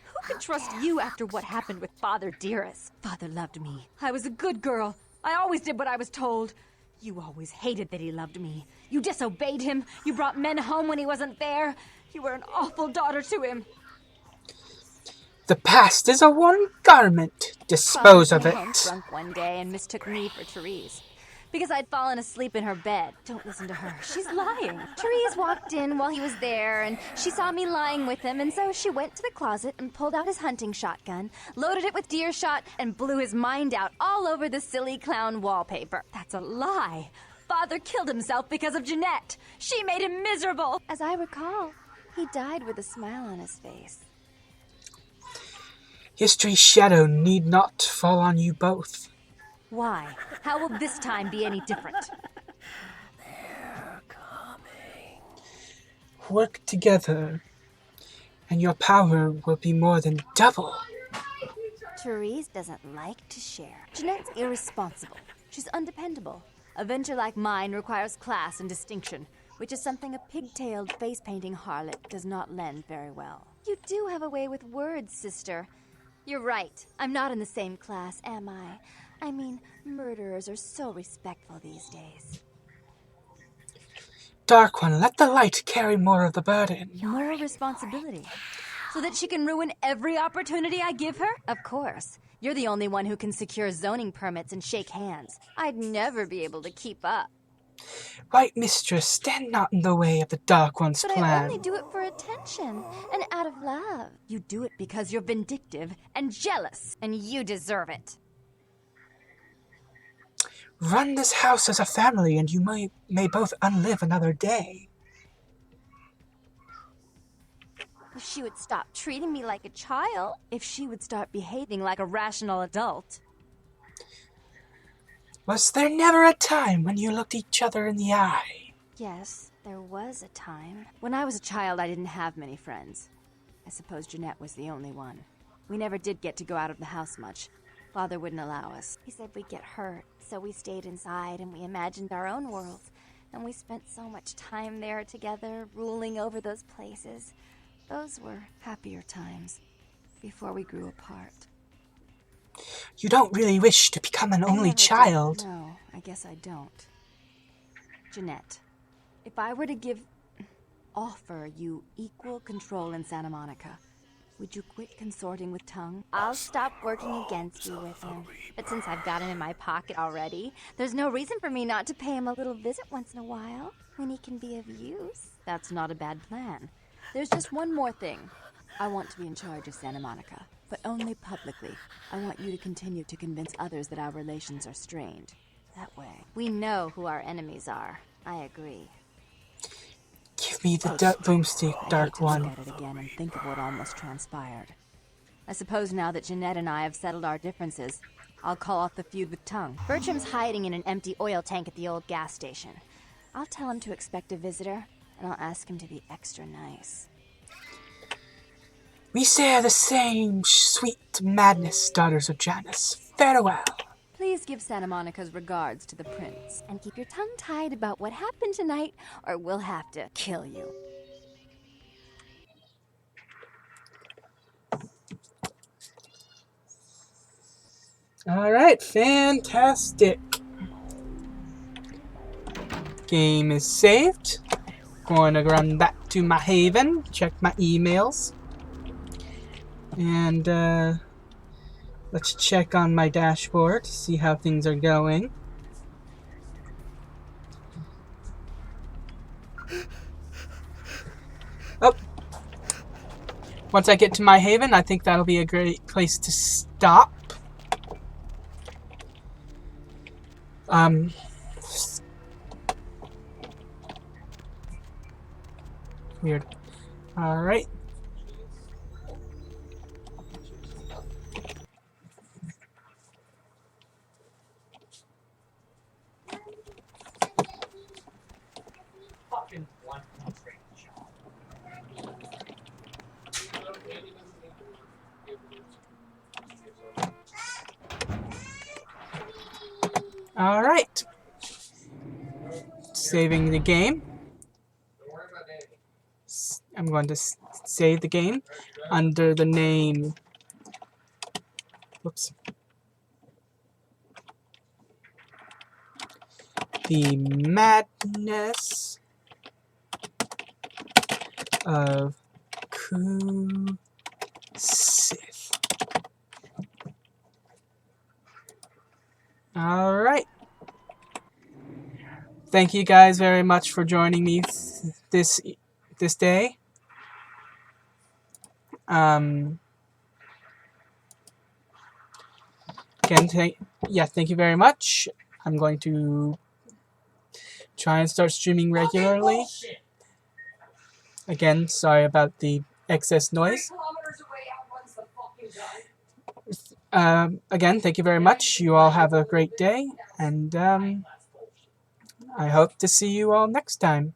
Who could trust you after what happened with Father Dearest? Father loved me. I was a good girl. I always did what I was told. You always hated that he loved me. You disobeyed him. You brought men home when he wasn't there. You were an awful daughter to him. The past is a one garment. Dispose of it. Father came home drunk one day and mistook me for Therese. Because I'd fallen asleep in her bed. Don't listen to her. She's lying. Therese walked in while he was there, and she saw me lying with him, and so she went to the closet and pulled out his hunting shotgun, loaded it with deer shot, and blew his mind out all over the silly clown wallpaper. That's a lie. Father killed himself because of Jeanette. She made him miserable. As I recall, he died with a smile on his face. History's shadow need not fall on you both. Why? How will this time be any different? Work together, and your power will be more than double. Therese doesn't like to share. Jeanette's irresponsible. She's undependable. A venture like mine requires class and distinction, which is something a pigtailed face-painting harlot does not lend very well. You do have a way with words, sister. You're right. I'm not in the same class, am I? I mean, murderers are so respectful these days. Dark One, let the light carry more of the burden. More responsibility. So that she can ruin every opportunity I give her? Of course. You're the only one who can secure zoning permits and shake hands. I'd never be able to keep up. Right, mistress, stand not in the way of the Dark One's But plan. I only do it for attention and out of love. You do it because you're vindictive and jealous, and you deserve it. Run this house as a family, and you may both unlive another day. If she would stop treating me like a child, if she would start behaving like a rational adult. Was there never a time when you looked each other in the eye? Yes, there was a time. When I was a child, I didn't have many friends. I suppose Jeanette was the only one. We never did get to go out of the house much. Father wouldn't allow us. He said we'd get hurt, so we stayed inside and we imagined our own worlds. And we spent so much time there together, ruling over those places. Those were happier times, before we grew apart. You don't really wish to become an only child. No, I guess I don't. Jeanette, if I were to offer you equal control in Santa Monica, would you quit consorting with Tongue? I'll stop working against you with him. But since I've got him in my pocket already, there's no reason for me not to pay him a little visit once in a while, when he can be of use. That's not a bad plan. There's just one more thing. I want to be in charge of Santa Monica, but only publicly. I want you to continue to convince others that our relations are strained. That way, we know who our enemies are. I agree. Give me the boomstick, Dark One. Look at it again and think of what almost transpired. I suppose now that Jeanette and I have settled our differences, I'll call off the feud with Tongue. Bertram's hiding in an empty oil tank at the old gas station. I'll tell him to expect a visitor, and I'll ask him to be extra nice. We share the same sweet madness, daughters of Janus. Farewell. Please give Santa Monica's regards to the prince. And keep your tongue tied about what happened tonight, or we'll have to kill you. Alright, fantastic. Game is saved. Going to run back to my haven, check my emails. And let's check on my dashboard to see how things are going. Oh. Once I get to my haven, I think that'll be a great place to stop. Weird. Alright. Alright. Saving the game. I'm going to save the game under the name. Whoops. The Madness of Cu-sith. Alright. Thank you guys very much for joining me this day. Again, thank you very much. I'm going to try and start streaming regularly. Again, sorry about the excess noise. Again, thank you very much. You all have a great day, and I hope to see you all next time.